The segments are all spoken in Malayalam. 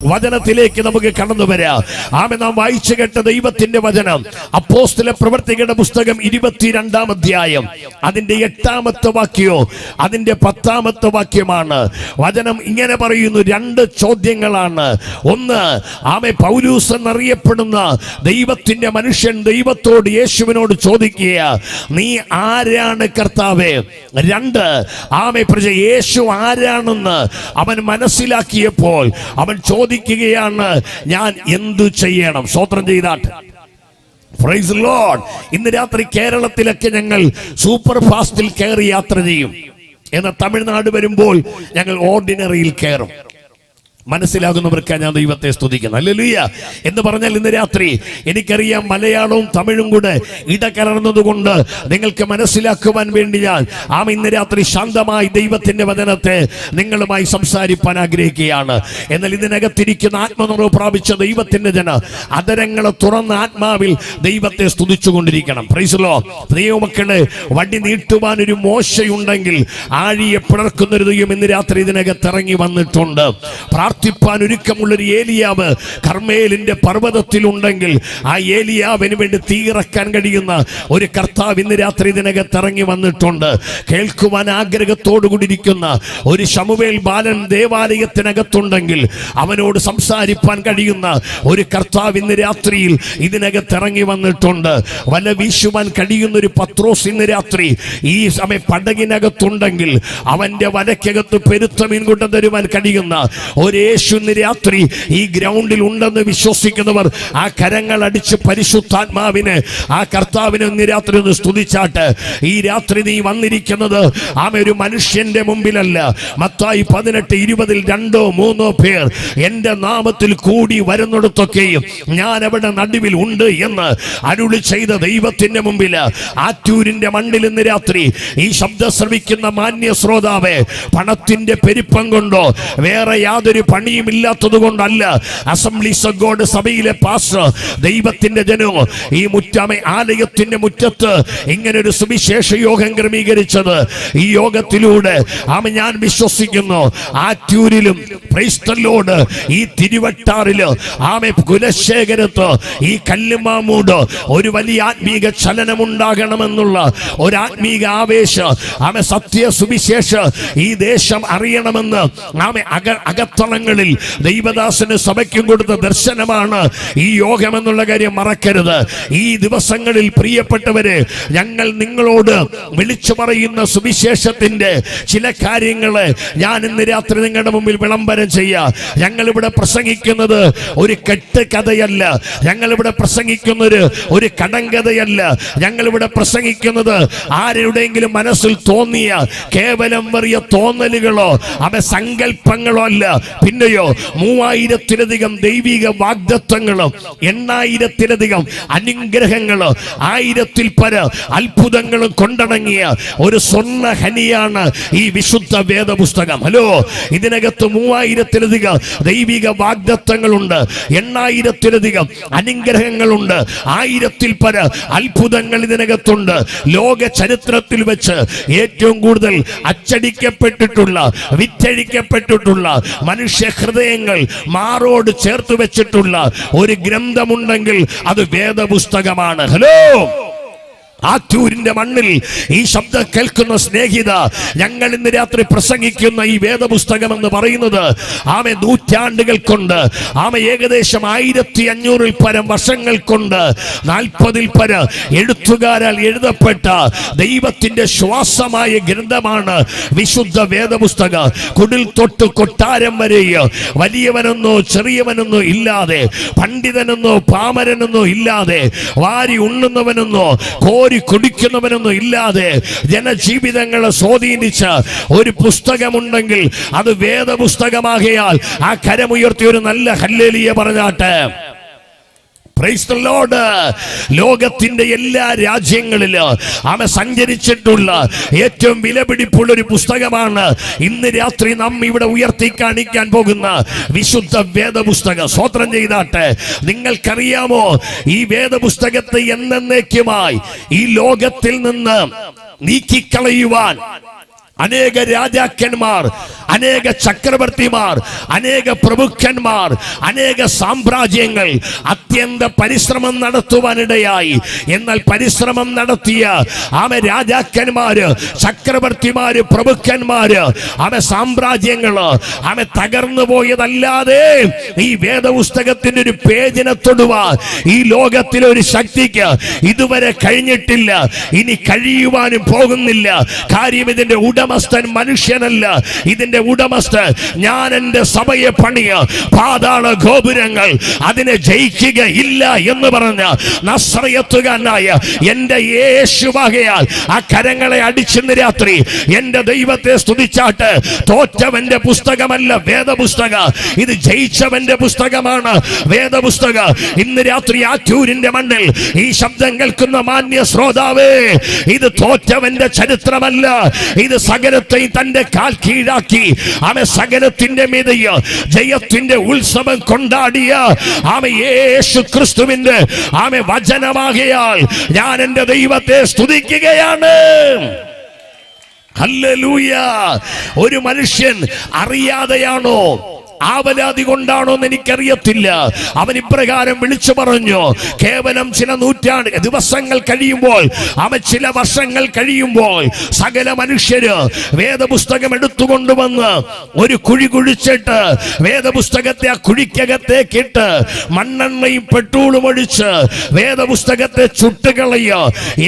വചനത്തിലേക്ക് നമുക്ക് കടന്നു വരാം. നാം വായിച്ചു കേട്ട ദൈവത്തിന്റെ വചനം അപ്പോസ്തല പ്രവർത്തികളുടെ പുസ്തകം 22-ാം അധ്യായം അതിന്റെ 8-ാമത്തെ വാക്യവും അതിന്റെ 10-ാമത്തെ വാക്യമാണ്. വചനം ഇങ്ങനെ പറയുന്നു. രണ്ട് ചോദ്യങ്ങളാണ്. ഒന്ന്, പൗലൂസ് എന്നറിയപ്പെടുന്ന ദൈവത്തിന്റെ മനുഷ്യൻ ദൈവത്തോട്, യേശുവിനോട് ചോദിക്കുക, നീ ആരാണ് കർത്താവേ? രണ്ട്, യേശു ആരാണെന്ന് അവൻ മനസ്സിലാക്കിയപ്പോൾ അവൻ ചോദിക്കുകയാണ്, ഞാൻ എന്തു ചെയ്യണം? സ്വോത്രം ചെയ്താട്ട്. Praise the Lord. ഇന്ന് രാത്രി കേരളത്തിലൊക്കെ ഞങ്ങൾ സൂപ്പർ ഫാസ്റ്റിൽ കയറി യാത്ര ചെയ്യും. എന്നാൽ തമിഴ്നാട് വരുമ്പോൾ ഞങ്ങൾ ഓർഡിനറിയിൽ കയറും. മനസ്സിലാകുന്നവർക്ക് ഞാൻ ദൈവത്തെ സ്തുതിക്കുന്നു. ഹല്ലേലൂയ എന്ന് പറഞ്ഞാൽ ഇന്ന് രാത്രി എനിക്കറിയാം മലയാളവും തമിഴും കൂടെ ഇടകലർന്നതുകൊണ്ട് നിങ്ങൾക്ക് മനസ്സിലാക്കുവാൻ വേണ്ടി ഞാൻ ഇന്ന് രാത്രി ശാന്തമായി ദൈവത്തിന്റെ വചനത്തെ നിങ്ങളുമായി സംസാരിപ്പാൻ ആഗ്രഹിക്കുകയാണ്. എന്നാൽ ഇതിനകത്തിരിക്കുന്ന ആത്മനിറവ് പ്രാപിച്ച ദൈവത്തിന്റെ ജന അതരങ്ങളെ തുറന്ന ആത്മാവിൽ ദൈവത്തെ സ്തുതിച്ചുകൊണ്ടിരിക്കണം. Praise the Lord. ദൈവമക്കളെ, വടി നീട്ടുവാൻ ഒരു മോശയുണ്ടെങ്കിൽ ആഴിയെ പിളർക്കുന്നൊരു ദൈവം ഇന്ന് രാത്രി ഇതിനകത്ത് ഇറങ്ങി വന്നിട്ടുണ്ട്. പ്രാർത്ഥിപ്പാൻ ഒരുക്കമുള്ളൊരു ഏലിയാവ് കർമ്മേലിന്റെ പർവ്വതത്തിൽ ഉണ്ടെങ്കിൽ ആ ഏലിയാവിന് വേണ്ടി തീയിറക്കാൻ കഴിയുന്ന ഒരു കർത്താവ് ഇന്ന് രാത്രി ഇതിനകത്ത് ഇറങ്ങി വന്നിട്ടുണ്ട്. കേൾക്കുവാൻ ആഗ്രഹത്തോടുകൂടിയിരിക്കുന്ന ഒരു ശമൂവേൽ ബാലൻ ദേവാലയത്തിനകത്തുണ്ടെങ്കിൽ അവനോട് സംസാരിപ്പാൻ കഴിയുന്ന ഒരു കർത്താവ് ഇന്ന് രാത്രിയിൽ ഇതിനകത്ത് ഇറങ്ങി വന്നിട്ടുണ്ട്. വല വീശുവാൻ കഴിയുന്ന ഒരു പത്രോസ് ഇന്ന് രാത്രി ഈ സമയം പടകിനകത്തുണ്ടെങ്കിൽ അവന്റെ വലയ്ക്കകത്ത് പെരുത്ത മീൻ കൊണ്ടു തരുവാൻ കഴിയുന്ന ഒരു യേശു ഇന്ന് രാത്രി ഈ ഗ്രൗണ്ടിൽ ഉണ്ടെന്ന് വിശ്വസിക്കുന്നവർ ആ കരങ്ങൾ അടിച്ച് പരിശുദ്ധാത്മാവിന്, ആ കർത്താവിനെ ഇന്ന് രാത്രി ഒന്ന് സ്തുതിച്ചാട്ട്. ഈ രാത്രി നീ വന്നിരിക്കുന്നത് ഒരു മനുഷ്യന്റെ മുമ്പിലല്ല. മത്തായി 18:20 2 3 പേർ എന്റെ നാമത്തിൽ കൂടി വരുന്നിടത്തൊക്കെയും ഞാൻ അവിടെ നടുവിൽ ഉണ്ട് എന്ന് അരുളി ചെയ്ത ദൈവത്തിന്റെ മുമ്പിൽ, ആറ്റൂരിന്റെ മണ്ണിൽ ഇന്ന് രാത്രി ഈ ശബ്ദം ശ്രവിക്കുന്ന മാന്യ ശ്രോതാവേ, പണത്തിന്റെ പെരുപ്പം കൊണ്ടോ വേറെ യാതൊരു പണിയും ഇല്ലാത്തത് കൊണ്ടല്ല, അസംബ്ലീസ് ഓഫ് ഗോഡ് സഭയിലെ പാസ്റ്റർ ദൈവത്തിന്റെ ജനവും ഈ ആലയത്തിന്റെ മുറ്റത്ത് ഇങ്ങനെ ഒരു സുവിശേഷ യോഗം ക്രമീകരിച്ചത്. ഈ യോഗത്തിലൂടെ ഞാൻ വിശ്വസിക്കുന്നു ആറ്റൂരിലും പ്രൈസ് ദി ലോർഡ്, ഈ തിരുവട്ടാറില് കുലശേഖരത്ത്, ഈ കല്ലുമാമൂട് ഒരു വലിയ ആത്മീക ചലനമുണ്ടാകണമെന്നുള്ള ഒരു ആത്മീക ആവേശം സത്യ സുവിശേഷ ഈ ദേശം അറിയണമെന്ന് അകത്തളങ്ങളിൽ ദൈവദാസന് സഭയ്ക്കും കൊടുത്ത ദർശനമാണ് ഈ യോഗം എന്നുള്ള കാര്യം മറക്കരുത്. ഈ ദിവസങ്ങളിൽ പ്രിയപ്പെട്ടവരെ, ഞങ്ങൾ നിങ്ങളോട് വിളിച്ചു പറയുന്ന സുവിശേഷത്തിന്റെ ചില കാര്യങ്ങള് ഞാൻ ഇന്ന് രാത്രി നിങ്ങളുടെ മുമ്പിൽ വിളംബരം ചെയ്യാം. ഞങ്ങളിവിടെ പ്രസംഗിക്കുന്നത് ഒരു കെട്ട് കഥയല്ല, ഞങ്ങളിവിടെ പ്രസംഗിക്കുന്നത് ഒരു കടങ്കഥയല്ല, ഞങ്ങളിവിടെ പ്രസംഗിക്കുന്നത് ആരുടെയെങ്കിലും മനസ്സിൽ തോന്നിയ കേവലം വലിയ തോന്നലുകളോ സങ്കല്പങ്ങളോ അല്ല. പിന്നെയോ 3000-ലധികം ദൈവിക വാഗ്ദത്തങ്ങളും 8000-ലധികം അനുഗ്രഹങ്ങളും 1000-ൽ പര അത്ഭുതങ്ങളും കൊണ്ടടങ്ങിയ ഒരു സ്വർണ്ണ ഖനിയാണ് ഈ വിശുദ്ധ വേദപുസ്തകം. ഹലോ, ഇതിനകത്ത് 3000-ലധികം ദൈവിക വാഗ്ദത്തങ്ങളുണ്ട്, 8000-ലധികം അനുഗ്രഹങ്ങളുണ്ട്, 1000-ൽ പര അത്ഭുതങ്ങൾ ഇതിനകത്തുണ്ട്. ലോക ചരിത്രത്തിൽ വെച്ച് ഏറ്റവും കൂടുതൽ അച്ചടിക്കപ്പെട്ടിട്ടുള്ള, വിറ്റഴിക്കപ്പെട്ടിട്ടുള്ള, മനുഷ്യ ഹൃദയങ്ങൾ മാറോട് ചേർത്ത് വെച്ചിട്ടുള്ള ഒരു ഗ്രന്ഥമുണ്ടെങ്കിൽ അത് വേദപുസ്തകമാണ്. ഹലോ, ആറ്റൂരിന്റെ മണ്ണിൽ ഈ ശബ്ദം കേൾക്കുന്ന സ്നേഹിത, ഞങ്ങൾ ഇന്ന് രാത്രി പ്രസംഗിക്കുന്ന ഈ വേദപുസ്തകം എന്ന് പറയുന്നത് നൂറ്റാണ്ടുകൾ കൊണ്ട്, ഏകദേശം 1500-ൽ പരം വർഷങ്ങൾ കൊണ്ട് 40-ൽ പര എഴുത്തുകാരാൽ എഴുതപ്പെട്ട ദൈവത്തിന്റെ ശ്വാസമായ ഗ്രന്ഥമാണ് വിശുദ്ധ വേദപുസ്തകം. കുടിൽ തൊട്ട് കൊട്ടാരം വരെ വലിയവനെന്നോ ചെറിയവനെന്നോ ഇല്ലാതെ, പണ്ഡിതനെന്നോ പാമരനെന്നോ ഇല്ലാതെ, വാരി ഉണ്ണുന്നവനെന്നോ കുടിക്കുന്നവനൊന്നും ഇല്ലാതെ ജനജീവിതങ്ങളെ സ്വാധീനിച്ച ഒരു പുസ്തകമുണ്ടെങ്കിൽ അത് വേദപുസ്തകമാകയാൽ ആ കരമുയർത്തി ഒരു നല്ല ഹല്ലേലൂയ പറഞ്ഞാട്ടെ. Praise the Lord. ലോകത്തിന്റെ എല്ലാ രാജ്യങ്ങളിലും സഞ്ചരിച്ചിട്ടുള്ള ഏറ്റവും വിലപിടിപ്പുള്ള ഒരു പുസ്തകമാണ് ഇന്ന് രാത്രി നാം ഇവിടെ ഉയർത്തി കാണിക്കാൻ പോകുന്ന വിശുദ്ധ വേദപുസ്തകം. സ്തോത്രം ചെയ്താട്ടെ. നിങ്ങൾക്കറിയാമോ, ഈ വേദപുസ്തകത്തെ എന്നേക്കുമായി ഈ ലോകത്തിൽ നിന്ന് നീക്കിക്കളയുവാൻ അനേക രാജാക്കന്മാർ, അനേക ചക്രവർത്തിമാർ, അനേക പ്രഭുക്കന്മാർ, അനേക സാമ്രാജ്യങ്ങൾ അത്യന്ത പരിശ്രമം നടത്തുവാനിടയായി. എന്നാൽ പരിശ്രമം നടത്തിയ രാജാക്കന്മാര്, ചക്രവർത്തിമാര്, പ്രഭുക്കന്മാര്, സാമ്രാജ്യങ്ങള് തകർന്നു പോയതല്ലാതെ ഈ വേദപുസ്തകത്തിന്റെ ഒരു പേജിനെ തൊടുവാൻ ഈ ലോകത്തിലെ ഒരു ശക്തിക്ക് ഇതുവരെ കഴിഞ്ഞിട്ടില്ല, ഇനി കഴിയുവാനും പോകുന്നില്ല. കാര്യം ഇതിന്റെ ഉടമസ്ഥൻ മനുഷ്യനല്ല, ഇതിന്റെ ഉടമസ്ഥൻ ഞാൻ എന്റെ സഭയെ പണിയ പാതാള ഗോപുരങ്ങൾ അതിനെ ജയിക്കുകയില്ല എന്ന് പറഞ്ഞ നസ്രയത്തുകാരനായ എന്റെ യേശുവാകയാൽ ആ കരങ്ങളെ അടിച്ചിന്ന് രാത്രി എന്റെ ദൈവത്തെ സ്തുതിച്ചാട്ട്. തോറ്റവന്റെ പുസ്തകമല്ല വേദപുസ്തക, ഇത് ജയിച്ചവന്റെ പുസ്തകമാണ് വേദപുസ്തക. ഇന്ന് രാത്രി ആറ്റൂരിന്റെ മണ്ണിൽ ഈ ശബ്ദം കേൾക്കുന്ന മാന്യ ശ്രോതാവേ, ഇത് തോറ്റവന്റെ ചരിത്രമല്ല, ഇത് സകലത്തെയും തന്റെ കാൽ കീഴാക്കി സകലത്തിന്റെ മീതയ ജയത്തിന്റെ ഉത്സവം കൊണ്ടാടിയ യേശു ക്രിസ്തുവിന്റെ വചനമാകയാൽ ഞാൻ എന്റെ ദൈവത്തെ സ്തുതിക്കുകയാണ്. ഹല്ലേലൂയ. ഒരു മനുഷ്യൻ അറിയാതെയാണോ ആവലാതി കൊണ്ടാണോ എന്ന് എനിക്കറിയത്തില്ല, അവൻ ഇപ്രകാരം വിളിച്ചു പറഞ്ഞു. കേവലം ചില ദിവസങ്ങൾ കഴിയുമ്പോൾ, ചില വർഷങ്ങൾ കഴിയുമ്പോൾ സകല മനുഷ്യര് വേദപുസ്തകം എടുത്തുകൊണ്ടുവന്ന് ഒരു കുഴി കുഴിച്ചിട്ട് വേദപുസ്തകത്തെ ആ കുഴിക്കകത്തേക്കിട്ട് മണ്ണെണ്ണയും പെട്രോളും ഒഴിച്ച് വേദപുസ്തകത്തെ ചുട്ടുകളയ.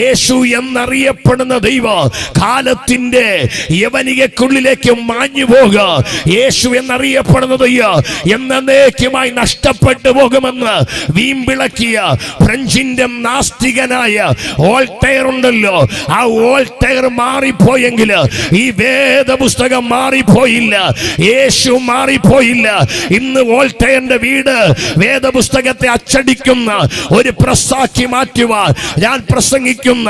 യേശു എന്നറിയപ്പെടുന്ന ദൈവം കാലത്തിന്റെ യവനികക്കുള്ളിലേക്ക് മാഞ്ഞു പോകുക. യേശു എന്നറിയപ്പെടുന്ന എന്നേക്കുമായി നഷ്ടപ്പെട്ടു പോകുമെന്ന് വീമ്പിളക്കിയ ഫ്രഞ്ചിന്റെ നാസ്തികനായ വോൾട്ടയർ ഉണ്ടല്ലോ, ആ വോൾട്ടയർ മാറിപ്പോയെങ്കിൽ ഈ വേദപുസ്തകം മാറിപ്പോയില്ല, യേശു മാറിപ്പോയില്ല. ഇന്ന് വോൾട്ടയറിന്റെ വീട് വേദപുസ്തകത്തെ അച്ചടിക്കുന്ന ഒരു പ്രസ്സാക്കി മാറ്റുവാൻ ഞാൻ പ്രസംഗിക്കുന്ന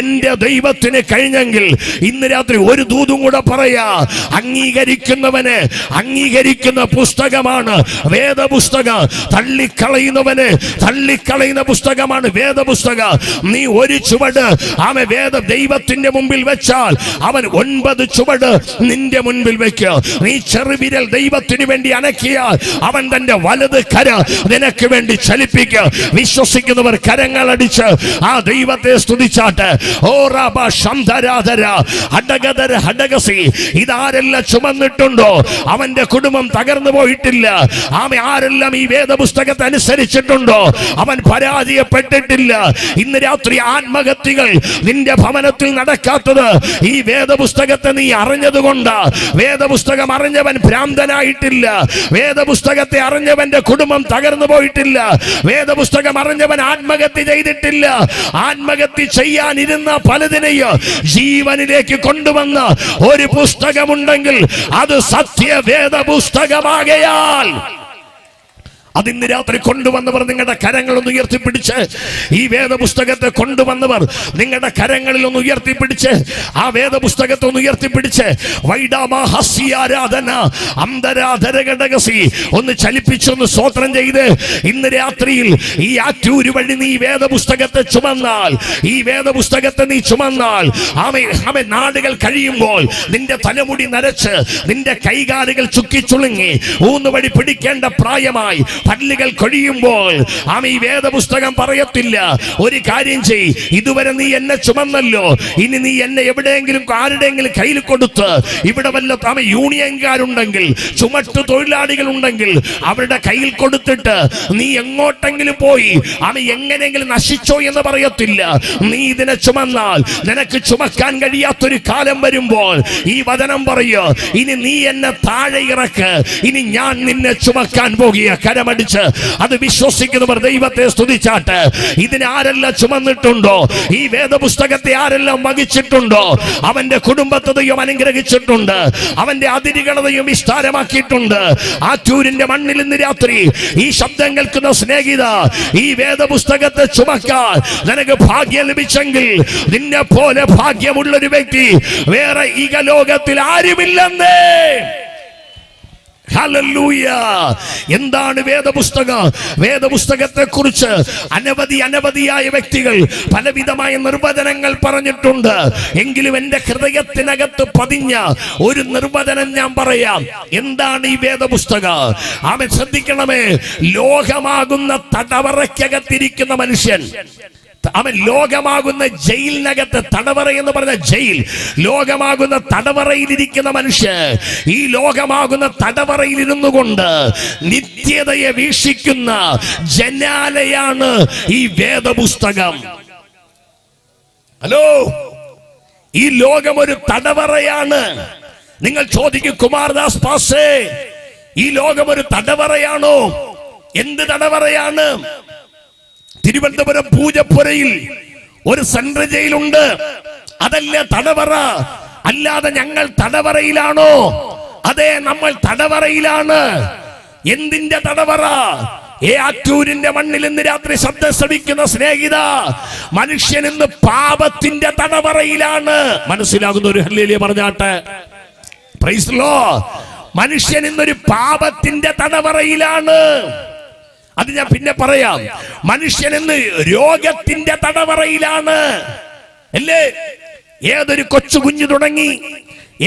എന്റെ ദൈവത്തിന് കഴിഞ്ഞെങ്കിൽ ഇന്ന് രാത്രി ഒരു ദൂതും കൂടെ പറയാ. അംഗീകരിക്കുന്നവന് അംഗീകരിക്കുന്ന പുസ്തകമാണ് വേദപുസ്തകം, തള്ളിക്കളയുന്നവന് തള്ളിക്കളയുന്ന പുസ്തകമാണ് വേദപുസ്തകം. നീ ഒരു ചുവട് ദൈവത്തിന്റെ മുമ്പിൽ വെച്ചാൽ അവൻ 9 ചുവട് നിന്റെ മുൻപിൽ വെക്കുക. നീ ചെറുവിരൽ ദൈവത്തിന് വേണ്ടി അനക്കിയാൽ അവൻ തന്റെ വലത് കര നിനക്ക് വേണ്ടി ചലിപ്പിക്കുക. വിശ്വസിക്കുന്നവർ കരങ്ങളടിച്ച് ആ ദൈവത്തെ സ്തുതിച്ചാട്ട്. ഓ റാബ ശംധരാധര ഹഡഗദര ഹഡഗസി. ഇതാരെല്ലാം ചുമന്നിട്ടുണ്ടോ അവന്റെ കുടുംബം തകർന്നു പോയിട്ടില്ല. ആരെല്ലാം ഈ വേദപുസ്തകത്തെ അനുസരിച്ചിട്ടുണ്ടോ അവൻ പരാജയപ്പെട്ടിട്ടില്ല. ഇന്ന് രാത്രി ആത്മഹത്യകൾ നിന്റെ ഭവനത്തിൽ നടക്കാത്തത് ഈ വേദപുസ്തകത്തെ നീ അറിഞ്ഞതുകൊണ്ടാ. വേദപുസ്തകം അറിഞ്ഞവൻ ഭ്രാന്തനായിട്ടില്ല, വേദപുസ്തകത്തെ അറിഞ്ഞവന്റെ കുടുംബം തകർന്നു പോയിട്ടില്ല, വേദപുസ്തകം അറിഞ്ഞവൻ ആത്മഹത്യ ചെയ്തിട്ടില്ല. ആത്മഹത്യ ചെയ്യാനിരുന്ന പലതിനെയും ജീവനിലേക്ക് കൊണ്ടുവന്ന ഒരു പുസ്തകമുണ്ടെങ്കിൽ അത് സത്യവേദ പുസ്തകമാകയാൽ അതിന്ന് രാത്രി കൊണ്ടുവന്നവർ നിങ്ങളുടെ കരങ്ങളൊന്ന് ഉയർത്തിപ്പിടിച്ച്, ഈ വേദപുസ്തകത്തെ കൊണ്ടുവന്നവർ നിങ്ങളുടെ കരങ്ങളിൽ ഒന്ന് ഉയർത്തിപ്പിടിച്ച്, ആ വേദപുസ്തകത്തെ ഒന്ന് ഉയർത്തിപ്പിടിച്ച് വൈഡാമാഹാസ്യാരാധന അന്തരാധരഘടകസി ഒന്ന് ചലിപ്പിച്ചൊന്ന് സ്തോത്രം ചെയ്ത് ഇന്ന് രാത്രിയിൽ ഈ ആറ്റൂര് വഴി നീ വേദപുസ്തകത്തെ ചുമന്നാൽ, ഈ വേദപുസ്തകത്തെ നീ ചുമന്നാൽ ആമേ നാടുകൾ കഴിയുമ്പോൾ നിന്റെ തലമുടി നരച്ച് നിന്റെ കൈകാലുകൾ ചുക്കിച്ചുളുങ്ങി ഊന്നുവടി പിടിക്കേണ്ട പ്രായമായി പല്ലുകൾ കൊഴിയുമ്പോൾ ഈ വേദപുസ്തകം പറയത്തില്ല, ഒരു കാര്യം ചെയ്, ഇതുവരെ നീ എന്നെ ചുമന്നല്ലോ, ഇനി നീ എന്നെ എവിടെയെങ്കിലും ആരുടെയെങ്കിലും കയ്യിൽ കൊടുത്ത്, ഇവിടെ വല്ല യൂണിയൻകാരുണ്ടെങ്കിൽ ചുമട്ടു തൊഴിലാളികൾ ഉണ്ടെങ്കിൽ അവരുടെ കയ്യിൽ കൊടുത്തിട്ട് നീ എങ്ങോട്ടെങ്കിലും പോയി എങ്ങനെയെങ്കിലും നശിച്ചോ എന്ന് പറയത്തില്ല. നീ ഇതിനെ ചുമന്നാൽ നിനക്ക് ചുമക്കാൻ കഴിയാത്തൊരു കാലം വരുമ്പോൾ ഈ വചനം പറയോ, ഇനി നീ എന്നെ താഴെ ഇറക്ക്, ഇനി ഞാൻ നിന്നെ ചുമക്കാൻ പോകുക. കരമടിച്ച് അത് വിശ്വസിക്കുന്നവർ ദൈവത്തെ സ്തുതിച്ചാട്ട്. ഇതിനെ ആരെല്ലാം ചുമന്നിട്ടുണ്ടോ, ഈ വേദപുസ്തകത്തെ ആരെല്ലാം വഹിച്ചിട്ടുണ്ടോ, അവന്റെ കുടുംബത്തെ ദൈവം അനുഗ്രഹിച്ചിട്ടുണ്ട്, അവന്റെ അതിരുകളെയും വിസ്താരമാക്കിയിട്ടുണ്ട്. ആറ്റൂരിന്റെ മണ്ണിൽ ഇന്ന് രാത്രി ഈ ശബ്ദം കേൾക്കുന്ന സ്നേഹിത, ഈ വേദപുസ്തകത്തെ ചുമക്കാൻ നിനക്ക് ഭാഗ്യം ലഭിച്ചെങ്കിൽ നിന്നെ പോലെ ഭാഗ്യമുള്ളൊരു വ്യക്തി വേറെ ഈ ലോകത്തിൽ ആരുമില്ലെന്നേ. ഹല്ലേലൂയ. എന്താണ് വേദപുസ്തകം? വേദപുസ്തകത്തെ കുറിച്ച് അനവധിയായ വ്യക്തികൾ പലവിധമായ നിർവചനങ്ങൾ പറഞ്ഞിട്ടുണ്ട്. എങ്കിലും എന്റെ ഹൃദയത്തിനകത്ത് പതിഞ്ഞ ഒരു നിർവചനം ഞാൻ പറയാം. എന്താണ് ഈ വേദപുസ്തകം? അവൻ ശ്രദ്ധിക്കണമേ, ലോകമാകുന്ന തടവറയ്ക്കകത്തിരിക്കുന്ന മനുഷ്യൻ, അവൻ ലോകമാകുന്ന ജയിലിനകത്ത്, തടവറ എന്ന് പറഞ്ഞ ജയിൽ, ലോകമാകുന്ന തടവറയിലിരിക്കുന്ന മനുഷ്യൻ ഈ ലോകമാകുന്ന തടവറയിൽ ഇരുന്നു കൊണ്ട് നിത്യതയെ വീക്ഷിക്കുന്ന ജനാലയാണ് ഈ വേദപുസ്തകം. ഹലോ, ഈ ലോകം ഒരു തടവറയാണ്. നിങ്ങൾ ചോദിക്കും, കുമാരദാസ് പാസ്റ്റേ, ഈ ലോകം ഒരു തടവറയാണോ? എന്ത് തടവറയാണ്? തിരുവനന്തപുരം പൂജപ്പുരയിൽ ഒരു സെൻട്രൽ ജയിലുണ്ട്, അതല്ലേ തടവറ? അല്ലാതെ ഞങ്ങൾ തടവറയിലാണോ? അതെ, നമ്മൾ തടവറയിലാണ്. എന്തിന്റെ തടവറ? ആറ്റൂരിന്റെ മണ്ണിൽ ഇന്ന് രാത്രി ശബ്ദം ശ്രവിക്കുന്ന സ്നേഹിത, മനുഷ്യൻ ഇന്ന് പാപത്തിന്റെ തടവറയിലാണ്. മനസ്സിലാകുന്ന ഒരു ഹല്ലേലൂയ പറഞ്ഞാട്ടെ. Praise the Lord. മനുഷ്യൻ ഇന്നൊരു പാപത്തിന്റെ തടവറയിലാണ്. അത് ഞാൻ പിന്നെ പറയാം. മനുഷ്യൻ ഇന്ന് രോഗത്തിന്റെ തടവറയിലാണ്, അല്ലേ? ഏതൊരു കൊച്ചു കുഞ്ഞു തുടങ്ങി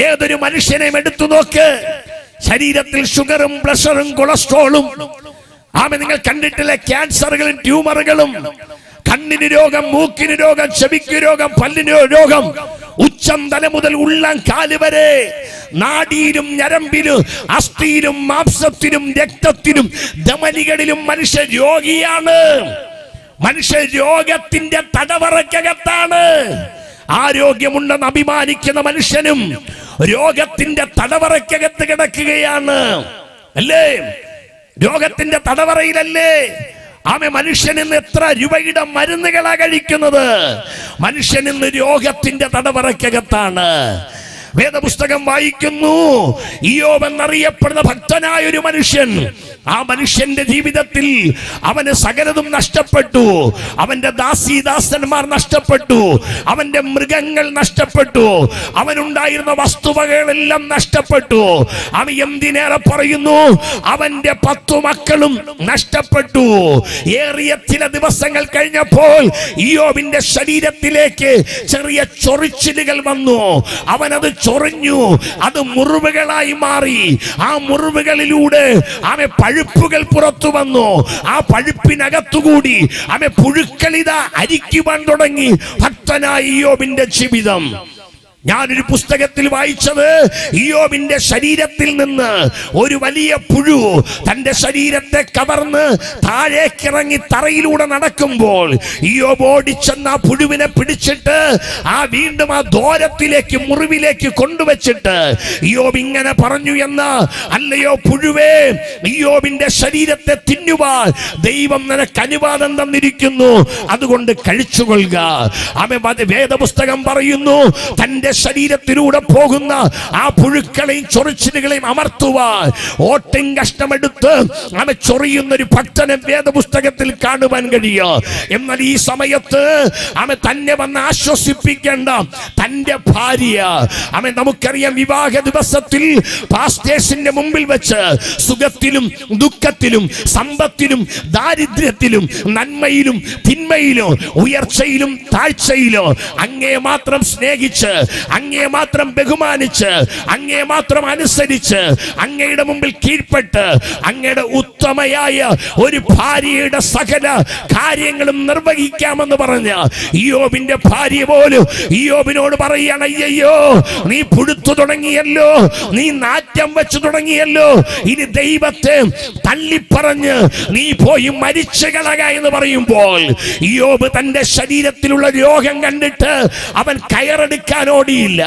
ഏതൊരു മനുഷ്യനെയും എടുത്തു നോക്ക്, ശരീരത്തിൽ ഷുഗറും പ്രഷറും കൊളസ്ട്രോളും, നിങ്ങൾ കണ്ടിട്ടില്ലേ? ക്യാൻസറുകളും ട്യൂമറുകളും, കണ്ണിന് രോഗം, മൂക്കിന് രോഗം, ചെവിക്ക് രോഗം, പല്ലിന് രോഗം, ഉച്ചം തല മുതൽ ഉള്ളം കാല് വരെ നാഡിയിലും ഞരമ്പിലും അസ്ഥിയിലും മാംസത്തിലും രക്തത്തിലും ധമനികളിലും മനുഷ്യ രോഗിയാണ്. മനുഷ്യ രോഗത്തിന്റെ തടവറക്കകത്താണ്. ആരോഗ്യമുണ്ടെന്ന് അഭിമാനിക്കുന്ന മനുഷ്യനും രോഗത്തിന്റെ തടവറക്കകത്ത് കിടക്കുകയാണ്, അല്ലേ? രോഗത്തിന്റെ തടവറയിലല്ലേ? മനുഷ്യൻ ഇന്ന് എത്ര രൂപയുടെ മരുന്നുകളാ കഴിക്കുന്നത്? മനുഷ്യൻ ഇന്ന് രോഗത്തിന്റെ തടവറക്കകത്താണ്. വേദപുസ്തകം വായിക്കുന്നു, ഇയ്യോബ് എന്നറിയപ്പെടുന്ന ഭക്തനായ ഒരു മനുഷ്യൻ, ആ മനുഷ്യന്റെ ജീവിതത്തിൽ അവന് സകലതും നഷ്ടപ്പെട്ടു. അവന്റെ ദാസീദാസന്മാർ നഷ്ടപ്പെട്ടു, അവന്റെ മൃഗങ്ങൾ നഷ്ടപ്പെട്ടു, അവനുണ്ടായിരുന്ന വസ്തുവകകളെല്ലാം നഷ്ടപ്പെട്ടു. അവൻ എന്തിനേറെ പറയുന്നു, അവന്റെ 10 മക്കളും നഷ്ടപ്പെട്ടു. ഏറിയ ചില ദിവസങ്ങൾ കഴിഞ്ഞപ്പോൾ ഇയ്യോബിന്റെ ശരീരത്തിലേക്ക് ചെറിയ ചൊറിച്ചിലുകൾ വന്നു. അവനത് ചൊറിഞ്ഞു, അത് മുറിവുകളായി മാറി. ആ മുറിവുകളിലൂടെ അവൻ പഴുപ്പുകൾ പുറത്തു വന്നു. ആ പഴുപ്പിനകത്തുകൂടി അവൻ പുഴുക്കളിത അരിക്കുവാൻ തുടങ്ങി. ഭക്തനായ ഇയ്യോബിന്റെ ജീവിതം ഞാനൊരു പുസ്തകത്തിൽ വായിച്ചത്, ഇയ്യോബിന്റെ ശരീരത്തിൽ നിന്ന് ഒരു വലിയ പുഴു തന്റെ ശരീരത്തെ കവർന്ന് താഴേക്കിറങ്ങി തറയിലൂടെ നടക്കുമ്പോൾ ഇയ്യോബ് ഓടിച്ചെന്ന് ആ പുഴുവിനെ പിടിച്ചിട്ട് വീണ്ടും ആ ദ്വാരത്തിലേക്ക്, മുറിവിലേക്ക് കൊണ്ടുവച്ചിട്ട് ഇയ്യോബ് ഇങ്ങനെ പറഞ്ഞു എന്ന്, അല്ലയോ പുഴുവേ, ഇയ്യോബിന്റെ ശരീരത്തെ തിന്നുവാൻ ദൈവം നിനക്ക് അനുവാദം തന്നിരിക്കുന്നു, അതുകൊണ്ട് കഴിച്ചുകൊള്ളുക. വേദപുസ്തകം പറയുന്നു, തന്റെ ശരീരത്തിലൂടെ പോകുന്ന ആ പുഴുക്കളെയും ചൊറിച്ചിലുകളെയും അമർത്തുവാൻ ഓട്ടിൻ കഷ്ണമെടുത്ത് അവൻ ചൊറിയുന്ന ഒരു ഭക്തനെ വേദപുസ്തകത്തിൽ കാണുവാൻ കഴിയും. എന്നാൽ ഈ സമയത്ത് അവൻ തന്നെ വന്ന് ആശ്വസിപ്പിക്കേണ്ട തന്റെ ഭാര്യ, നമുക്കറിയാം, വിവാഹ ദിവസത്തിൽ പാസ്റ്റേഴ്സിന്റെ മുമ്പിൽ വെച്ച് സുഖത്തിലും ദുഃഖത്തിലും സമ്പത്തിലും ദാരിദ്ര്യത്തിലും നന്മയിലും തിന്മയിലും ഉയർച്ചയിലും താഴ്ചയിലും അങ്ങേ മാത്രം സ്നേഹിച്ച്, അങ്ങേ മാത്രം ബഹുമാനിച്ച്, അങ്ങേ മാത്രം അനുസരിച്ച്, അങ്ങയുടെ മുമ്പിൽ കീഴ്പ്പെട്ട് അങ്ങയുടെ ഉത്തമയായ ഒരു ഭാര്യയുടെ സകല കാര്യങ്ങളും നിർവഹിക്കാമെന്ന് പറഞ്ഞ ഇയ്യോബിന്റെ ഭാര്യ പോലും ഇയ്യോബിനോട് പറയാണ്, അയ്യോ, നീ പുഴുത്തു തുടങ്ങിയല്ലോ, നീ നാറ്റം വെച്ചു തുടങ്ങിയല്ലോ, ഇനി ദൈവത്തെ തള്ളിപ്പറഞ്ഞ് നീ പോയി മരിച്ചു കളക എന്ന് പറയുമ്പോൾ ഇയ്യോബ് തന്റെ ശരീരത്തിലുള്ള രോഗം കണ്ടിട്ട് അവൻ കയറെടുക്കാൻ ഓടിയില്ല,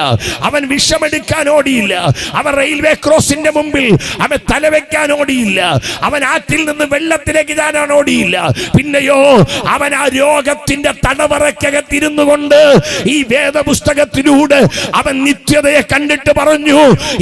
അവൻ വിഷമെടുക്കാൻ ഓടിയില്ല, അവൻ റെയിൽവേ ക്രോസിന്റെ മുമ്പിൽ അവൻ തലവെക്കാൻ ഓടിയില്ല, അവൻ ആറ്റിൽ നിന്ന് വെള്ളത്തിലേക്ക് ചാടാൻ ഓടിയില്ല. പിന്നെയോ അവൻ ആ രോഗത്തിന്റെ തടവറക്കകത്തിരുന്നു കൊണ്ട് ഈ വേദപുസ്തകത്തിലൂടെ അവൻ നിത്യതയെ കണ്ടിട്ട് പറഞ്ഞു,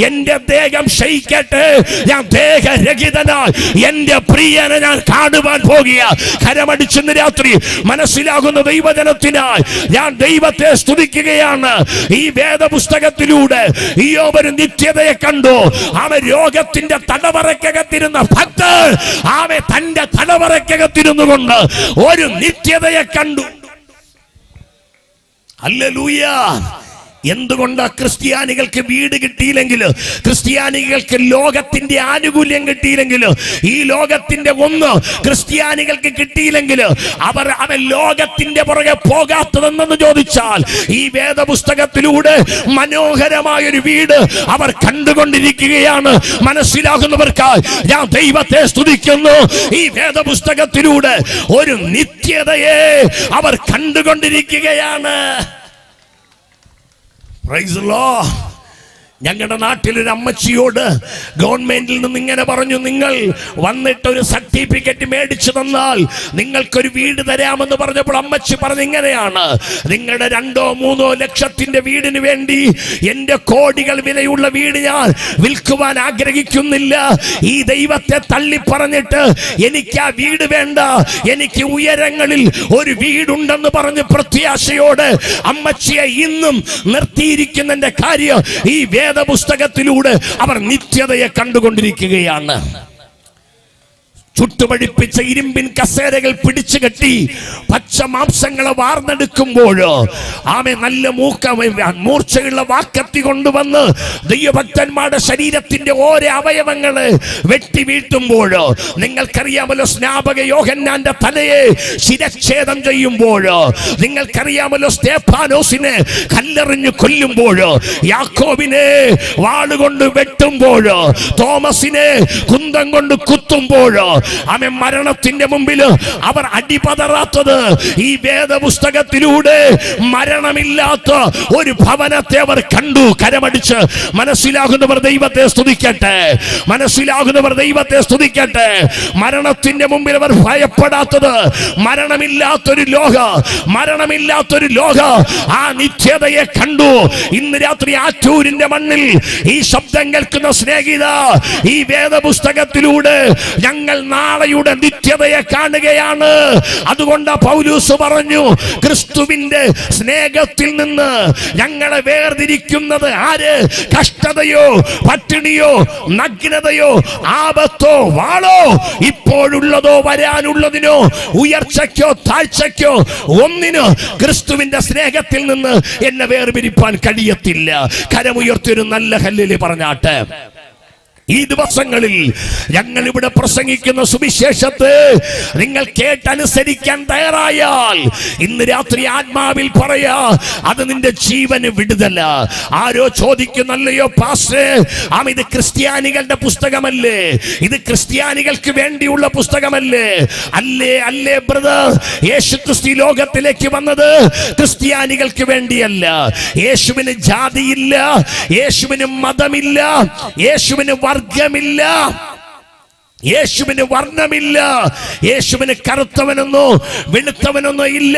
എന്റെ ദേഹം ക്ഷയിക്കട്ടെ, ഞാൻ ദേഹരഹിതനായി എന്റെ പ്രിയനെ ഞാൻ കാണുവാൻ പോകുക. കരമടിച്ചെന്ന് രാത്രി മനസ്സിലാകുന്ന ദൈവജനത്തിനായി ഞാൻ ദൈവത്തെ സ്തുതിക്കുകയാണ്. ഈ വേദപുസ്തകത്തിലൂടെ ഇയ്യോബ് ഒരു നിത്യതയെ കണ്ടു. അവൻ രോഗത്തിന്റെ തടവറക്കകത്തിരുന്ന ഭക്തൻ അവൻ തന്റെ തടവറക്കകത്തിരുന്നു കൊണ്ട് ഒരു നിത്യതയെ കണ്ടു. ഹല്ലേലൂയ. എന്തുകൊണ്ടാ ക്രിസ്ത്യാനികൾക്ക് വീട് കിട്ടിയില്ലെങ്കിൽ, ക്രിസ്ത്യാനികൾക്ക് ലോകത്തിന്റെ ആനുകൂല്യം കിട്ടിയില്ലെങ്കിൽ, ഈ ലോകത്തിന്റെ ഒന്ന് ക്രിസ്ത്യാനികൾക്ക് കിട്ടിയില്ലെങ്കിൽ അവൻ ലോകത്തിന്റെ പുറകെ പോകാത്തതെന്നു ചോദിച്ചാൽ, ഈ വേദപുസ്തകത്തിലൂടെ മനോഹരമായൊരു വീട് അവർ കണ്ടുകൊണ്ടിരിക്കുകയാണ്. മനസ്സിലാകുന്നവർക്കായി ഞാൻ ദൈവത്തെ സ്തുതിക്കുന്നു. ഈ വേദപുസ്തകത്തിലൂടെ ഒരു നിത്യതയെ അവർ കണ്ടുകൊണ്ടിരിക്കുകയാണ്. Praise the Lord. ഞങ്ങളുടെ നാട്ടിലൊരു അമ്മച്ചിയോട് ഗവൺമെന്റിൽ നിന്ന് ഇങ്ങനെ പറഞ്ഞു, നിങ്ങൾ വന്നിട്ട് ഒരു സർട്ടിഫിക്കറ്റ് മേടിച്ചു തന്നാൽ നിങ്ങൾക്കൊരു വീട് തരാമെന്ന് പറഞ്ഞപ്പോൾ അമ്മച്ചി പറഞ്ഞു ഇങ്ങനെയാണ്, നിങ്ങളുടെ 2-3 ലക്ഷത്തിന്റെ വീടിന് വേണ്ടി എന്റെ കോടികൾ വിലയുള്ള വീട് ഞാൻ വിൽക്കുവാൻ ആഗ്രഹിക്കുന്നില്ല. ഈ ദൈവത്തെ തള്ളി പറഞ്ഞിട്ട് എനിക്ക് ആ വീട് വേണ്ട, എനിക്ക് ഉയരങ്ങളിൽ ഒരു വീടുണ്ടെന്ന് പറഞ്ഞ് പ്രത്യാശയോടെ അമ്മച്ചിയെ ഇന്നും നിർത്തിയിരിക്കുന്നതിന്റെ കാര്യം ഈ വേദപുസ്തകത്തിലൂടെ അവർ നിത്യതയെ കണ്ടുകൊണ്ടിരിക്കുകയാണ്. ചുട്ടുപഴിപ്പിച്ച ഇരുമ്പിൻ കസേരകൾ പിടിച്ചു കെട്ടി പച്ച മാംസങ്ങളെ വാർന്നെടുക്കുമ്പോൾ ആമേ നല്ല മൂർച്ചയുള്ള വാക്കത്തി കൊണ്ടുവന്ന് ദൈവഭക്തന്മാരുടെ ശരീരത്തിന്റെ ഓരോ അവയവങ്ങളെ വെട്ടി വീഴ്ത്തുമ്പോൾ, നിങ്ങൾക്കറിയാമല്ലോ സ്നാപക യോഹന്നാന്റെ തലയെ ശിരച്ഛേദം ചെയ്യുമ്പോൾ, നിങ്ങൾക്കറിയാമല്ലോ സ്തേഫാനോസിനെ കല്ലെറിഞ്ഞു കൊല്ലുമ്പോൾ, യാക്കോബിനെ വാളുകൊണ്ട് വെട്ടുമ്പോൾ, തോമസിനെ കുന്തം കൊണ്ട് കുത്തുമ്പോൾ, അവൻ മരണത്തിന്റെ മുമ്പിൽ അവർ അടിപതറാത്തത് ഈ വേദപുസ്തകത്തിലൂടെ മരണമില്ലാത്ത ഒരു ഭവനത്തെ അവർ കണ്ടു. കരമടിച്ച് മനസ്സിലാകുന്നവർ ദൈവത്തെ സ്തുതിക്കട്ടെ, മനസ്സിലാകുന്നവർ ദൈവത്തെ സ്തുതിക്കട്ടെ. മരണത്തിന്റെ മുമ്പിൽ അവർ ഭയപ്പെടാത്തത് മരണമില്ലാത്തൊരു ലോക, മരണമില്ലാത്തൊരു ലോക, ആ നിത്യതയെ കണ്ടു. ഇന്ന് രാത്രി ആറ്റൂരിന്റെ മണ്ണിൽ ഈ ശബ്ദം കേൾക്കുന്ന സ്നേഹിത, ഈ വേദപുസ്തകത്തിലൂടെ ഞങ്ങൾ നാളെയുടെ നിത്യതയെ കാണുകയാണ്. അതുകൊണ്ട് പൗലോസ് പറഞ്ഞു, ക്രിസ്തുവിന്റെ സ്നേഹത്തിൽ നിന്ന് ഞങ്ങളെ വേർതിരിക്കുന്നത് ആര്? കഷ്ടതയോ, പട്ടിണിയോ, നഗ്നതയോ, ആപത്തോ, വാളോ, ഇപ്പോഴുള്ളതോ വരാനുള്ളതിനോ, ഉയർച്ചയ്ക്കോ താഴ്ചയ്ക്കോ ഒന്നിനോ ക്രിസ്തുവിന്റെ സ്നേഹത്തിൽ നിന്ന് എന്നെ വേർപിരിപ്പാൻ കഴിയത്തില്ല. കരമുയർത്തിയൊരു നല്ല ഹല്ലേലൂയ പറഞ്ഞാട്ടെ. ഈ ദിവസങ്ങളിൽ ഞങ്ങൾ ഇവിടെ പ്രസംഗിക്കുന്ന സുവിശേഷത്തെ നിങ്ങൾ കേട്ടനുസരിക്കാൻ തയ്യാറായാൽ ഇന്ന് രാത്രി ആത്മാവിൽ പറയാ, അത് നിന്റെ ജീവന് വിടുതല. ആരോ ചോദിക്കുന്നല്ലയോ പാസ്റ്റർ, ഇത് ക്രിസ്ത്യാനികളുടെ പുസ്തകമല്ലേ, ഇത് ക്രിസ്ത്യാനികൾക്ക് വേണ്ടിയുള്ള പുസ്തകമല്ലേ? അല്ലേ അല്ലേ ബ്രദർ, യേശുക്രിസ്തു ലോകത്തിലേക്ക് വന്നത് ക്രിസ്ത്യാനികൾക്ക് വേണ്ടിയല്ല. യേശുവിന് ജാതിയില്ല, യേശുവിന് മതമില്ല, യേശുവിന് വർഗമില്ല, യേശുവിന് വർണ്ണമില്ല, യേശുവിന് കറുത്തവനെന്നോ വെളുത്തവനെന്നോ ഇല്ല,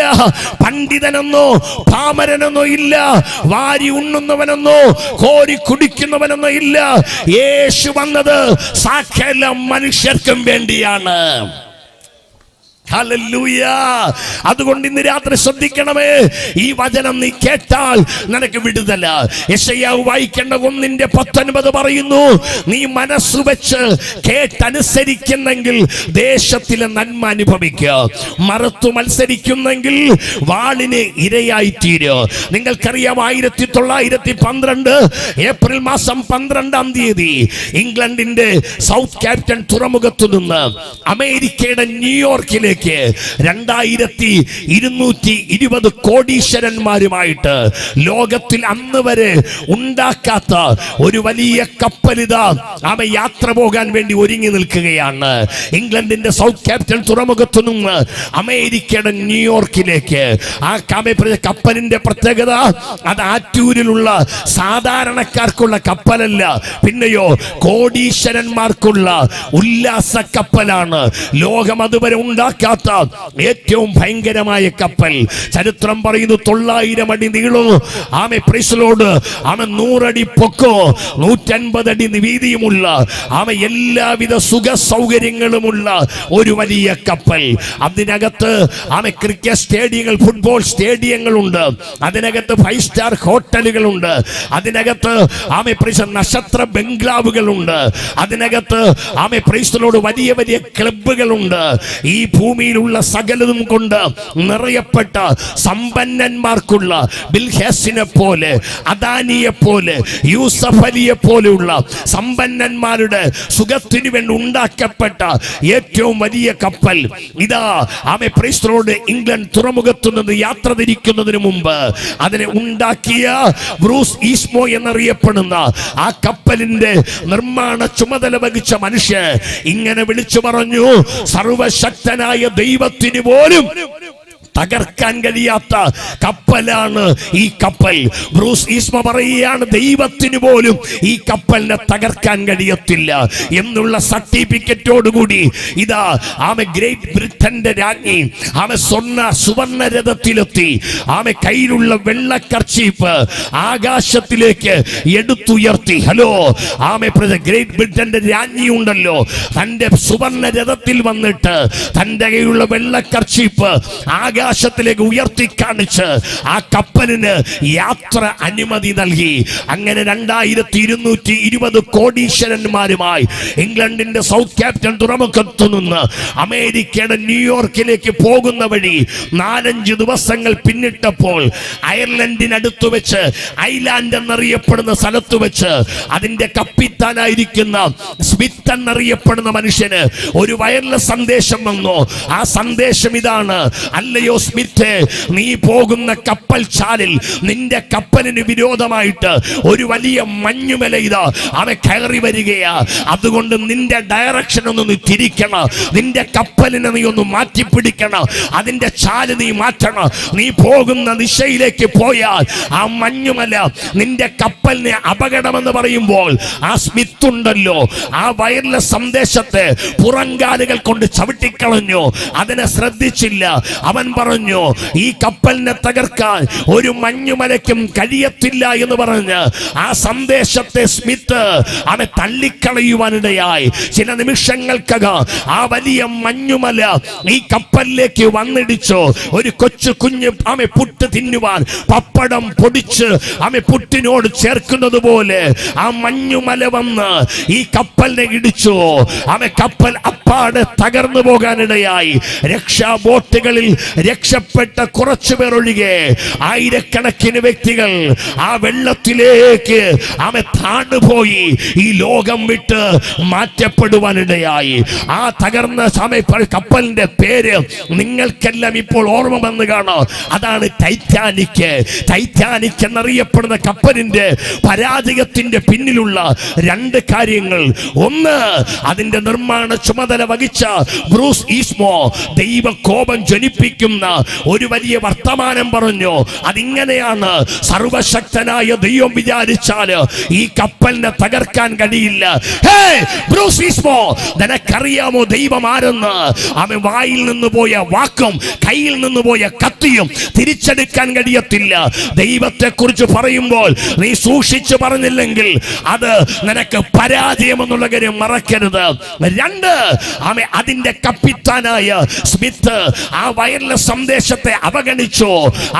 പണ്ഡിതനെന്നോ പാമരനെന്നോ ഇല്ല, വാരി ഉണ്ണുന്നവനെന്നോ കോരി കുടിക്കുന്നവനെന്നോ ഇല്ല. യേശു വന്നത് സകല മനുഷ്യർക്കും വേണ്ടിയാണ്. ഹല്ലേലൂയ. അതുകൊണ്ട് ഇന്ന് രാത്രി ശ്രദ്ധിക്കണമേ, ഈ വചനം നീ കേട്ടാൽ നിനക്ക് വിടുതല. യെശയ്യാവ് വായിക്കേണ്ട 1:19 പറയുന്നു, നീ മനസ്സ് വെച്ച് കേട്ടനുസരിക്കുന്നെങ്കിൽ ദേശത്തിലെ നന്മ അനുഭവിക്കുക, മറുത്തു മത്സരിക്കുന്നെങ്കിൽ വാളിന് ഇരയായിത്തീരുക. നിങ്ങൾക്കറിയാം, 1912 ഏപ്രിൽ മാസം 12-ാം തീയതി ഇംഗ്ലണ്ടിന്റെ സൗത്ത് ക്യാപ്റ്റൺ തുറമുഖത്തു നിന്ന് അമേരിക്കയുടെ ന്യൂയോർക്കിലേക്ക് 2220 കോടീശ്വരന്മാരുമായിട്ട് ലോകത്തിൽ അന്ന് വരെ ഉണ്ടാക്കാത്ത ഒരു വലിയ കപ്പലിതാ അവ യാത്ര പോകാൻ വേണ്ടി ഒരുങ്ങി നിൽക്കുകയാണ്. ഇംഗ്ലണ്ടിന്റെ സൗത്ത് ക്യാപ്റ്റൺ തുറമുഖത്തു നിന്ന് അമേരിക്കയുടെ ന്യൂയോർക്കിലേക്ക്. ആ കപ്പലിന്റെ പ്രത്യേകത, അത് ആറ്റൂരിലുള്ള സാധാരണക്കാർക്കുള്ള കപ്പലല്ല, പിന്നെയോ കോടീശ്വരന്മാർക്കുള്ള ഉല്ലാസ കപ്പലാണ്. ലോകം അതുവരെ ഉണ്ടാക്കാൻ സാധിക്കാത്ത ഏറ്റവും ഭയങ്കരമായ കപ്പൽ. ചരിത്രം പറയുന്നു 900 അടി നീളവും ആമേ പ്രൈസലോട് 100 അടി പൊക്കോ 150 അടി വീതിയുമുള്ള എല്ലാവിധ സുഖ സൗകര്യങ്ങളുമുള്ള ഒരു വലിയ കപ്പൽ. അതിനകത്ത് ക്രിക്കറ്റ് സ്റ്റേഡിയങ്ങൾ, ഫുട്ബോൾ സ്റ്റേഡിയങ്ങളുണ്ട്, അതിനകത്ത് 5 സ്റ്റാർ ഹോട്ടലുകളുണ്ട്, അതിനകത്ത് നക്ഷത്ര ബംഗ്ലാവുകളുണ്ട്, അതിനകത്ത് പ്രൈസലോട് വലിയ വലിയ ക്ലബ്ബുകളുണ്ട്. ഈ ഭൂമിയിലുള്ള സകലതും കൊണ്ട് നിറയപ്പെട്ട സമ്പന്നന്മാർക്കുള്ള ബിൽഗേറ്റ്സിനെ പോലെ, അദാനിയെ പോലെ, യൂസഫ് അലിയെ പോലെയുള്ള സമ്പന്നന്മാരുടെ സുഖത്തിനു വേണ്ടി ഉണ്ടാക്കപ്പെട്ട ഏറ്റവും വലിയ കപ്പൽ ഇതാ പ്രൈസലോട് ഇംഗ്ലണ്ട് തുറമുഖത്തു നിന്ന് യാത്ര തിരിക്കുന്നതിന് മുമ്പ് അതിനെ ഉണ്ടാക്കിയ ബ്രൂസ് ഈസ്മോ എന്നറിയപ്പെടുന്ന ആ കപ്പലിന്റെ നിർമ്മാണ ചുമതല വഹിച്ച മനുഷ്യൻ ഇങ്ങനെ വിളിച്ചു പറഞ്ഞു, സർവശക്തനായ ദൈവത്തിന് പോലും തകർക്കാൻ കഴിയാത്ത കപ്പലാണ് ഈ കപ്പൽ. ബ്രൂസ് ഈസ്മോ പറയുകയാണ്, ദൈവത്തിന് പോലും ഈ കപ്പലിനെ തകർക്കാൻ കഴിയത്തില്ല എന്നുള്ള സർട്ടിഫിക്കറ്റോടുകൂടി ഇതാ ഗ്രേറ്റ് ബ്രിട്ടന്റെ രാജ്ഞി സുവർണ രഥത്തിലെത്തി. കയ്യിലുള്ള വെള്ള കർച്ചീഫ് ആകാശത്തിലേക്ക് എടുത്തുയർത്തി. ഹലോ ഗ്രേറ്റ് ബ്രിട്ടന്റെ രാജ്ഞി ഉണ്ടല്ലോ, തന്റെ സുവർണ രഥത്തിൽ വന്നിട്ട് തന്റെ കയ്യിലുള്ള വെള്ള കർച്ചീഫ് ആകാശത്തിലേക്ക് ഉയർത്തി കാണിച്ച് ആ കപ്പലിന് യാത്ര അനുമതി നൽകി. അങ്ങനെ 2220 കോടീശ്വരന്മാരുമായി ഇംഗ്ലണ്ടിന്റെ സൗത്ത് ക്യാപ്റ്റൻ തുറമുഖത്തു നിന്ന് അമേരിക്കയുടെ ന്യൂയോർക്കിലേക്ക് പോകുന്ന വഴി 4-5 ദിവസങ്ങൾ പിന്നിട്ടപ്പോൾ അയർലൻഡിനടുത്ത് വെച്ച്, ഐലാൻഡ് എന്നറിയപ്പെടുന്ന സ്ഥലത്ത് വെച്ച് അതിന്റെ കപ്പിത്താനായിരിക്കുന്ന സ്മിത്ത് എന്നറിയപ്പെടുന്ന മനുഷ്യന് ഒരു വയർലെസ് സന്ദേശം വന്നു. ആ സന്ദേശം ഇതാണ്, അല്ലയോ സ്മിത്ത്, നീ പോകുന്ന കപ്പൽ ചാലിൽ നിന്റെ കപ്പലിന് വിരോധമായിട്ട് ഒരു വലിയ മഞ്ഞുമല ഇതാ കയറി വരികയാ. അതുകൊണ്ട് നിന്റെ ഡയറക്ഷൻ ഒന്ന് നീ തിരിക്കണം, നിന്റെ കപ്പലിനെ നീ ഒന്ന് മാറ്റിപ്പിടിക്കണം, അതിന്റെ ചാല് നീ മാറ്റണം. നീ പോകുന്ന ദിശയിലേക്ക് പോയാൽ ആ മഞ്ഞുമല നിന്റെ കപ്പലിനെ അപകടമെന്ന് പറയുമ്പോൾ ആ സ്മിത്ത് ഉണ്ടല്ലോ, ആ വയർലെസ് സന്ദേശത്തെ പുറങ്കാലുകൾ കൊണ്ട് ചവിട്ടിക്കളഞ്ഞു. അതിനെ ശ്രദ്ധിച്ചില്ല. അവൻ പറഞ്ഞു, ഈ കപ്പലിനെ തകർക്കാൻ ഒരു മഞ്ഞുമലയ്ക്കും കഴിയത്തില്ല എന്ന് പറഞ്ഞ് ആ സന്ദേശത്തെ സ്മിത്ത് തള്ളിക്കളയുവാനിടയായി. ചില നിമിഷങ്ങൾക്കകം ആ വലിയ മഞ്ഞുമല ഈ കപ്പലിലേക്ക് വന്നിടിച്ചു. ഒരു കൊച്ചു കുഞ്ഞ് പുട്ട് തിന്നുവാൻ പപ്പടം പൊടിച്ച് പുട്ടിനോട് ചേർക്കുന്നത് പോലെ ആ മഞ്ഞുമല വന്ന് ഈ കപ്പലിനെ ഇടിച്ചു. കപ്പൽ അപ്പാടെ തകർന്നു പോകാനിടയായി. രക്ഷാ ബോട്ടുകളിൽ രക്ഷപ്പെട്ട കുറച്ചുപേർ ഒഴികെ ആയിരക്കണക്കിന് വ്യക്തികൾ ആ വെള്ളത്തിലേക്ക് താണ്ടുപോയി ഈ ലോകം വിട്ട് മാറ്റപ്പെടുവാനിടയായി. ആ തകർന്ന കപ്പലിന്റെ പേര് നിങ്ങൾക്കെല്ലാം ഇപ്പോൾ ഓർമ്മ വന്ന് കാണാം. അതാണ് ടൈറ്റാനിക്. ടൈറ്റാനിക് എന്നറിയപ്പെടുന്ന കപ്പലിന്റെ പരാജയത്തിന്റെ പിന്നിലുള്ള 2 കാര്യങ്ങൾ. ഒന്ന്, അതിന്റെ നിർമ്മാണ ചുമതല വഹിച്ച ബ്രൂസ് ഈസ്മോ ദൈവ കോപം ജ്വലിപ്പിക്കുന്ന ഒരു വലിയ വർത്തമാനം പറഞ്ഞു. അതിങ്ങനെയാണ്, സർവശക്തനായ ദൈവം വിചാരിച്ചാൽ ഈ കപ്പലിനെ തകർക്കാൻ കഴിയില്ല. ബ്രൂസ് ഈസ്മോ, നിനക്കറിയാമോ ദൈവം ആരെന്ന്? അവൻ വായിൽ നിന്ന് പോയ വാക്കും കയ്യിൽ നിന്ന് പോയ കത്തിയും തിരിച്ചെടുക്കാൻ കഴിയത്തില്ല. ദൈവത്തെ കുറിച്ച് പറയുമ്പോൾ നീ സൂക്ഷിച്ചു പറഞ്ഞില്ലെങ്കിൽ അത് നിനക്ക് പരാജയം എന്നുള്ള കാര്യം മറക്കരുത്. 2, അതിന്റെ കപ്പിത്താനായ സ്മിത്ത് ആ വയർലെസ് സന്ദേശത്തെ അവഗണിച്ചു.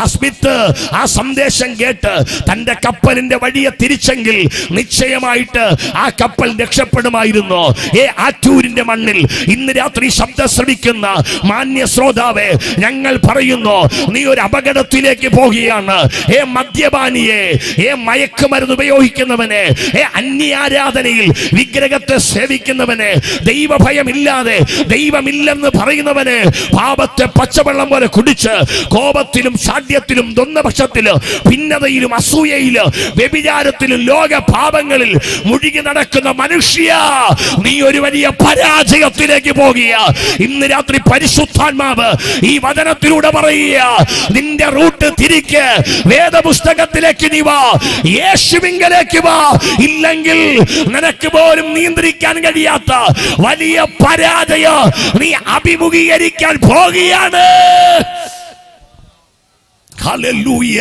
ആ സ്മിത്ത് ആ സന്ദേശം കേട്ട് തന്റെ കപ്പലിന്റെ വഴിയെ തിരിച്ചെങ്കിൽ നിശ്ചയമായിട്ട് ആ കപ്പൽ രക്ഷപ്പെടുമായിരുന്നു. ആറ്റൂരിന്റെ മണ്ണിൽ ഇന്ന് രാത്രി ശബ്ദം ശ്രവിക്കുന്ന മാന്യ ശ്രോതാവേ, ഞങ്ങൾ പറയുന്നു, നീ ഒരു അപകടത്തിലേക്ക് പോകുകയാണ്. മദ്യപാനിയെ, മയക്കുമരുന്ന് ഉപയോഗിക്കുന്നവനെ, അന്യാരാധനയിൽ വിഗ്രഹത്തെ സേവിക്കുന്നവനെ, ദൈവഭയമില്ലാതെ ദൈവമില്ലെന്ന് പറയുന്നവനെ, പാപത്തെ പച്ചവെള്ളം പോലെ കുടിച്ച് കോപത്തിലും ഷാഢ്യത്തിലും ദ്വന്ദ്വപക്ഷത്തിലും ഭിന്നതയിലും അസൂയയിലും വ്യഭിചാരത്തിലും ലോക പാപങ്ങളിൽ മുഴുകി നടക്കുന്ന മനുഷ്യ, നീ ഒരു വലിയ പരാജയത്തിലേക്ക് പോകുക. ഇന്ന് രാത്രി പരിശുദ്ധാത്മാവ് ഈ വചനത്തിലൂടെ പറയുക, നിന്റെ റൂട്ട് തിരിക്ക്, വേദപുസ്തകത്തിലേക്ക് നീ വാ, യേശുവിങ്കലേക്ക് വാ. ഇല്ലെങ്കിൽ നിനക്ക് പോലും നിയന്ത്രിക്കാൻ കഴിയാത്ത വലിയ പരാജയം നീ അഭിമുഖീകരിക്കാൻ പോകുകയാണ്. ഹല്ലേലൂയ.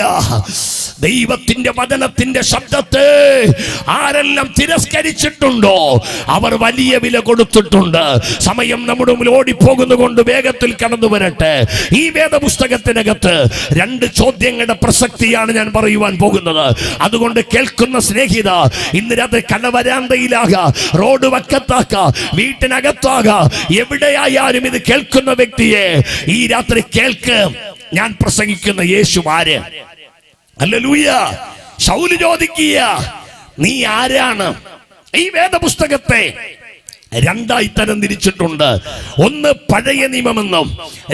ദൈവത്തിന്റെ വചനത്തിന്റെ ശബ്ദത്തെ ആരെല്ലാം തിരസ്കരിച്ചിട്ടുണ്ടോ അവർ വലിയ വില കൊടുത്തിട്ടുണ്ട്. സമയം നമ്മുടെ മുമ്പിൽ ഓടിപ്പോകുന്നത് കൊണ്ട് വേഗത്തിൽ കടന്നു വരട്ടെ. ഈ വേദപുസ്തകത്തിനകത്ത് 2 ചോദ്യങ്ങളുടെ പ്രസക്തിയാണ് ഞാൻ പറയുവാൻ പോകുന്നത്. അതുകൊണ്ട് കേൾക്കുന്ന സ്നേഹിത, ഇന്ന് രാത്രി കടവരാന്തയിലാക, റോഡ് വക്കത്താക്ക, വീട്ടിനകത്താക, എവിടെയായാലും ഇത് കേൾക്കുന്ന വ്യക്തിയെ ഈ രാത്രി കേൾക്ക്. ഞാൻ പ്രസംഗിക്കുന്ന യേശു ആര്? ഹല്ലേലൂയ. ശൗല് ചോദിക്കുക, നീ ആരാണ്? ഈ വേദപുസ്തകത്തെ 2 തരം തിരിച്ചിട്ടുണ്ട്. 1 പഴയ നിയമമെന്നും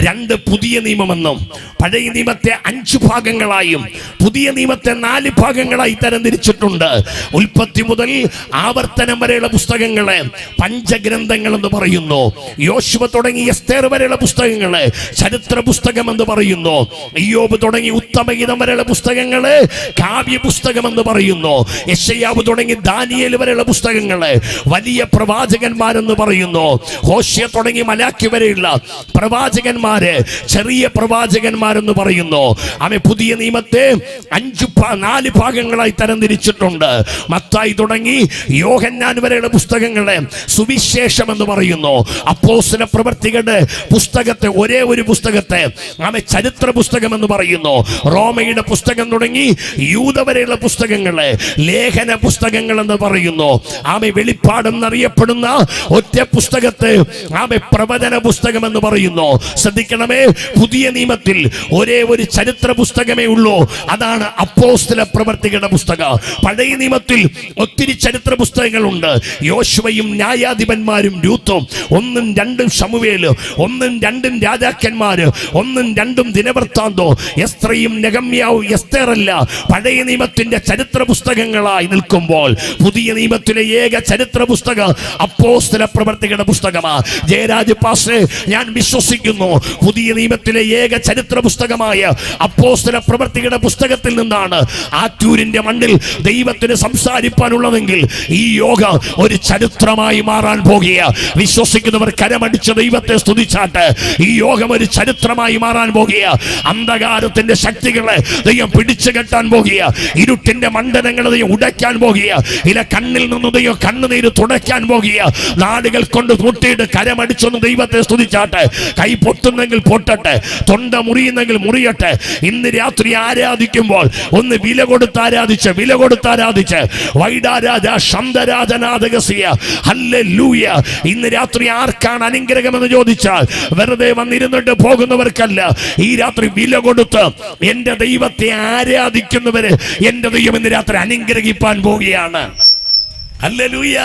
2 പുതിയ നിയമമെന്നും. പഴയ നിയമത്തെ 5 ഭാഗങ്ങളായും പുതിയ നിയമത്തെ 4 ഭാഗങ്ങളായി തരം തിരിച്ചിട്ടുണ്ട്. ഉൽപ്പത്തി മുതൽ ആവർത്തനം വരെയുള്ള പുസ്തകങ്ങളെ പഞ്ചഗ്രന്ഥങ്ങൾ എന്ന് പറയുന്നു. യോശുവ തുടങ്ങി എസ്തേർ വരെയുള്ള പുസ്തകങ്ങളെ ചരിത്ര പുസ്തകം എന്ന് പറയുന്നു. ഇയ്യോബ് തുടങ്ങി ഉത്തമഗീതം വരെയുള്ള പുസ്തകങ്ങളെ കാവ്യ പുസ്തകം എന്ന് പറയുന്നു. യെശയ്യാവ് തുടങ്ങി ദാനിയേൽ വരെയുള്ള പുസ്തകങ്ങളെ വലിയ പ്രവാചകന്മാർ എന്ന് പറയുന്നു. ഹോശേയ തുടങ്ങി മലാക്കി വരെയുള്ള പ്രവാചകന്മാരെ ചെറിയ പ്രവാചകന്മാരെന്ന് പറയുന്നു. അവൻ പുതിയ നിയമത്തെ 4 ഭാഗങ്ങളായി തരംതിരിച്ചിട്ടുണ്ട്. മത്തായി തുടങ്ങി യോഹന്നാൻ വരെയുള്ള പുസ്തകങ്ങളെ സുവിശേഷം എന്ന് പറയുന്നു. അപ്പോസ്തല പ്രവർത്തികളുടെ പുസ്തകത്തെ, ഒരേ ഒരു പുസ്തകത്തെ അവൻ ചരിത്ര പുസ്തകം എന്ന് പറയുന്നു. റോമയുടെ പുസ്തകം തുടങ്ങി യൂദ വരെയുള്ള പുസ്തകങ്ങളെ ലേഖന പുസ്തകങ്ങൾ എന്ന് പറയുന്നു. അവൻ വെളിപ്പാടെന്നറിയപ്പെടുന്ന ഒറ്റ പുസ്തകത്തെ ആമേ പ്രവചന പുസ്തകം എന്ന് പറയുന്നു. ശ്രദ്ധിക്കണമേ, പുതിയ നിയമത്തിൽ ഒരേ ഒരു ചരിത്ര പുസ്തകമേ ഉള്ളൂ. അതാണ് അപ്പോസ്തല പ്രവർത്തികളുടെ പുസ്തകം. പഴയ നിയമത്തിൽ ഒത്തിരി ചരിത്ര പുസ്തകങ്ങളുണ്ട്. യോശുവയും ന്യായാധിപന്മാരും രൂത്തും, 1ഉം 2ഉം ശമൂവേലും, 1ഉം 2ഉം രാജാക്കന്മാര്, 1ഉം 2ഉം ദിനവൃത്താന്തോ, എസ്ത്രയും നെഹമ്യാവും എസ്തേറല്ല പഴയ നിയമത്തിന്റെ ചരിത്ര പുസ്തകങ്ങളായി നിൽക്കുമ്പോൾ പുതിയ നിയമത്തിലെ ഏക ചരിത്ര പുസ്തകം അപ്പോസ്തല പ്രവർത്തികളുടെ പുസ്തകമാണ്. ജയരാജ് പാസ്റ്റർ, ഞാൻ വിശ്വസിക്കുന്നു പുതിയ നിയമത്തിലെ ഏക ചരിത്ര പുസ്തകമായ അപ്പോസ്തല പ്രവർത്തികളുടെ പുസ്തകത്തിൽ നിന്നാണ് ആറ്റൂരിന്റെ മണ്ണിൽ ദൈവത്തിന് സംസാരിപ്പാനുള്ളതെങ്കിൽ ഈ യോഗ ഒരു ചരിത്രമായി മാറാൻ പോകുക. വിശ്വസിക്കുന്നവർ കരമടിച്ച് ദൈവത്തെ സ്തുതിച്ചാട്ട്. ഈ യോഗം ഒരു ചരിത്രമായി മാറാൻ പോകുക. അന്ധകാരത്തിന്റെ ശക്തികളെ ദൈവം പിടിച്ചു കെട്ടാൻ പോകുക. ഇരുട്ടിന്റെ മണ്ഡലങ്ങളെ ദൈവം ഉടയ്ക്കാൻ പോകുക. ഇല കണ്ണിൽ നിന്ന് ദൈവം കണ്ണുനീര് തുടയ്ക്കാൻ പോകുക. നാടുകൾ കൊണ്ട് മുട്ടിയിട്ട് കരമടിച്ചൊന്ന് ദൈവത്തെ സ്തുതിച്ചാട്ടെ. കൈ പൊട്ടുന്നെങ്കിൽ പൊട്ടട്ടെ, തൊണ്ട മുറിയുന്നെങ്കിൽ മുറിയട്ടെ. ഇന്ന് രാത്രി ആരാധിക്കുമ്പോൾ ഒന്ന് വില കൊടുത്ത് ആരാധിച്ച് വൈഡാരാജ ശബ്ദരാജനാഥകസിയ ഹല്ലേലൂയ. ഇന്ന് രാത്രി ആർക്കാണ് അനുഗ്രഹമെന്ന് ചോദിച്ചാൽ വെറുതെ വന്നിരുന്നിട്ട് പോകുന്നവർക്കല്ല. ഈ രാത്രി വില കൊടുത്ത് എന്റെ ദൈവത്തെ ആരാധിക്കുന്നവര് എന്റെ ദൈവം ഇന്ന് രാത്രി അനുഗ്രഹിപ്പാൻ പോവുകയാണ്. ഹല്ലേലൂയ.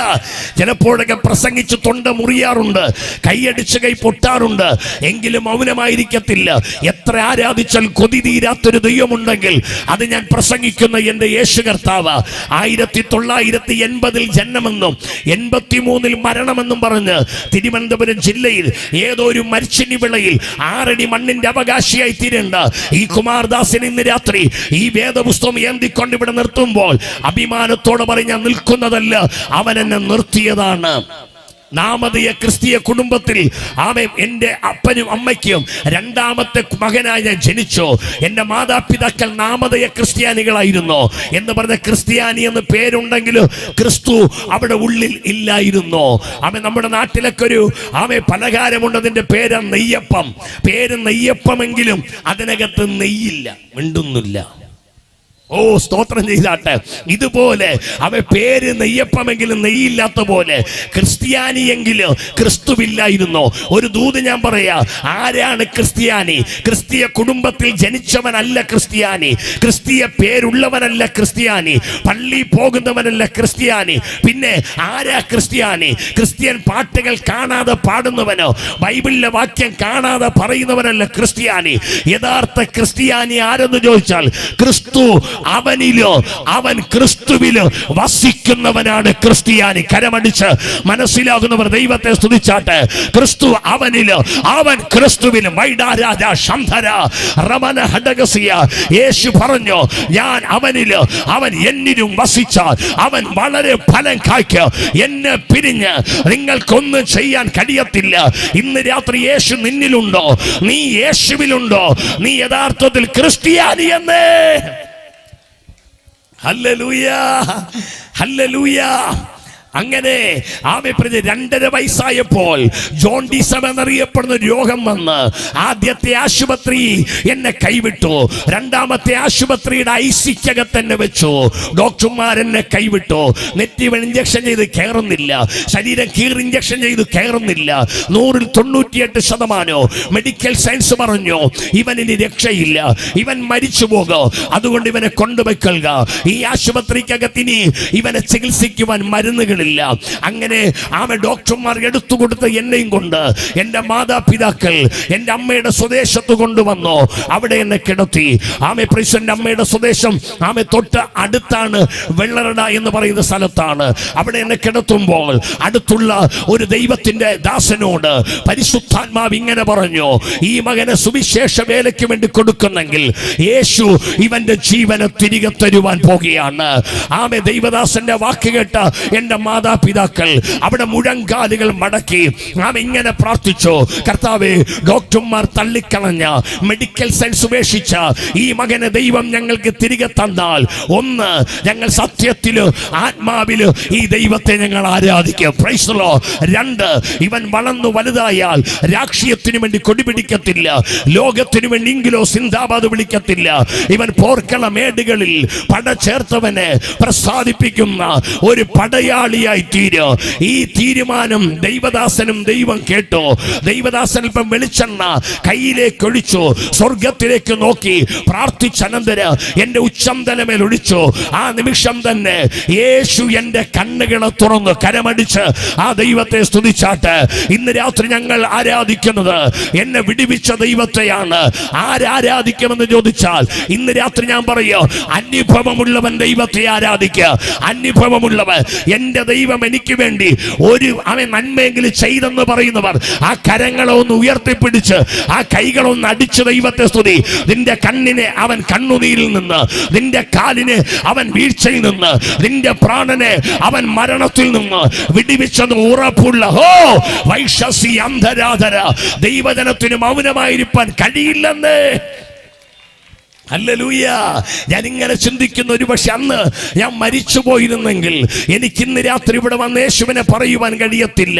ചിലപ്പോഴൊക്കെ പ്രസംഗിച്ച് തൊണ്ട മുറിയാറുണ്ട്, കൈയടിച്ച് കൈ പൊട്ടാറുണ്ട്. എങ്കിലും മൗനമായിരിക്കത്തില്ല. എത്ര ആരാധിച്ചാൽ കൊതി തീരാത്തൊരു ദൈവമുണ്ടെങ്കിൽ അത് ഞാൻ പ്രസംഗിക്കുന്ന എൻ്റെ യേശു കർത്താവ്. 1980 ജന്മമെന്നും 83 മരണമെന്നും പറഞ്ഞ് തിരുവനന്തപുരം ജില്ലയിൽ ഏതോ ഒരു മരിച്ചിനി വിളയിൽ 6 അടി മണ്ണിന്റെ അവകാശിയായി തീരേണ്ട ഈ കുമാർദാസിന് ഇന്ന് രാത്രി ഈ വേദപുസ്തകം ഏന്തിക്കൊണ്ട് ഇവിടെ നിർത്തുമ്പോൾ അഭിമാനത്തോടെ പറഞ്ഞ് ഞാൻ നിൽക്കുന്നതല്ല, അവൻ എന്നെ നിർത്തിയതാണ്. നാമതീയ ക്രിസ്തീയ കുടുംബത്തിൽ എൻ്റെ അപ്പനും അമ്മയ്ക്കും 2ാമത്തെ മകനായി ഞാൻ ജനിച്ചു. എൻ്റെ മാതാപിതാക്കൾ നാമതീയ ക്രിസ്ത്യാനികളായിരുന്നു എന്ന് പറഞ്ഞ ക്രിസ്ത്യാനി എന്ന് പേരുണ്ടെങ്കിലും ക്രിസ്തു അവിടെ ഉള്ളിൽ ഇല്ലായിരുന്നു. നമ്മുടെ നാട്ടിലൊക്കെ ഒരു പലഹാരമുണ്ട്, അതിൻ്റെ പേര് നെയ്യപ്പം. പേര് നെയ്യപ്പമെങ്കിലും അതിനകത്ത് നെയ്യില്ല, മിണ്ടുന്നില്ല. ഓ സ്തോത്രം ചെയ്താട്ടെ. ഇതുപോലെ അവ പേര് നെയ്യപ്പമെങ്കിലും നെയ്യില്ലാത്ത പോലെ ക്രിസ്ത്യാനിയെങ്കിലും ക്രിസ്തുവില്ലായിരുന്നു. ഒരു ദൂത് ഞാൻ പറയാ, ആരാണ് ക്രിസ്ത്യാനി? ക്രിസ്തീയ കുടുംബത്തിൽ ജനിച്ചവനല്ല ക്രിസ്ത്യാനി, ക്രിസ്തീയ പേരുള്ളവനല്ല ക്രിസ്ത്യാനി, പള്ളി പോകുന്നവനല്ല ക്രിസ്ത്യാനി. പിന്നെ ആരാ ക്രിസ്ത്യാനി? ക്രിസ്ത്യൻ പാട്ടുകൾ കാണാതെ പാടുന്നവനോ ബൈബിളിലെ വാക്യം കാണാതെ പറയുന്നവനല്ല ക്രിസ്ത്യാനി. യഥാർത്ഥ ക്രിസ്ത്യാനി ആരെന്ന് ചോദിച്ചാൽ ക്രിസ്തു അവനിലോ അവൻ ക്രിസ്തുവിലോ വസിക്കുന്നവനാണ് ക്രിസ്ത്യാനി. കരമടിച്ച് മനസ്സിലാകുന്നവർ ദൈവത്തെ സ്തുതിച്ചാട്ടെ. ക്രിസ്തു അവനിലോ അവൻ ക്രിസ്തുവിലും. യേശു പറഞ്ഞു, ഞാൻ അവനിലോ അവൻ എന്നിലും വസിച്ചാൽ അവൻ വളരെ ഫലം കായ്ക്കും. എന്നെ പിരിഞ്ഞ് നിങ്ങൾക്കൊന്നും ചെയ്യാൻ കഴിയത്തില്ല. ഇന്ന് രാത്രി യേശു നിന്നിലുണ്ടോ? നീ യേശുവിലുണ്ടോ? നീ യഥാർത്ഥത്തിൽ ക്രിസ്ത്യാനി എന്നേ. Hallelujah, hallelujah. അങ്ങനെ ആമേ പ്രതി 2.5 വയസ്സായപ്പോൾ ജോണ്ടിസം എന്നറിയപ്പെടുന്ന രോഗം വന്ന് ആദ്യത്തെ ആശുപത്രി എന്നെ കൈവിട്ടു. രണ്ടാമത്തെ ആശുപത്രിയുടെ ഐസിക്കകത്ത് തന്നെ വെച്ചു. ഡോക്ടർമാർ എന്നെ കൈവിട്ടു. നെറ്റി ഇഞ്ചക്ഷൻ ചെയ്ത് കയറുന്നില്ല, ശരീരം കീറി ഇഞ്ചക്ഷൻ ചെയ്ത് കയറുന്നില്ല. 100-ൽ 98% മെഡിക്കൽ സയൻസ് പറഞ്ഞു ഇവനിന് രക്ഷയില്ല, ഇവൻ മരിച്ചു പോകും, അതുകൊണ്ട് ഇവനെ കൊണ്ടുപോയിക്കൊള്ളുക. ഈ ആശുപത്രിക്കകത്ത് ഇനി ഇവനെ ചികിത്സിക്കുവാൻ മരുന്നുകളില്ല. അങ്ങനെ ആമ ഡോക്ടർമാർ എടുത്തു കൊടുത്ത് എന്നെയും കൊണ്ട് എന്റെ മാതാപിതാക്കൾ എന്റെ അമ്മയുടെ സ്വദേശത്ത് കൊണ്ടുവന്നു. അവിടെ എന്നെ കിടത്തി. ആമെ പ്രിസന്റെ അമ്മയുടെ സ്വദേശം ആമെ തൊട്ട് അടുത്താണ്, വെള്ളറട എന്ന് പറയുന്ന സ്ഥലത്താണ്. അവിടെ എന്നെ കിടത്തുമ്പോൾ അടുത്തുള്ള ഒരു ദൈവത്തിന്റെ ദാസനോട് പരിശുദ്ധാത്മാവ് ഇങ്ങനെ പറഞ്ഞു, ഈ മകനെ സുവിശേഷ വേലയ്ക്ക് വേണ്ടി കൊടുക്കുന്നെങ്കിൽ യേശു ഇവന്റെ ജീവനെ തിരികെ തരുവാൻ പോകുകയാണ്. ആമെ ദൈവദാസന്റെ വാക്ക് കേട്ട എന്റെ മാതാപിതാക്കൾ അവിടെ മുഴങ്കാലുകൾ മടക്കി നാം ഇങ്ങനെ പ്രാർത്ഥിച്ചു, കർത്താവേ, ഡോക്ടർമാർ തള്ളിക്കളഞ്ഞ മെഡിക്കൽ സയൻസ് ഉപേക്ഷിച്ച ഈ മകനെ ദൈവം ഞങ്ങൾക്ക് തിരികെ തന്നാൽ, ഒന്ന്, ഞങ്ങൾ സത്യത്തില് ആത്മാവില് ഈ ദൈവത്തെ ഞങ്ങൾ ആരാധിക്കും. Praise the Lord. 2, ഇവൻ വളർന്നു വലുതായാൽ രാഷ്ട്രീയത്തിനു വേണ്ടി കൊടിപിടിക്കത്തില്ല, ലോകത്തിനു വേണ്ടി ഇംഗ്ലോ സിന്ദാബാദ് വിളിക്കത്തില്ല. ഇവൻ പോർക്കള മേടുകളിൽ പട ചേർത്തവനെ പ്രസാദിപ്പിക്കുന്ന ഒരു പടയാളിയായി തീരും. ഈ തീരുമാനം ദൈവദാസനും ദൈവം കേട്ടു. ദൈവദാസൻ ഇപ്പം വെളിച്ചെണ്ണ കയ്യിലേക്ക് ഒഴിച്ചു, സ്വർഗത്തിലേക്ക് നോക്കി പ്രാർത്ഥിച്ചനന്തര എന്റെ ഉച്ചന്തലമേൽ ഒഴിച്ചു. ആ നിമിഷം തന്നെ യേശു എന്റെ കണ്ണുകളെ തുറന്നു. കരമടിച്ച് ആ ദൈവത്തെ സ്തുതിച്ചാട്ട്. ഇന്ന് രാത്രി ഞങ്ങൾ ആരാധിക്കുന്നത് എന്നെ വിടുവിച്ച ദൈവത്തെയാണ്. ആരാധിക്കുമെന്ന് ചോദിച്ചാൽ ഇന്ന് രാത്രി ഞാൻ പറയോ, അനുഭവമുള്ളവൻ ദൈവത്തെ ആരാധിക്കുക. അനുഭവമുള്ളവൻ, എന്റെ ദൈവം എനിക്ക് വേണ്ടി ഒരു നന്മയെങ്കിലും ചെയ്തെന്ന് പറയുന്നവർ ആ കരങ്ങളെ ഒന്ന് ഉയർത്തിപ്പിടിച്ച് ആ കൈകളൊന്ന് അടിച്ച് ദൈവത്തെ സ്തുതി. നിന്റെ കണ്ണിനെ അവൻ കണ്ണുനീരിൽ നിന്ന്, നിന്റെ കാലിന് അവൻ വീഴ്ചയിൽ നിന്ന്, നിന്റെ പ്രാണനെ അവൻ മരണത്തിൽ നിന്ന് വിടുവിച്ചെന്ന് ഉറപ്പുള്ള വൈശ്വസി അന്ധരാധര ദൈവജനത്തിന് മൗനമായിരിക്കാൻ കഴിയില്ലെന്ന്. ഹല്ലേലൂയ. ഞാൻ ഇങ്ങനെ ചിന്തിക്കുന്ന, ഒരു പക്ഷെ അന്ന് ഞാൻ മരിച്ചു പോയിരുന്നെങ്കിൽ എനിക്ക് ഇന്ന് രാത്രി ഇവിടെ വന്ന് യേശുവിനെ പറയുവാൻ കഴിയത്തില്ല.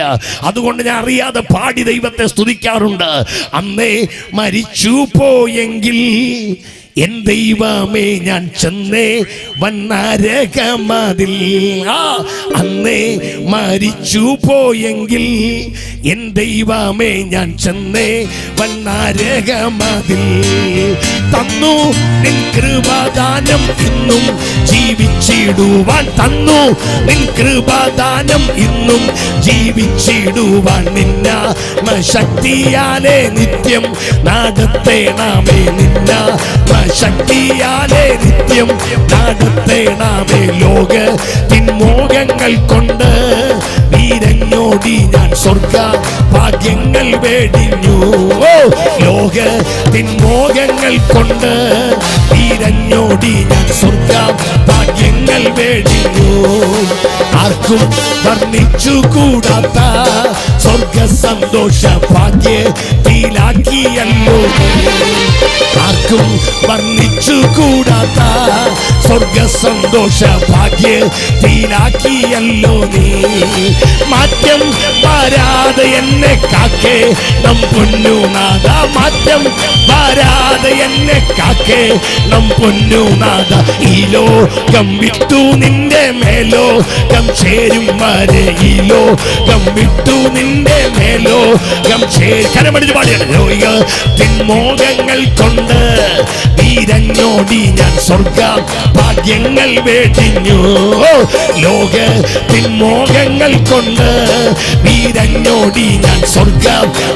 അതുകൊണ്ട് ഞാൻ അറിയാതെ പാടി ദൈവത്തെ സ്തുതിക്കാറുണ്ട്. അന്നേ മരിച്ചു പോയെങ്കിൽ എൻ ദൈവമേ ഞാൻ ചെന്നേ വന്നരകമതിൽ. അന്നേ മരിച്ചു പോയെങ്കിൽ എൻ ദൈവമേ ഞാൻ ചെന്നേ വന്നരകമതിൽ. തന്നു നിൻ കൃപാദാനം ഇന്നും ജീവിച്ചിടുവാൻ, തന്നു നിൻ കൃപാദാനം ഇന്നും ജീവിച്ചിടുവാൻ. നിന്ന ശക്തിയാലേ നിത്യം നടത്തേണമേ, നിന്ന ശക്തിയാലേ നിത്യം നടത്തേണമേ. ലോകത്തിൻ മോഹങ്ങൾ കൊണ്ട് വീരഞ്ഞോടി ഞാൻ സ്വർഗ ഭാഗ്യങ്ങൾ വേടിഞ്ഞു. ലോകത്തിൻ മോഹങ്ങൾ കൊണ്ട് വീരഞ്ഞോടി ഞാൻ സ്വർഗ ഭാഗ്യങ്ങൾ വേടിഞ്ഞു. ആർക്കും വർണ്ണിച്ചു കൂടാത്ത സ്വർഗ സന്തോഷ ഭാഗ്യത്തിലാക്കിയല്ലോ. ആർക്കും വർണ്ണിച്ചു കൂടാത്ത സ്വർഗ സന്തോഷ ഭാഗ്യത്തിലാക്കിയല്ലോ നീ. മാറ്റം വരാതെ എന്നെ കാക്കേ നം പൊന്നുനാഥ, മാറ്റം മാറാതെ എന്നെ കാക്കേ നം പൊന്നുനാഥ. ഈ ലോകം വിട്ടു നിന്റെ മേലോകം ചേരും വരെ, ഈ ലോകം വിട്ടു നിന്റെ മേലോകം ചേരും. കരമടിച്ച് പാടിയാണ്. ലോകത്തിൻ മോഹങ്ങൾ കൊണ്ട് വീരഞ്ഞോടി ഞാൻ സ്വർഗ ഭാഗ്യങ്ങൾ വേടിഞ്ഞു. ലോകത്തിൻ മോഹങ്ങൾ കൊണ്ട് വീരഞ്ഞോടി ഞാൻ സ്വർഗ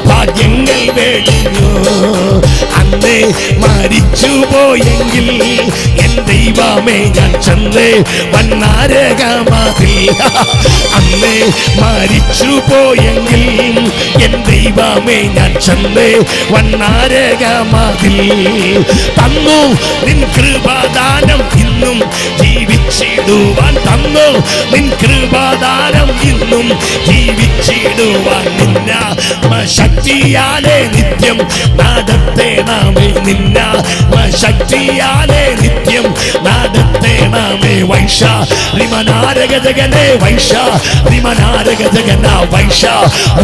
ഭാഗ്യങ്ങൾ വേടിഞ്ഞു. അന്നേ മരിച്ചു പോയെങ്കിൽ എൻ ദൈവമേ ഞാൻ ചെന്ന് വന്നാരകമാതിൽ. അന്നേ മരിച്ചു പോയെങ്കിൽ എൻ ദൈവമേ ഞാൻ ചെന്ന് വന്നാരകമാതിൽ. തന്നു നിൻ കൃപാദാനം ഇന്നും ജീവിച്ചിടുവാൻ, തന്നു നിൻ കൃപാദാനം ഇന്നും ജീവിച്ചിടുവാൻ. നിന്ന ശക്തിയാലെ നിത്യം നാടത്തെ നാമേ, നിന്ന ശക്തിയാലെ നിത്യം നാടത്തെ നാമേ. വൈഷ റിമനാരക ജഗനെ, വൈഷ റിമനാരക ജഗന, വൈഷ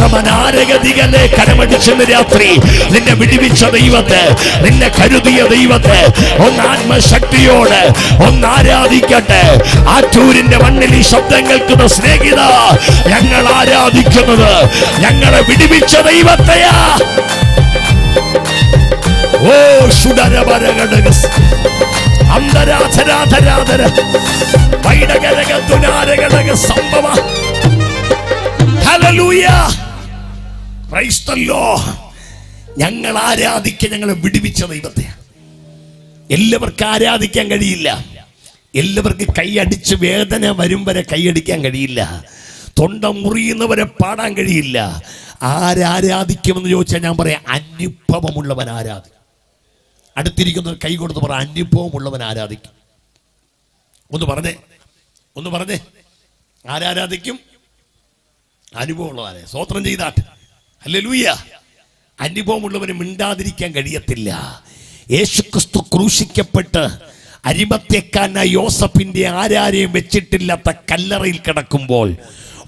റമനാരക ദിഗനെ. കരമടിച്ചെന്ന് രാത്രി നിന്നെ വിടിവിച്ച ദൈവത്തെ, നിന്നെ കരുതിയ ദൈവത്തെ ഒന്ന് ആത്മശക്തിയോടെ ഒന്ന് ആരാധിക്കട്ടെ. ആറ്റൂരിന്റെ മണ്ണിൽ ഈ ശബ്ദം കേൾക്കുന്ന സ്നേഹിത, ഞങ്ങൾ ആരാധിക്കുന്നത് ഞങ്ങളെ വിടിവിച്ച ദൈവത്തെയാ. ഓ ശുഡരബരഗടഗസ് അന്തരാധരാധരാധര വൈഡഗരഗതുനാരഗടഗ സംഭവ. Hallelujah, praise the Lord. ഞങ്ങൾ ആരാധിക്കുക ഞങ്ങളെ വിടിവിച്ച ദൈവത്തെ. എല്ലാവർക്കും ആരാധിക്കാൻ കഴിയില്ല, എല്ലാവർക്കും കൈയടിച്ച് വേദന വരും വരെ കൈയടിക്കാൻ കഴിയില്ല, തൊണ്ട മുറിയുന്നവരെ പാടാൻ കഴിയില്ല. ആരാധിക്കുമെന്ന് ചോദിച്ചാൽ ഞാൻ പറയാം, അനുഭവമുള്ളവൻ ആരാധിക്കും. അടുത്തിരിക്കുന്നവർ കൈ കൊടുത്ത് പറ, അനുഭവമുള്ളവൻ ആരാധിക്കും. ഒന്ന് പറഞ്ഞേ, ഒന്ന് പറഞ്ഞേ, ആരാധിക്കും? അനുഭവമുള്ളവരെ സ്വോത്രം ചെയ്താട്ടെ. ഹല്ലേലൂയ. അനുഭവമുള്ളവന് മിണ്ടാതിരിക്കാൻ കഴിയത്തില്ല. യേശുക്രിസ്തു ക്രൂശിക്കപ്പെട്ട് അരിമത്യക്കാരനായ യോസഫിന്റെ ആരാരെയും വെച്ചിട്ടില്ലാത്ത കല്ലറയിൽ കിടക്കുമ്പോൾ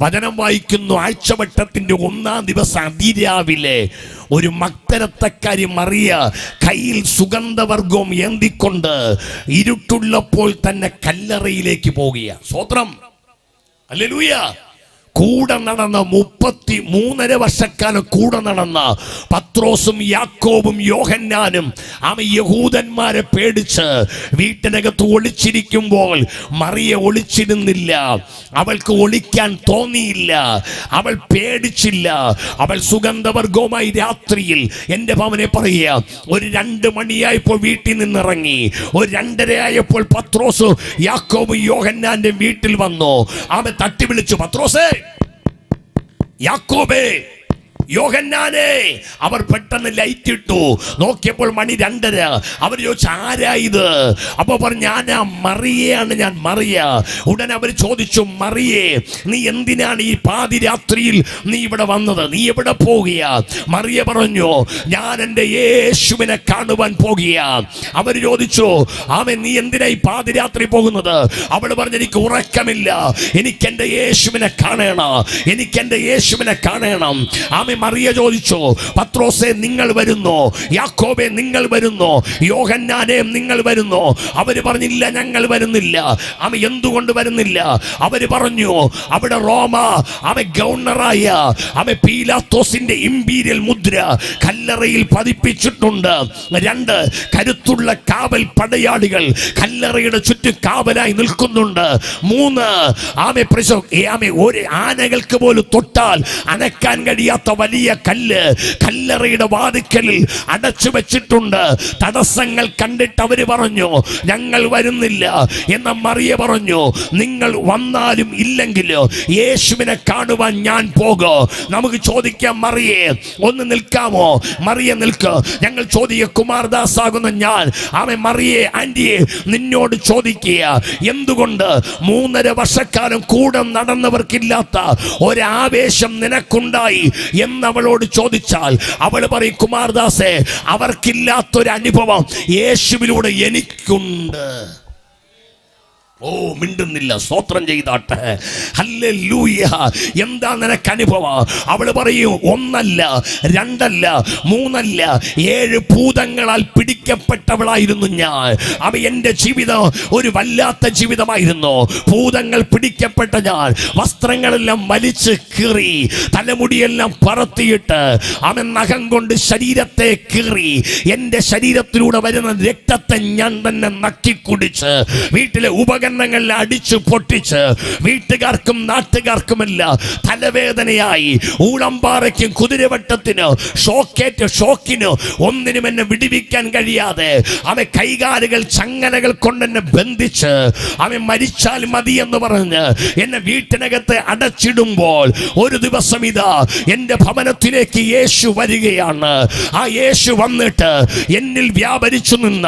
വചനം വായിക്കുന്നു. ആഴ്ചവട്ടത്തിന്റെ 1-ാം ദിവസം അതിരാവിലെ ഒരു മഗ്ദലക്കാരി മറിയ കയ്യിൽ സുഗന്ധവർഗവും ഏന്തിക്കൊണ്ട് ഇരുട്ടുള്ളപ്പോൾ തന്നെ കല്ലറയിലേക്ക് പോകുക. സ്തോത്രം, ഹല്ലേലൂയ. കൂടെ നടന്ന 33.5 വർഷക്കാലം കൂടെ നടന്ന പത്രോസും യാക്കോബും യോഹന്നാനും യഹൂദന്മാരെ പേടിച്ച് വീട്ടിനകത്ത് ഒളിച്ചിരിക്കുമ്പോൾ മറിയ ഒളിച്ചിരുന്നില്ല. അവൾക്ക് ഒളിക്കാൻ തോന്നിയില്ല, അവൾ പേടിച്ചില്ല. അവൾ സുഗന്ധവർഗവുമായി രാത്രിയിൽ എൻ്റെ ഭവനെ പറയുക, ഒരു 2 മണിയായപ്പോൾ വീട്ടിൽ നിന്നിറങ്ങി. ഒരു 2:30 ആയപ്പോൾ പത്രോസ് യാക്കോബും യോഹന്നാന്റെ വീട്ടിൽ വന്നു. അവൻ തട്ടി വിളിച്ചു, പത്രോസേ, യാക്കോബേ, യോഹന്നാനെ. അവർ പെട്ടെന്ന് ലൈറ്റ് ഇട്ടു. നോക്കിയപ്പോൾ മണി 2:30. അവർ ചോദിച്ചു, ആരാ ഇത്? അപ്പൊ പറഞ്ഞു, ഞാനാ, മറിയയാണ്, ഞാൻ മറിയ. ഉടനെ അവർ ചോദിച്ചു, മറിയേ, നീ എന്തിനാണ് ഈ പാതിരാത്രിയിൽ നീ ഇവിടെ വന്നത്? നീ എവിടെ പോകുക? മറിയ പറഞ്ഞു, ഞാൻ എൻ്റെ യേശുവിനെ കാണുവാൻ പോകുക. അവർ ചോദിച്ചു, ആമേ, നീ എന്തിനാ ഈ പാതിരാത്രി പോകുന്നത്? അവൾ പറഞ്ഞു, എനിക്ക് ഉറക്കമില്ല, എനിക്ക് എൻ്റെ യേശുവിനെ കാണണം, എനിക്ക് എൻ്റെ യേശുവിനെ കാണണം. ആമേ. മറിയ ചോദിച്ചു, പത്രോസേ, നിങ്ങൾ വരുന്നോ? യാക്കോബേ, നിങ്ങൾ വരുന്നോ? യോഹന്നാനെ, നിങ്ങൾ വരുന്നോ? അവര് പറഞ്ഞില്ല, ഞങ്ങൾ വരുന്നില്ല. അവൻ എന്തുകൊണ്ട് വരുന്നില്ല? അവര് പറഞ്ഞു, അവിടെ റോമ ഗവർണറായ പീലാത്തോസിന്റെ ഇമ്പീരിയൽ മുദ്ര കല്ലറയിൽ പതിപ്പിച്ചിട്ടുണ്ട്. 2 കരുത്തുള്ള കാവൽ പടയാളികൾ കല്ലറയുടെ ചുറ്റും കാവലായി നിൽക്കുന്നുണ്ട്. 3 ഒരു ആനകൾക്ക് പോലും തൊട്ടാൽ അനക്കാൻ കഴിയാത്ത വലിയ കല്ല് കല്ലറയുടെ വാതിക്കലിൽ അടച്ചു വെച്ചിട്ടുണ്ട്. തടസ്സങ്ങൾ കണ്ടിട്ട് അവര് പറഞ്ഞു, ഞങ്ങൾ വരുന്നില്ല. എന്ന മറിയ പറഞ്ഞു, നിങ്ങൾ വന്നാലും ഇല്ലെങ്കിലോ യേശുവിനെ കാണുവാൻ ഞാൻ പോകും. നമുക്ക് ചോദിക്കാം, മറിയേ, ഒന്ന് നിൽക്കാമോ? മറിയ നിൽക്ക്. ഞങ്ങൾ ചോദിക്കുക, കുമാരദാസ് ആകുന്ന ഞാൻ, മറിയേ, ആന്റിയെ, നിന്നോട് ചോദിക്കുക, എന്തുകൊണ്ട് 3.5 വർഷക്കാലം കൂടെ നടന്നവർക്കില്ലാത്ത ഒരാവേശം നിനക്കുണ്ടായി എന്നവളോട് ചോദിച്ചാൽ അവൾ പറയും, കുമാരദാസേ, അവർക്കില്ലാത്തൊരു അനുഭവം യേശുവിലൂടെ എനിക്കുണ്ട്. ഓ, മിണ്ടുന്നില്ല. സ്തോത്രം ചെയ്താട്ടെ. ഹല്ലേലൂയ. എന്താ നിനക്ക് അനുഭവം? അവള് പറയും, 1 അല്ല 2 അല്ല 3 അല്ല 7 ഭൂതങ്ങളാൽ പിടിക്കപ്പെട്ടവളായിരുന്നു ഞാൻ. എന്റെ ജീവിതം ഒരു വല്ലാത്ത ജീവിതമായിരുന്നു. ഭൂതങ്ങൾ പിടിക്കപ്പെട്ട ഞാൻ വസ്ത്രങ്ങളെല്ലാം വലിച്ചു കീറി, തലമുടിയെല്ലാം പറത്തിയിട്ട് നഖം കൊണ്ട് ശരീരത്തെ കീറി, എന്റെ ശരീരത്തിലൂടെ വരുന്ന രക്തത്തെ ഞാൻ തന്നെ നക്കി കുടിച്ച്, വീട്ടിലെ ഉപകരണങ്ങളിൽ അടിച്ചു പൊട്ടിച്ച്, വീട്ടുകാർക്കും നാട്ടുകാർക്കുമല്ല തലവേദനയായി, ഊളംപാറയ്ക്കും കുതിരവട്ടത്തിന് ഷോക്കിന് ഒന്നിനും എന്നെ വിടിവിക്കാൻ കഴിയാതെ കൈകാലുകൾ ചങ്ങലകൾ കൊണ്ട് എന്നെ ബന്ധിച്ച് മരിച്ചാൽ മതി എന്ന് പറഞ്ഞ് എന്നെ വീട്ടിനകത്ത് അടച്ചിടുമ്പോൾ ഒരു ദിവസം ഇതാ എന്റെ ഭവനത്തിലേക്ക് യേശു വരികയാണ്. ആ യേശു വന്നിട്ട് എന്നിൽ വ്യാപരിച്ചു നിന്ന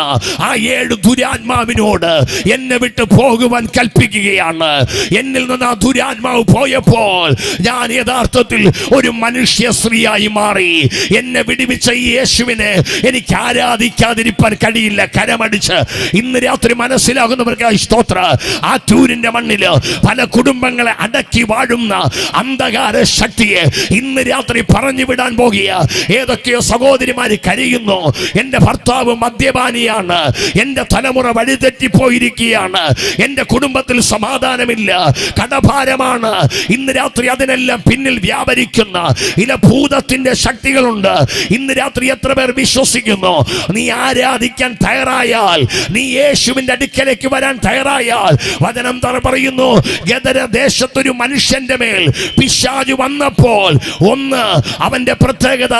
ആ 7 ദുരാത്മാവിനോട് എന്നെ വിട്ട് പോകുവാൻ കൽപ്പിക്കുകയാണ്. എന്നിൽ നിന്ന് ആ ദുരാത്മാവ് പോയപ്പോൾ ഞാൻ യഥാർത്ഥത്തിൽ ഒരു മനുഷ്യ സ്ത്രീയായി മാറി. എന്നെ വിടുവിച്ച ഈ യേശുവിനെ എനിക്ക് ആരാധിക്കാതിരിക്കാൻ കഴിയില്ല. കരമടിച്ച് ഇന്ന് രാത്രി മനസ്സിലാകുന്നവർക്കായി സ്തോത്ര. ആ ടൂരിന്റെ മണ്ണില് പല കുടുംബങ്ങളെ അടക്കി വാഴുന്ന അന്ധകാര ശക്തിയെ ഇന്ന് രാത്രി പറഞ്ഞു വിടാൻ പോകുക. ഏതൊക്കെയോ സഹോദരിമാര് കരയുന്നു, എന്റെ ഭർത്താവ് മദ്യപാനിയാണ്, എന്റെ തലമുറ വഴിതെറ്റിപ്പോയിരിക്കുകയാണ്, എന്റെ കുടുംബത്തിൽ സമാധാനമില്ല, കടഭാരമാണ്. ഇന്ന് രാത്രി അതിനെല്ലാം പിന്നിൽ വ്യാപരിക്കുന്ന ഇല ഭൂതത്തിന്റെ ശക്തികളുണ്ട്. ഇന്ന് രാത്രി എത്ര പേർ വിശ്വസിക്കുന്നു? നീ ആരാധിക്കാൻ തയ്യാറായാൽ, നീ യേശുവിന്റെ അടുക്കലേക്ക് വരാൻ തയ്യാറായാൽ, വചനം പറയുന്നു, ഗദര ദേശത്തൊരു മനുഷ്യന്റെ മേൽ പിശാച് വന്നപ്പോൾ, 1 അവന്റെ പ്രത്യേകത,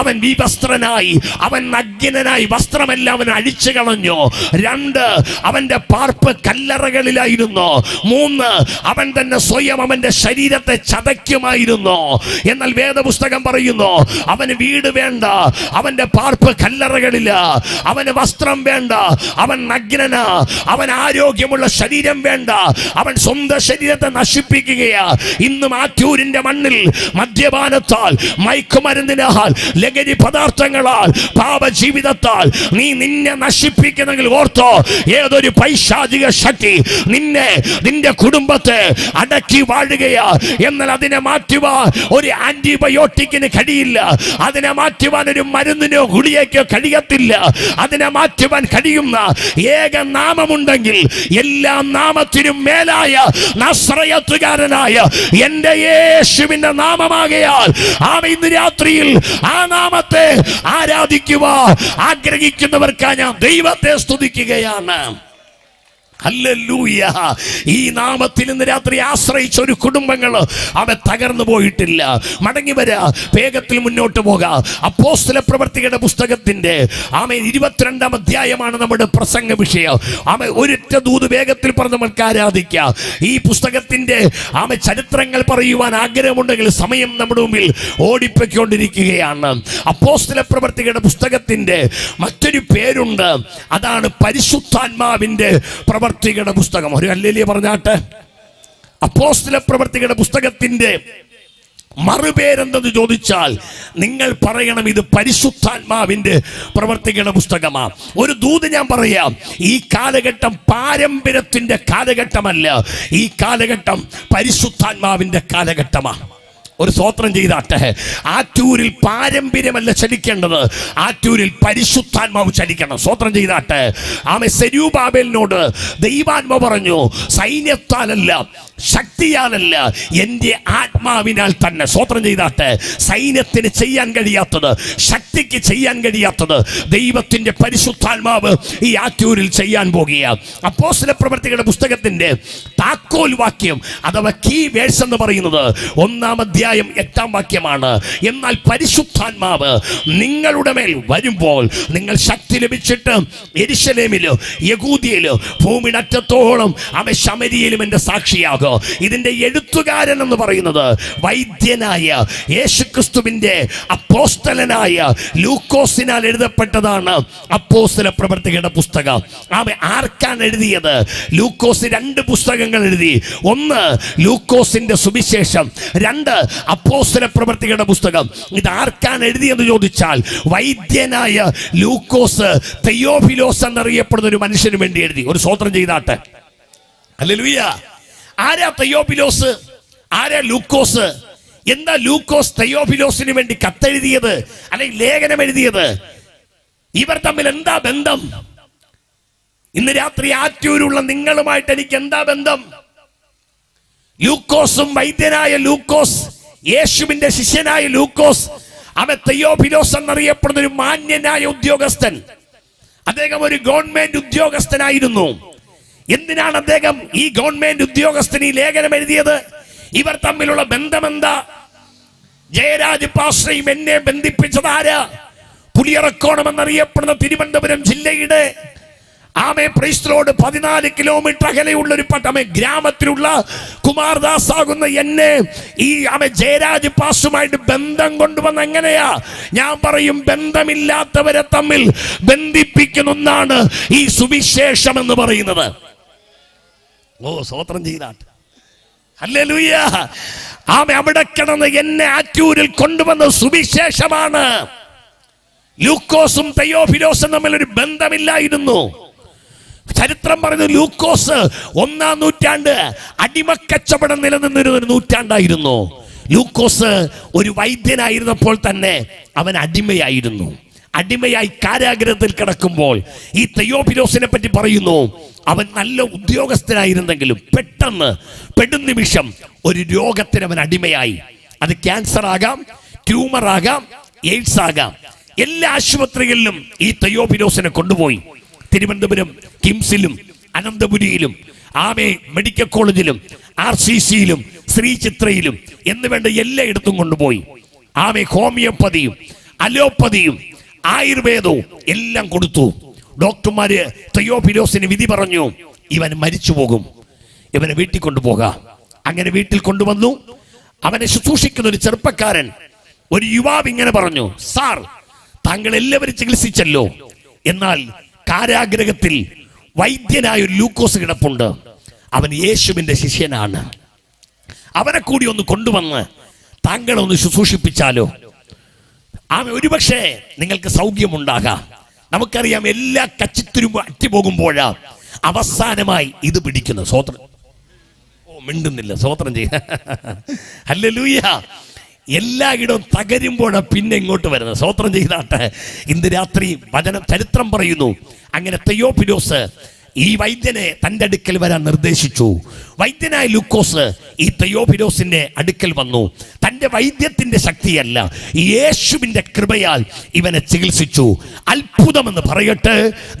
അവൻ വിവസ്ത്രനായി, അവൻ നഗ്നനായി, വസ്ത്രമെല്ലാം അവൻ അഴിച്ചു കളഞ്ഞു. 2 അവന്റെ പാർപ്പ് കല്ലറകളിലായിരുന്നു. 3 അവൻ തന്നെ സ്വയം അവന്റെ ശരീരത്തെ ചതയ്ക്കുമായിരുന്നു. എന്നാൽ വേദപുസ്തകം പറയുന്നു, അവന് വീട് വേണ്ട, അവന്റെ പാർപ്പ് കല്ലറകളില്ല, അവന് വസ്ത്രം വേണ്ട, അവൻ നഗ്നനാ, അവൻ ആരോഗ്യമുള്ള ശരീരം വേണ്ട, അവൻ സ്വന്തം ശരീരത്തെ നശിപ്പിക്കുകയാ. ഇന്നും ആറ്റൂരിന്റെ മണ്ണിൽ മദ്യപാനത്താൽ, മയക്കുമരുന്നിനാൽ, ലഹരി പദാർത്ഥങ്ങളാൽ, പാപജീവിതത്താൽ നീ നിന്നെ നശിപ്പിക്കുന്നെങ്കിൽ ഓർത്തോ, ഏതൊരു പൈശാചിക ശക്തി നിന്റെ കുടുംബത്തെ അടക്കി വാഴുകയാ. എന്നാൽ അതിനെ മാറ്റുവാൻ ഒരു ആന്റിബയോട്ടിക്കിന് കഴിയില്ല, അതിനെ മാറ്റുവാൻ ഒരു മരുന്നിനോ ഗുളികയ്ക്കോ കഴിയത്തില്ല. അതിനെ മാറ്റുവാൻ കഴിയുന്ന ഏക നാമമുണ്ടെങ്കിൽ എല്ലാ നാമത്തിനും മേലായ നസ്രയത്തുകാരനായ എന്റെ യേശുവിന്റെ നാമമാകയാൽ ഇന്ന് രാത്രിയിൽ ആ നാമത്തെ ആരാധിക്കുവാൻ ആഗ്രഹിക്കുന്നവർക്കായി ഞാൻ ദൈവത്തെ സ്തുതിക്കുകയാണ്. ഹല്ലേലൂയ. ഈ നാമത്തിൽ ഇന്ന് രാത്രി ആശ്രയിച്ച ഒരു കുടുംബങ്ങൾ തകർന്നു പോയിട്ടില്ല. മടങ്ങി വരാ, വേഗത്തിൽ മുന്നോട്ട് പോകാം. അപ്പോസ്തല പ്രവർത്തികളുടെ പുസ്തകത്തിന്റെ 22-ാം അധ്യായമാണ് നമ്മുടെ പ്രസംഗ വിഷയം. ഒരൊറ്റ ദൂത് വേഗത്തിൽ പറഞ്ഞ് നമുക്ക് ആരാധിക്കാം. ഈ പുസ്തകത്തിന്റെ ചരിത്രങ്ങൾ പറയുവാൻ ആഗ്രഹമുണ്ടെങ്കിൽ സമയം നമ്മുടെ മുമ്പിൽ ഓടിപ്പോയിക്കൊണ്ടിരിക്കുകയാണ്. അപ്പോസ്തല പ്രവർത്തികളുടെ പുസ്തകത്തിന്റെ മറ്റൊരു പേരുണ്ട്, അതാണ് പരിശുദ്ധാത്മാവിന്റെ പ്രവർത്തികളുടെ പുസ്തകം. ഒരു ഹല്ലേലൂയ പറഞ്ഞാട്ടെ. അപ്പോസ്തല പ്രവർത്തികളുടെ പുസ്തകത്തിന്റെ മറുപേരെന്തെന്ന് ചോദിച്ചാൽ നിങ്ങൾ പറയണം, ഇത് പരിശുദ്ധാത്മാവിന്റെ പ്രവർത്തികളുടെ പുസ്തകമാണ്. ഒരു ദൂത് ഞാൻ പറയാം, ഈ കാലഘട്ടം പാരമ്പര്യത്തിന്റെ കാലഘട്ടമല്ല, ഈ കാലഘട്ടം പരിശുദ്ധാത്മാവിന്റെ കാലഘട്ടമാണ്. ഒരു സ്തോത്രം ചെയ്താട്ടെ. ആറ്റൂരിൽ പാരമ്പര്യമല്ല ചലിക്കേണ്ടത്, ആറ്റൂരിൽ പരിശുദ്ധാത്മാവ് ചലിക്കണം. സ്തോത്രം ചെയ്താട്ടെ. സെരൂബാബേലിനോട് ദൈവാത്മാവ് പറഞ്ഞു, സൈന്യത്താലല്ല, ശക്തിയാലല്ല, എൻ്റെ ആത്മാവിനാൽ തന്നെ. സ്തോത്രം ചെയ്താട്ടെ. സൈന്യത്തിന് ചെയ്യാൻ കഴിയാത്തത്, ശക്തിക്ക് ചെയ്യാൻ കഴിയാത്തത് ദൈവത്തിന്റെ പരിശുദ്ധാത്മാവ് ഈ ആറ്റൂരിൽ ചെയ്യാൻ പോകുകയാണ്. അപ്പോസ്തല പ്രവർത്തികളുടെ പുസ്തകത്തിന്റെ താക്കോൽ വാക്യം അഥവാ കീ വേഴ്സ് എന്ന് പറയുന്നത് 1-ാം അധ്യായം 8-ാം വാക്യമാണ്. എന്നാൽ പരിശുദ്ധാത്മാവ് നിങ്ങളുടെ മേൽ വരുമ്പോൾ നിങ്ങൾ ശക്തി ലഭിച്ചിട്ട് യെരൂശലേമിലോ യഹൂദിയയിലോ ഭൂമിയുടെ അറ്റത്തോളം ശമരിയയിലും എൻ്റെ സാക്ഷിയാകും. ഇതിന്റെ എഴുത്തുകാരൻ എന്ന് പറയുന്നത് വൈദ്യനായ യേശുക്രിസ്തുവിന്റെ അപ്പോസ്തലനായ ലൂക്കോസിനാൽ എഴുതപ്പെട്ടതാണ് അപ്പോസ്തല പ്രവർത്തികളുടെ പുസ്തകം. ആർക്കാണ് എഴുതിയത്? ലൂക്കോസ് 2 പുസ്തകങ്ങൾ എഴുതി. 1 ലൂക്കോസിന്റെ സുവിശേഷം, 2 അപ്പോസ്തല പ്രവർത്തികളുടെ പുസ്തകം. ഇത് ആർക്കാണ് എഴുതിയെന്ന് ചോദിച്ചാൽ വൈദ്യനായ ലൂക്കോസ് തെയോഫിലോസ് എന്നറിയപ്പെടുന്ന ഒരു മനുഷ്യന് വേണ്ടി എഴുതി. ഒരു സ്തോത്രം ചെയ്താട്ടെ. ഹല്ലേലൂയ. ആരാ തെയോഫിലോസ്? ആരാ ലൂക്കോസ്? എന്താ ലൂക്കോസ് തെയോഫിലോസിന് വേണ്ടി കത്തെഴുതിയത് അല്ലെങ്കിൽ ലേഖനം എഴുതിയത്? ഇവർ തമ്മിൽ എന്താ ബന്ധം? ഇന്ന് രാത്രി ആറ്റൂരുള്ള നിങ്ങളുമായിട്ട് എനിക്ക് എന്താ ബന്ധം? ലൂക്കോസും വൈദ്യനായ ലൂക്കോസ്, യേശുവിന്റെ ശിഷ്യനായ ലൂക്കോസ്, അവൻ തെയോഫിലോസ് എന്നറിയപ്പെടുന്ന ഒരു മാന്യനായ ഉദ്യോഗസ്ഥൻ. അദ്ദേഹം ഒരു ഗവൺമെന്റ് ഉദ്യോഗസ്ഥനായിരുന്നു. എന്തിനാണ് അദ്ദേഹം ഈ ഗവൺമെന്റ് ഉദ്യോഗസ്ഥന് ഈ ലേഖനം എഴുതിയത്? ഇവർ തമ്മിലുള്ള ബന്ധം എന്താ? ജയരാജ് പാസ്റ്ററേയും എന്നെ ബന്ധിപ്പിച്ചത് ആരാ? പുലിയറക്കോണം എന്നറിയപ്പെടുന്ന തിരുവനന്തപുരം ജില്ലയുടെ പ്രൈസ് ലോർഡ് 14 കിലോമീറ്റർ അകലെയുള്ള ഒരു ഗ്രാമത്തിലുള്ള കുമാർദാസ് ആകുന്ന എന്നെ ഈ ജയരാജ് പാസുമായിട്ട് ബന്ധം കൊണ്ടുവന്ന എങ്ങനെയാ? ഞാൻ പറയും, ബന്ധമില്ലാത്തവരെ തമ്മിൽ ബന്ധിപ്പിക്കുന്ന ഒന്നാണ് ഈ സുവിശേഷം എന്ന് പറയുന്നത്. ഓ, സ്തോത്രം ചെയ്താട്ട്. ഹല്ലേലൂയ. അവിടെ കിടന്ന് എന്നെ ആറ്റൂരിൽ കൊണ്ടുവന്ന സുവിശേഷമാണ്. ലൂക്കോസും തെയോഫിലോസും തമ്മിൽ ഒരു ബന്ധമില്ലായിരുന്നു. ചരിത്രം പറയുന്നു, ലൂക്കോസ് 1-ാം നൂറ്റാണ്ട് അടിമക്കച്ചവടം നിലനിന്നിരുന്ന നൂറ്റാണ്ടായിരുന്നു. ലൂക്കോസ് ഒരു വൈദ്യനായിരുന്നപ്പോൾ തന്നെ അവൻ അടിമയായിരുന്നു. അടിമയായി കാരാഗ്രഹത്തിൽ കിടക്കുമ്പോൾ ഈ തെയോഫിലോസിനെ പറ്റി പറയുന്നു, അവൻ നല്ല ഉദ്യോഗസ്ഥനായിരുന്നെങ്കിലും പെടുനിമിഷം ഒരു രോഗത്തിന് അവൻ അടിമയായി. അത് ക്യാൻസർ ആകാം, ട്യൂമർ ആകാം, എയ്ഡ്സ് ആകാം. എല്ലാ ആശുപത്രികളിലും ഈ തെയോഫിലോസിനെ കൊണ്ടുപോയി. തിരുവനന്തപുരം കിംസിലും അനന്തപുരിയിലും മെഡിക്കൽ കോളേജിലും RCCയിലും ശ്രീ ചിത്രയിലും എന്ന് വേണ്ട എല്ലായിടത്തും കൊണ്ടുപോയി. ഹോമിയോപ്പതിയും അലോപ്പതിയും ആയുർവേദവും എല്ലാം കൊടുത്തു. ഡോക്ടർമാര് തെയോഫിലോസിന് വിധി പറഞ്ഞു, ഇവൻ മരിച്ചു പോകും, ഇവനെ വീട്ടിൽ കൊണ്ടുപോകാം. അങ്ങനെ വീട്ടിൽ കൊണ്ടുവന്നു. അവനെ ശുശ്രൂഷിക്കുന്ന ഒരു ചെറുപ്പക്കാരൻ, ഒരു യുവാവ് ഇങ്ങനെ പറഞ്ഞു, സാർ, താങ്കൾ എല്ലാവരും ചികിത്സിച്ചല്ലോ, എന്നാൽ കാരാഗ്രഹത്തിൽ വൈദ്യനായ ഒരു ലൂക്കോസ് കിടപ്പുണ്ട്. അവൻ യേശുവിന്റെ ശിഷ്യനാണ്. അവനെ കൂടി ഒന്ന് കൊണ്ടുവന്ന് താങ്കളൊന്ന് ശുശ്രൂഷിപ്പിച്ചാലോ? ഒരുപക്ഷെ നിങ്ങൾക്ക് സൗഖ്യമുണ്ടാകാം. നമുക്കറിയാം, എല്ലാ കച്ചിത്തുരുമ്പ് അറ്റുപോകുമ്പോഴാ അവസാനമായി ഇത് പിടിക്കുന്നത്. സ്വോത്രം. മിണ്ടുന്നില്ല. സ്വോത്രം ചെയ്യ. ഹല്ലേലൂയ. എല്ലായിടവും തകരുമ്പോഴാണ് പിന്നെ ഇങ്ങോട്ട് വരുന്നത്. സ്വോത്രം ചെയ്താട്ടെ. ഇന്ന് രാത്രി വചനം ചരിത്രം പറയുന്നു, അങ്ങനെ തെയോഫിലോസ് ഈ വൈദ്യനെ തന്റെ അടുക്കൽ വരാൻ നിർദ്ദേശിച്ചു. വൈദ്യനായ ലൂക്കോസ് ഈ തെയോഫിലോസിന്റെ അടുക്കൽ വന്നു. തന്റെ വൈദ്യത്തിന്റെ ശക്തിയല്ല, യേശുവിന്റെ കൃപയാൽ ഇവനെ ചികിത്സിച്ചു. അത്ഭുതമെന്ന് പറയട്ടെ,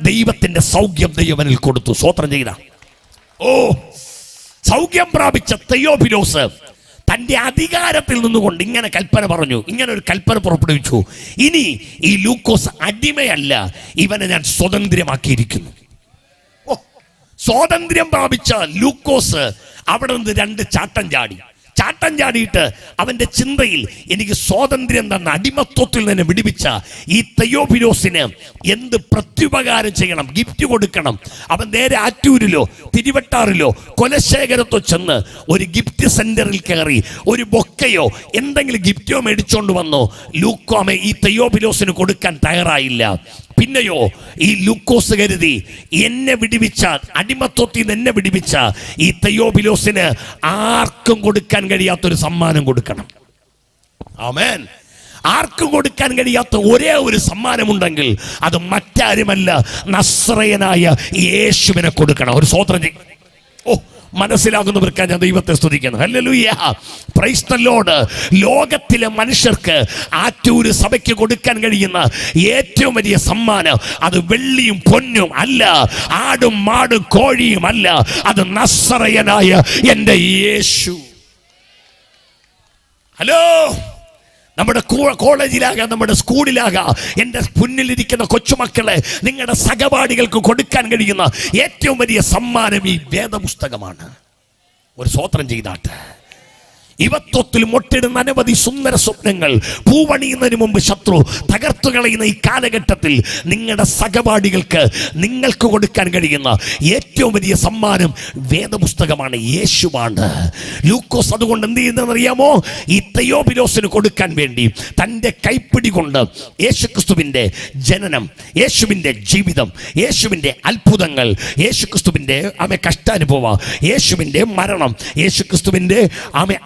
ദൈവത്തിന്റെ സൗഖ്യം ദൈവനിൽ കൊടുത്തു. സ്വോത്രം ചെയ്ത സൗഖ്യം പ്രാപിച്ച തെയോഫിലോസ് തന്റെ അധികാരത്തിൽ നിന്നുകൊണ്ട് ഇങ്ങനെ കൽപ്പന പറഞ്ഞു, ഇങ്ങനെ ഒരു കൽപ്പന പുറപ്പെടുവിച്ചു, ഇനി ഈ ലൂക്കോസ് അടിമയല്ല, ഇവനെ ഞാൻ സ്വതന്ത്രമാക്കിയിരിക്കുന്നു. സ്വാതന്ത്ര്യം പ്രാപിച്ച ലൂക്കോസ് അവിടെ നിന്ന് 2 ചാട്ടം ചാടിയിട്ട് അവന്റെ ചിന്തയിൽ, എനിക്ക് സ്വാതന്ത്ര്യം തന്ന അടിമത്വത്തിൽ നിന്ന് വിടുവിച്ച ഈ തെയോഫിലോസിന് എന്ത് പ്രത്യുപകാരം ചെയ്യണം, ഗിഫ്റ്റ് കൊടുക്കണം. അവൻ നേരെ ആറ്റൂരിലോ തിരുവട്ടാറിലോ കൊലശേഖരത്തോ ചെന്ന് ഒരു ഗിഫ്റ്റ് സെന്ററിൽ കയറി ഒരു ബൊക്കയോ എന്തെങ്കിലും ഗിഫ്റ്റോ മേടിച്ചോണ്ട് വന്നോ. ലൂക്കോമെ ഈ തെയോഫിലോസിന് കൊടുക്കാൻ തയ്യാറായില്ല. പിന്നെയോ ഈ ലൂക്കോസ് കരുതി, എന്നെ വിടുവിച്ച, അടിമത്വത്തിൽ നിന്ന് എന്നെ വിടുവിച്ച ഈ തെയോഫിലോസിന് ആർക്കും കൊടുക്കാൻ കഴിയാത്തൊരു സമ്മാനം കൊടുക്കണം. ആമേൻ. ആർക്കും കൊടുക്കാൻ കഴിയാത്ത ഒരേ ഒരു സമ്മാനമുണ്ടെങ്കിൽ അത് മറ്റാരുമല്ല, നസ്രയനായ യേശുവിനെ കൊടുക്കണം. ഒരു സ്തോത്രം ചെയ്യും. മനസ്സിലാകുന്നവർക്ക് ഞാൻ ദൈവത്തെ സ്തുതിക്കുന്നു. ഹല്ലേലൂയ. Praise the Lord. ലോകത്തിലെ മനുഷ്യർക്ക് ആറ്റൂര് സഭയ്ക്ക് കൊടുക്കാൻ കഴിയുന്ന ഏറ്റവും വലിയ സമ്മാനം അത് വെള്ളിയും പൊന്നും അല്ല, ആടും മാടും കോഴിയും അല്ല, അത് നസ്രയനായ എൻ്റെ യേശു. ഹലോ, നമ്മുടെ കോളേജിലാകാം, നമ്മുടെ സ്കൂളിലാകാം, എൻ്റെ മുന്നിലിരിക്കുന്ന കൊച്ചുമക്കളെ, നിങ്ങളുടെ സഹപാഠികൾക്ക് കൊടുക്കാൻ കഴിയുന്ന ഏറ്റവും വലിയ സമ്മാനം ഈ വേദപുസ്തകമാണ്. ഒരു സ്തോത്രം ചെയ്താട്ട്. യുവത്വത്തിൽ മൊട്ടിടുന്ന അനവധി സുന്ദര സ്വപ്നങ്ങൾ പൂവണിയുന്നതിന് മുമ്പ് ശത്രു തകർത്തു കളയുന്ന ഈ കാലഘട്ടത്തിൽ നിങ്ങളുടെ സഹപാഠികൾക്ക് നിങ്ങൾക്ക് കൊടുക്കാൻ കഴിയുന്ന ഏറ്റവും വലിയ സമ്മാനം വേദപുസ്തകമാണ്, യേശുവാണ്. ലൂക്കോസ് അതുകൊണ്ട് എന്ത് ചെയ്യുന്നതെന്നറിയാമോ? ഈ തെയോഫിലോസിന് കൊടുക്കാൻ വേണ്ടി തൻ്റെ കൈപ്പിടി കൊണ്ട് യേശുക്രിസ്തുവിൻ്റെ ജനനം, യേശുവിൻ്റെ ജീവിതം, യേശുവിൻ്റെ അത്ഭുതങ്ങൾ, യേശുക്രിസ്തുവിൻ്റെ കഷ്ടാനുഭവം, യേശുവിൻ്റെ മരണം, യേശുക്രിസ്തുവിൻ്റെ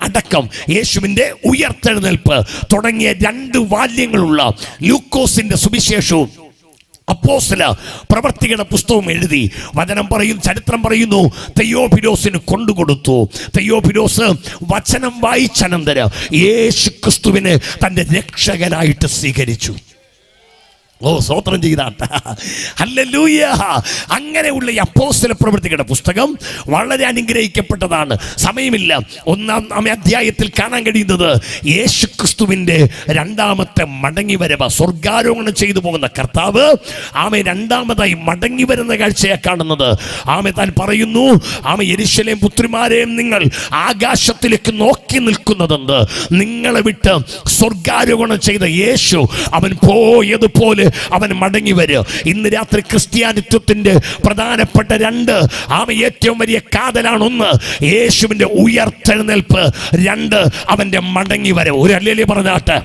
അടക്കം, യേശുവിൻ്റെ ഉയർത്തെഴുന്നേൽപ്പ് തുടങ്ങിയ 2 വാല്യങ്ങളുള്ള ലൂക്കോസിന്റെ സുവിശേഷവും അപ്പോസ്തല പ്രവർത്തികളുടെ പുസ്തകം എഴുതി വചനം പറയും, ചരിത്രം പറയുന്നു, തെയോഫിലോസിന് കൊണ്ടുകൊടുത്തു. തെയോഫിലോസ് വചനം വായിച്ചനന്തരം യേശുക്രിസ്തുവിനെ തൻ്റെ രക്ഷകനായിട്ട് സ്വീകരിച്ചു. ഓ, സ്തോത്രം ചെയ്താട്ടെ, ഹല്ലേലൂയ. അങ്ങനെയുള്ള ഈ അപ്പോസ്തല പ്രവൃത്തികളുടെ പുസ്തകം വളരെ അനുഗ്രഹിക്കപ്പെട്ടതാണ്. സമയമില്ല. 1-ാം അധ്യായത്തിൽ കാണാൻ കഴിയുന്നത് യേശുക്രിസ്തുവിൻ്റെ 2ാമത്തെ മടങ്ങി വരവ്. സ്വർഗാരോഹണം ചെയ്തു പോകുന്ന കർത്താവ് രണ്ടാമതായി മടങ്ങി വരുന്ന കാഴ്ചയാണ് കാണുന്നത്. താൻ പറയുന്നു, യെരൂശലേം പുത്രിമാരെയും നിങ്ങൾ ആകാശത്തിലേക്ക് നോക്കി നിൽക്കുന്നതെന്ത്? നിങ്ങളെ വിട്ട് സ്വർഗാരോഹണം ചെയ്ത യേശു അവൻ പോയതുപോലെ അവൻ മടങ്ങി വരും. ഇന്ന് രാത്രി ക്രിസ്ത്യാനിത്വത്തിന്റെ പ്രധാനപ്പെട്ട 2 ഏറ്റവും വലിയ കാതലാണ്. 1 യേശുവിന്റെ ഉയർത്തെഴുന്നേൽപ്പ്, 2 അവന്റെ മടങ്ങി വരവ്. ഒരു ഹല്ലേലൂയ പറഞ്ഞാട്ടെ.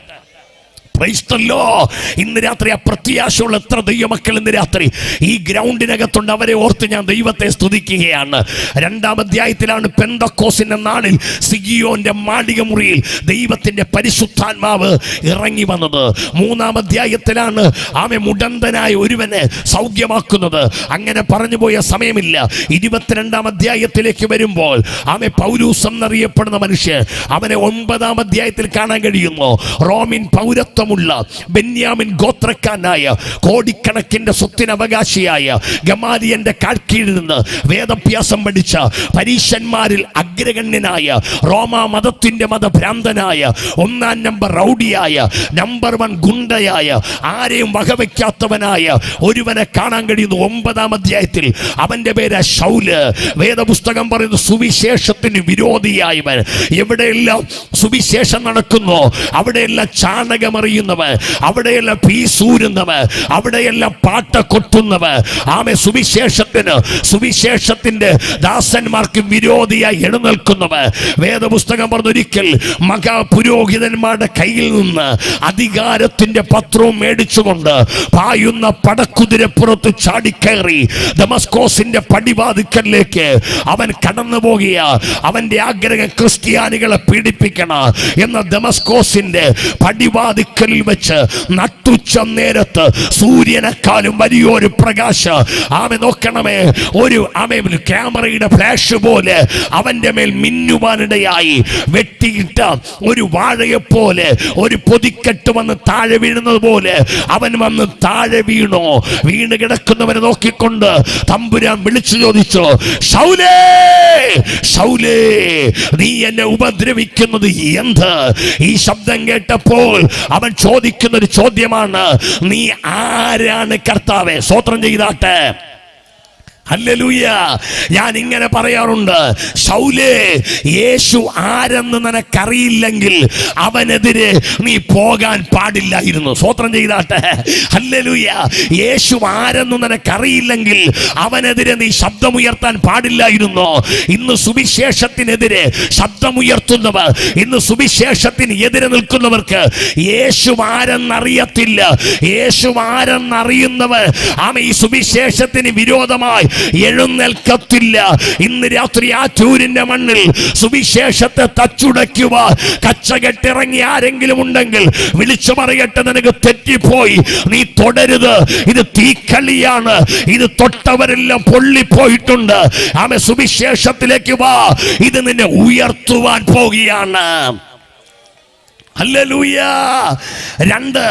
ഇന്ന് രാത്രി അപ്രത്യാശയുള്ള എത്ര ദൈവമക്കൾ ഇന്ന് രാത്രി ഈ ഗ്രൗണ്ടിനകത്തുണ്ട്. അവരെ ഓർത്ത് ഞാൻ ദൈവത്തെ സ്തുതിക്കുകയാണ്. 2-ാം അധ്യായത്തിലാണ് പെന്തക്കോസിന്റെ നാളിൽ സിഗിയോന്റെ മാളിക മുറിയിൽ ദൈവത്തിന്റെ പരിശുദ്ധാത്മാവ് ഇറങ്ങി വന്നത്. 3-ാം അധ്യായത്തിലാണ് മുടന്തനായ ഒരുവനെ സൗഖ്യമാക്കുന്നത്. അങ്ങനെ പറഞ്ഞു പോയ സമയമില്ല. 22-ാം അധ്യായത്തിലേക്ക് വരുമ്പോൾ പൗലൂസ് എന്നറിയപ്പെടുന്ന മനുഷ്യൻ, അവനെ 9-ാം അധ്യായത്തിൽ കാണാൻ കഴിയുന്നു. റോമിൻ പൗരത്വം ബെന്യാമിൻ ഗോത്രക്കാരനായ കോടിക്കണക്കിന്റെ സ്വത്തിന് അവകാശിയായ ഗമാലിയന്റെ കാൽക്കീഴിൽ നിന്ന് വേദഭ്യാസം പഠിച്ച പരീശന്മാരിൽ അഗ്രഗണ്യനായ റോമാ മതത്തിന്റെ മതഭ്രാന്തനായ 1-ാം നമ്പർ റൗഡിയായ നമ്പർ 1 ഗുണ്ടയായ ആരെയും വകവയ്ക്കാത്തവനായ ഒരുവനെ കാണാൻ കഴിയുന്നു 9-ാം അധ്യായത്തിൽ. അവന്റെ പേര് ശൗല്. വേദപുസ്തകം പറയുന്നു സുവിശേഷത്തിന് വിരോധിയായവൻ. എവിടെയെല്ലാം സുവിശേഷം നടക്കുന്നു അവിടെയെല്ലാം ചാണകമറിയുന്നവൻ, അവിടെയെല്ലാം പീസൂരുന്നവൻ, അവിടെയെല്ലാം പാട്ട കൊട്ടുന്നവൻ, സുവിശേഷത്തിന്റെ ദാസന്മാർക്ക് വിരോധിയായി എഴുന്നേൽക്കുന്നവൻ. വേദപുസ്തകം പറഞ്ഞൊരിക്കൽ മഹാപുരോഹിതന്മാരുടെ കയ്യിൽ നിന്ന് അധികാരത്തിന്റെ പത്രവും മേടിച്ചുകൊണ്ട് പായുന്ന പടക്കുതിരപ്പുറത്ത് ചാടിക്കയറി ദമസ്കോസിന്റെ പടിവാതിക്കലിലേക്ക് അവൻ കടന്നു പോകുക. അവന്റെ ആഗ്രഹം ക്രിസ്ത്യാനികളെ പീഡിപ്പിക്കണം എന്ന ദമസ്കോസിന്റെ പടിവാതിക്കലിൽ വെച്ച് നട്ടുച്ച നേരത്ത് സൂര്യനെക്കാളും വലിയൊരു പ്രകാശം നോക്കണമേ, ഒരു ക്യാമറയുടെ ഫ്ലാഷ് പോലെ അവന്റെ മേൽ മിന്നുവാനിടയായി. വെട്ടിയിട്ട ഒരു വാഴയെ പോലെ ഒരു പൊതിക്കെട്ട് വന്ന് താഴെ വീഴുന്നത് പോലെ അവൻ വന്ന് താഴെ വീണു. വീണ് കിടക്കുന്നവനെ നോക്കിക്കൊണ്ട് തമ്പുരാൻ വിളിച്ചു ചോദിച്ചു, ശൗലേ ശൗലേ, നീ എന്നെ ഉപദ്രവിക്കുന്നത് എന്ത്? ഈ ശബ്ദം കേട്ടപ്പോൾ അവൻ ചോദിക്കുന്ന ഒരു ചോദ്യമാണ്, നീ ആരാണ് കർത്താവേ? സ്തോത്രം ചെയ്താട്ടെ. ഹല്ലേലൂയ. ഞാൻ ഇങ്ങനെ പറയാറുണ്ട്, ശൗലേ, യേശു ആരെന്ന് നിനക്കറിയില്ലെങ്കിൽ അവനെതിരെ നീ പോകാൻ പാടില്ലായിരുന്നു. സ്വോത്രം ചെയ്താട്ടെ. ഹല്ലേലൂയ. യേശു ആരെന്ന് നിനക്കറിയില്ലെങ്കിൽ അവനെതിരെ നീ ശബ്ദമുയർത്താൻ പാടില്ലായിരുന്നു. ഇന്ന് സുവിശേഷത്തിനെതിരെ ശബ്ദമുയർത്തുന്നവർ, ഇന്ന് സുവിശേഷത്തിന് എതിരെ നിൽക്കുന്നവർക്ക് യേശു ആരെന്നറിയത്തില്ല. യേശു ആരെന്നറിയുന്നവർ ഈ സുവിശേഷത്തിന് വിരോധമായി എഴുന്നേൽക്കത്തില്ല. ഇന്ന് രാത്രി ആ ചൂരിന്റെ മണ്ണിൽ സുവിശേഷത്തെ തച്ചുടയ്ക്കുവാൻ കച്ചകെട്ടിറങ്ങി ആരെങ്കിലും ഉണ്ടെങ്കിൽ വിളിച്ചു പറയട്ടെ, നിനക്ക് തെറ്റിപ്പോയി, നീ തുടരുത്. ഇത് തീക്കളിയാണ്. ഇത് തൊട്ടവരെല്ലാം പൊള്ളിപ്പോയിട്ടുണ്ട്. സുവിശേഷത്തിലേക്ക് വാ, ഇത് നിന്നെ ഉയർത്തുവാൻ പോകുകയാണ്. ഹല്ലേലൂയ. 2,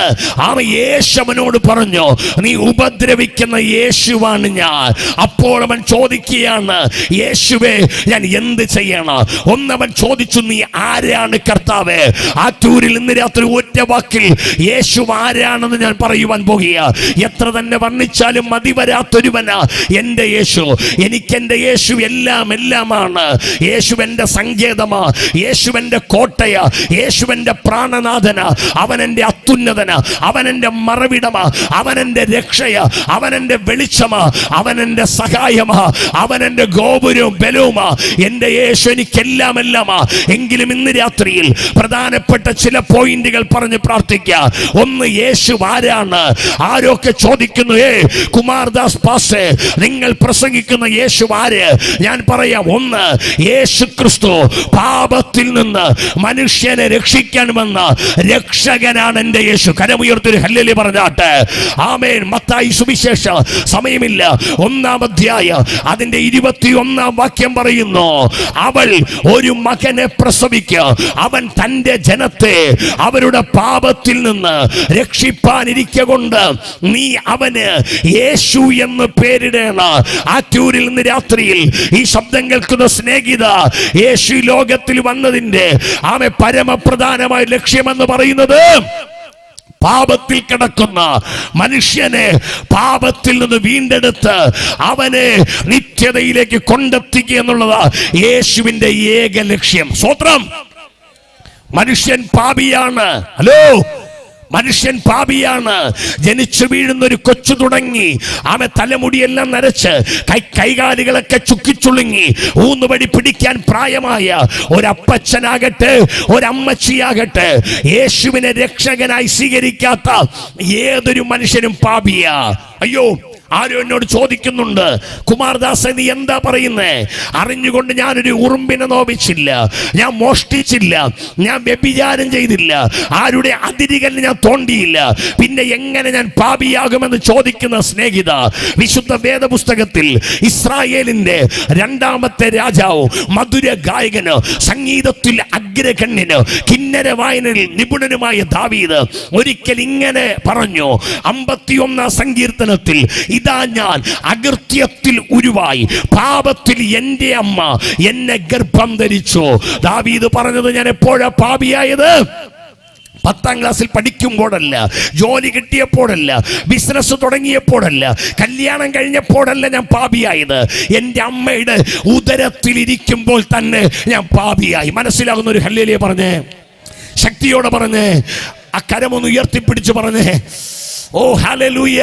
അവൻ യേശുവിനോട് പറഞ്ഞു, നീ ഉപദ്രവിക്കുന്ന യേശുവാണ് ഞാൻ. അപ്പോൾ അവൻ ചോദിക്കുകയാണ്, യേശുവേ ഞാൻ എന്ത് ചെയ്യണം? ഒന്നവൻ ചോദിച്ചു, നീ ആരാണ് കർത്താവേ? ആറ്റൂരിൽ ഇന്ന് രാത്രി ഒറ്റ വാക്കിൽ യേശു ആരാണെന്ന് ഞാൻ പറയുവാൻ പോകുക. എത്ര തന്നെ വർണ്ണിച്ചാലും മതി വരാത്തൊരുവനാ എൻ്റെ യേശു. എനിക്കെൻ്റെ യേശു എല്ലാമാണ്. യേശു എൻ്റെ സങ്കേതമാ, യേശു എൻ്റെ കോട്ടയാ, യേശു എൻ്റെ പ്രാണനാഥന, അവൻ എൻ്റെ അത്യുന്നതന, അവൻ എൻ്റെ മറവിടമാ, അവൻ എൻ്റെ രക്ഷയ, അവൻ എൻ്റെ വെളിച്ചമാ, അവൻ എൻ്റെ സഹായമാ, അവൻ എൻ്റെ ഗോപുരവും ബലവുമാ. എൻ്റെ യേശു എനിക്കെല്ലാമാ. എങ്കിലും ഇന്ന് രാത്രിയിൽ പ്രധാനപ്പെട്ട ചില പോയിന്റുകൾ പറഞ്ഞ് പ്രാർത്ഥിക്കുക. ഒന്ന്, യേശു ആരാണ്? ആരൊക്കെ ചോദിക്കുന്നു, കുമാർദാസ് പാസ്റ്റേ നിങ്ങൾ പ്രസംഗിക്കുന്ന യേശു ആര്? ഞാൻ പറയാം. ഒന്ന്, യേശു ക്രിസ്തു പാപത്തിൽ നിന്ന് മനുഷ്യനെ രക്ഷിക്കാൻ വന്ന രക്ഷകനാണ് എൻ്റെ യേശു. കരമുയർത്തൊരു ഹല്ലേലൂയ പറഞ്ഞാട്ടെ. ആമേൻ. മത്തായി സുവിശേഷം, സമയമില്ല, 1-ാം അധ്യായം അതിന്റെ 21-ാം വാക്യം പറയുന്നു, അവൾ ഒരു മകനെ പ്രസവിക്കുക, അവൻ തന്റെ ജനത്തെ അവരുടെ പാപത്തിൽ നിന്ന് രക്ഷിപ്പാനിരിക്കൊണ്ട് നീ അവന് യേശു എന്ന് പേരിടേണ. ആറ്റൂരിൽ നിന്ന് രാത്രിയിൽ ഈ ശബ്ദം കേൾക്കുന്ന സ്നേഹിത, യേശു ലോകത്തിൽ വന്നതിന്റെ പരമപ്രധാനമായ ലക്ഷ്യമെന്ന് പറയുന്നത് പാപത്തിൽ കിടക്കുന്ന മനുഷ്യനെ പാപത്തിൽ നിന്ന് വീണ്ടെടുത്ത് അവനെ നിത്യതയിലേക്ക് കൊണ്ടെത്തിക്കുക എന്നുള്ളതാ യേശുവിന്റെ ഏക ലക്ഷ്യം. സ്തോത്രം. മനുഷ്യൻ പാപിയാണ്. ഹലോ, മനുഷ്യൻ പാപിയാണ്. ജനിച്ചു വീഴുന്ന ഒരു കൊച്ചു തുടങ്ങി തലമുടിയെല്ലാം നരച്ച് കൈകാലുകളൊക്കെ ചുക്കിച്ചുളുങ്ങി ഊന്നുവടി പിടിക്കാൻ പ്രായമായ ഒരപ്പച്ചനാകട്ടെ ഒരമ്മച്ചിയാകട്ടെ യേശുവിനെ രക്ഷകനായി സ്വീകരിക്കാത്ത ഏതൊരു മനുഷ്യനും പാപിയാ. അയ്യോ, ആരോ എന്നോട് ചോദിക്കുന്നുണ്ട്, കുമാർദാസ് നീ എന്താ പറയുന്നേ? അറിഞ്ഞുകൊണ്ട് ഞാനൊരു ഉറുമ്പിനെ നോവിച്ചില്ല, ഞാൻ മോഷ്ടിച്ചില്ല, ഞാൻ വ്യഭിചാരം ചെയ്തില്ല, ആരുടെ അതിരുകളിൽ ഞാൻ തോണ്ടിയില്ല, പിന്നെ എങ്ങനെ ഞാൻ പാപിയാകുമെന്ന് ചോദിക്കുന്ന സ്നേഹിത, വിശുദ്ധ വേദപുസ്തകത്തിൽ ഇസ്രായേലിന്റെ 2ാമത്തെ രാജാവ്, മധുര ഗായകന്, സംഗീതത്തിൽ അഗ്രഗണ്യന്, കിന്നര വായനയിൽ നിപുണനുമായ ദാവീദ് ഒരിക്കൽ ഇങ്ങനെ പറഞ്ഞു 51-ാം സങ്കീർത്തനത്തിൽ, ഇതാ ഞാൻ അകൃത്യത്തിൽ ഉരുവായി, പാപത്തിൽ എൻ്റെ അമ്മ എന്നെ ഗർഭം ധരിച്ചു. ദാവീദ് പറഞ്ഞത്, ഞാൻ എപ്പോഴാ പാപിയായത്? 10ാം ക്ലാസ്സിൽ പഠിക്കുമ്പോഴല്ല, ജോലി കിട്ടിയപ്പോഴല്ല, ബിസിനസ് തുടങ്ങിയപ്പോഴല്ല, കല്യാണം കഴിഞ്ഞപ്പോഴല്ല ഞാൻ പാപിയായത്. എൻ്റെ അമ്മയുടെ ഉദരത്തിലിരിക്കുമ്പോൾ തന്നെ ഞാൻ പാപിയായി. മനസ്സിലാകുന്ന ഒരു ഹല്ലേലൂയ പറഞ്ഞേ, ശക്തിയോടെ പറഞ്ഞേ, ആ കരമൊന്ന് ഉയർത്തിപ്പിടിച്ച് പറഞ്ഞേ, ഓ ഹല്ലേലൂയ.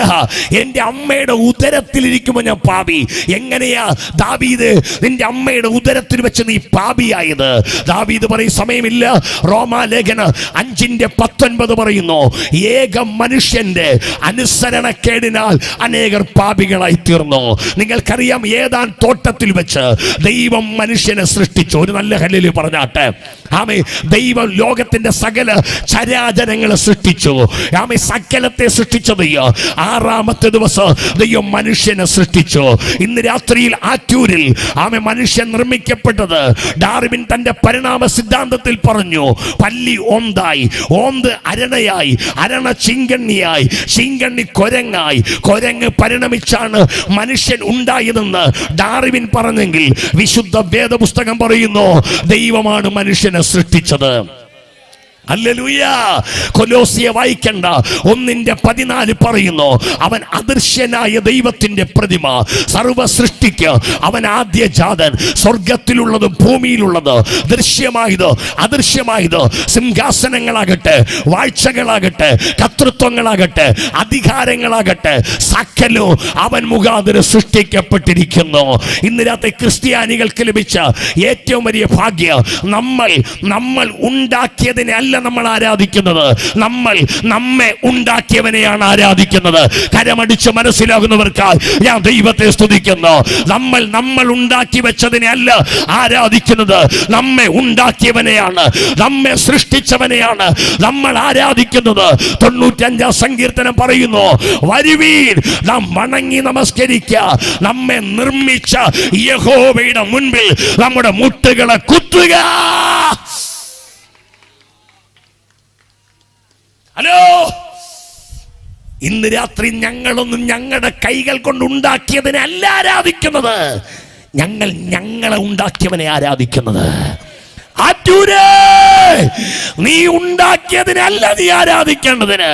എൻ്റെ അമ്മയുടെ ഉദരത്തിലിരിക്കുമ്പോൾ ഞാൻ പാപി. എങ്ങനെയാ ദാവീദ് നിന്റെ അമ്മയുടെ ഉദരത്തിൽ വെച്ച് നീ പാപിയായത്? ദാവീദ് പറയും, സമയമില്ല, റോമാലേഖന 5:19 പറയുന്നു, ഏക മനുഷ്യന്റെ അനുസരണക്കേടിനാൽ അനേകർ പാപികളായി തീർന്നു. നിങ്ങൾക്കറിയാം, ഏതാൻ തോട്ടത്തിൽ വെച്ച് ദൈവം മനുഷ്യനെ സൃഷ്ടിച്ചു. ഒരു നല്ല ഹല്ലേലൂയ പറഞ്ഞാട്ടെ. ആമേ. ദൈവം ലോകത്തിന്റെ സകല ചരാചരങ്ങളെ സൃഷ്ടിച്ചു. ആമേ. സകലത്തെ സൃഷ്ടിച്ചത് 6ാമത്തെ ദിവസം ദൈവം മനുഷ്യനെ സൃഷ്ടിച്ചു. ഇന്ന് രാത്രിയിൽ ആറ്റൂരിൽ മനുഷ്യൻ നിർമ്മിക്കപ്പെട്ടത് ഡാർവിൻ തന്റെ പരിണാമ സിദ്ധാന്തത്തിൽ പറഞ്ഞു, പല്ലി ഓന്തായി, ഓന്ത് അരണയായി, അരണ ചിങ്കണ്ണിയായി, ചിങ്കണ്ണി കൊരങ്ങായി, കൊരങ്ങ് പരിണമിച്ചാണ് മനുഷ്യൻ ഉണ്ടായതെന്ന് ഡാർവിൻ പറഞ്ഞെങ്കിൽ വിശുദ്ധ വേദപുസ്തകം പറയുന്നു, ദൈവമാണ് മനുഷ്യനെ സൃഷ്ടിച്ചത്. ഹല്ലേലൂയ. കൊലോസ്യ വായിക്കണ്ട, 1:14 പറയുന്നു, അവൻ അദൃശ്യനായ ദൈവത്തിന്റെ പ്രതിമ, സർവ്വ സൃഷ്ടിക്ക് അവൻ ആദ്യജാതൻ. സ്വർഗത്തിലുള്ളതും ഭൂമിയിലുള്ളത്, ദൃശ്യമായത് അദൃശ്യമായത്, സിംഹാസനങ്ങളാകട്ടെ, വാഴ്ചകളാകട്ടെ, കർത്തൃത്വങ്ങളാകട്ടെ, അധികാരങ്ങളാകട്ടെ, സകലവും അവൻ മുഖാന്തരം സൃഷ്ടിക്കപ്പെട്ടിരിക്കുന്നു. ഇന്ന് രാത്രി ക്രിസ്ത്യാനികൾക്ക് ലഭിച്ച ഏറ്റവും വലിയ ഭാഗ്യം, നമ്മൾ ഉണ്ടാക്കിയതിനെ അല്ല നമ്മൾ ആരാധിക്കുന്നത്, നമ്മൾ നമ്മെ ഉണ്ടാക്കിയവനെയാണ് ആരാധിക്കുന്നത്. കരമടിച്ച് മനസ്സിലാകുന്നവർക്കായി ഞാൻ ദൈവത്തെ സ്തുതിക്കുന്നു. നമ്മൾ ഉണ്ടാക്കി വെച്ചതിനെ അല്ല ആരാധിക്കുന്നത്, നമ്മെ ഉണ്ടാക്കിയവനെയാണ്, നമ്മെ സൃഷ്ടിച്ചവനെയാണ് നമ്മൾ ആരാധിക്കുന്നത്. 95-ാം സങ്കീർത്തനം പറയുന്നു, വരുവീൻ നാം വണങ്ങി നമസ്കരിക്കുക, നമ്മെ നിർമ്മിച്ച യഹോവയുടെ മുൻപിൽ നമ്മുടെ മുട്ടുകളെ കുത്തുക. ഹലോ, ഇന്ന് രാത്രി ഞങ്ങളൊന്നും ഞങ്ങളുടെ കൈകൾ കൊണ്ട് ഉണ്ടാക്കിയതിനെ അല്ല ആരാധിക്കുന്നത്, ഞങ്ങൾ ഞങ്ങളെ ഉണ്ടാക്കിയവനെ ആരാധിക്കുന്നത്. ആറ്റൂരേ, നീ ഉണ്ടാക്കിയതിനെ അല്ല നീ ആരാധിക്കേണ്ടതിന്,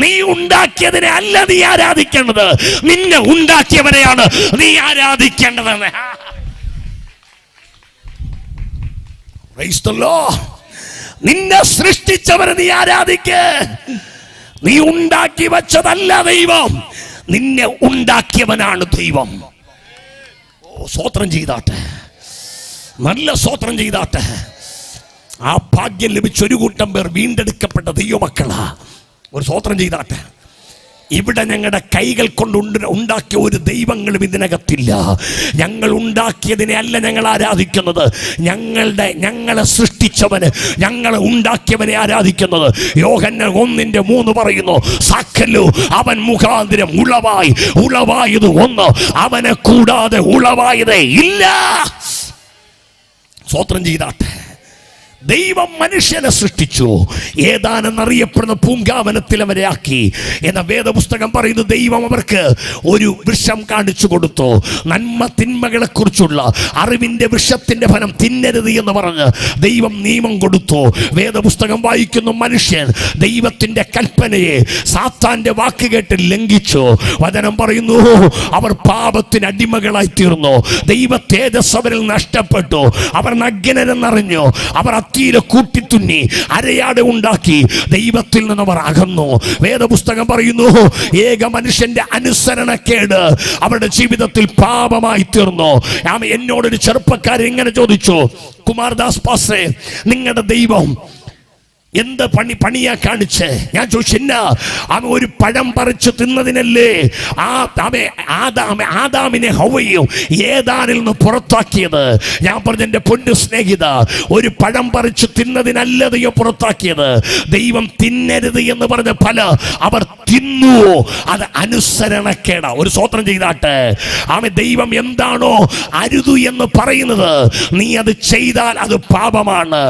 നീ ഉണ്ടാക്കിയതിനെ അല്ല നീ ആരാധിക്കേണ്ടത്, നിന്നെ ഉണ്ടാക്കിയവരെയാണ് നീ ആരാധിക്കേണ്ടതെന്ന്. നിന്നെ സൃഷ്ടിച്ചവരെ നീ ആരാധിക്ക്. നീ ഉണ്ടാക്കി വച്ചതല്ല ദൈവം, നിന്നെ ഉണ്ടാക്കിയവനാണ് ദൈവം. ഓ, സ്തോത്രം ചെയ്താട്ടെ, നല്ല സ്തോത്രം ചെയ്താട്ടെ. ആ ഭാഗ്യം ലഭിച്ച ഒരു കൂട്ടം പേർ വീണ്ടെടുക്കപ്പെട്ട ദൈവമക്കളാ. ഒരു സ്തോത്രം ചെയ്താട്ടെ. ഇവിടെ ഞങ്ങളുടെ കൈകൾ കൊണ്ട് ഉണ്ടാക്കിയ ഒരു ദൈവങ്ങളും ഇതിനകത്തില്ല. ഞങ്ങൾ ഉണ്ടാക്കിയതിനെ അല്ല ഞങ്ങൾ ആരാധിക്കുന്നത്, ഞങ്ങളെ സൃഷ്ടിച്ചവന്, ഞങ്ങളെ ഉണ്ടാക്കിയവനെ ആരാധിക്കുന്നത്. യോഹന്നാൻ 1:3 പറയുന്നു, സകലു അവൻ മുഖാന്തരം ഉളവായത് ഒന്ന്, അവനെ കൂടാതെ ഉളവായതേ ഇല്ല. സ്തോത്രം ചെയ്താട്ടെ. ദൈവം മനുഷ്യനെ സൃഷ്ടിച്ചു, ഏതാനെന്നറിയപ്പെടുന്ന പൂങ്കാവനത്തിൽ അവരെ ആക്കി. എന്ന വേദപുസ്തകം പറയുന്നു, ദൈവം അവർക്ക് ഒരു വൃക്ഷം കാണിച്ചു കൊടുത്തു. നന്മ തിന്മകളെ കുറിച്ചുള്ള അറിവിന്റെ വൃക്ഷത്തിന്റെ ഫലം തിന്നരുത് എന്ന് പറഞ്ഞ് ദൈവം നിയമം കൊടുത്തു. വേദപുസ്തകം വായിക്കുന്നു, മനുഷ്യൻ ദൈവത്തിന്റെ കൽപ്പനയെ സാത്താന്റെ വാക്ക് കേട്ട് ലംഘിച്ചു. വചനം പറയുന്നു, അവർ പാപത്തിന് അടിമകളായി തീർന്നു. ദൈവ തേജസ് അവരിൽ നഷ്ടപ്പെട്ടു. അവർ നഗ്നരെന്നറിഞ്ഞു. അവർ തീരെ കൂട്ടിത്തുന്നി അരയാട് ഉണ്ടാക്കി ദൈവത്തിൽ നിന്ന് അവർ അകന്നു. വേദപുസ്തകം പറയുന്നു, ഏക മനുഷ്യന്റെ അനുസരണക്കേട് അവരുടെ ജീവിതത്തിൽ പാപമായി തീർന്നു. എന്നോടൊരു ചെറുപ്പക്കാരൻ ഇങ്ങനെ ചോദിച്ചു, കുമാർദാസ് പാസ്റ്ററെ, നിങ്ങളുടെ ദൈവം എന്ത് പണിയാ കാണിച്ച്? ഞാൻ ചോദിച്ചു, എന്നാ? അവൻ ഒരു പഴം പറിച്ചു തിന്നതിനല്ലേ ആദാമിനെ ഹവ്വയും ഏദാനിൽ നിന്ന് പുറത്താക്കിയത്? ഞാൻ പറഞ്ഞു, എൻ്റെ പൊന്നു സ്നേഹിത, ഒരു പഴം പറിച്ചു തിന്നതിനല്ല ദൈവം പുറത്താക്കിയത്. ദൈവം തിന്നരുത് എന്ന് പറഞ്ഞ ഫലം അവർ തിന്നു. അത് അനുസരണക്കേടാ. ഒരു സ്തോത്രം ചെയ്താട്ടെ. ദൈവം എന്താണോ അരുതു എന്ന് പറയുന്നത്, നീ അത് ചെയ്താൽ അത് പാപമാണ്.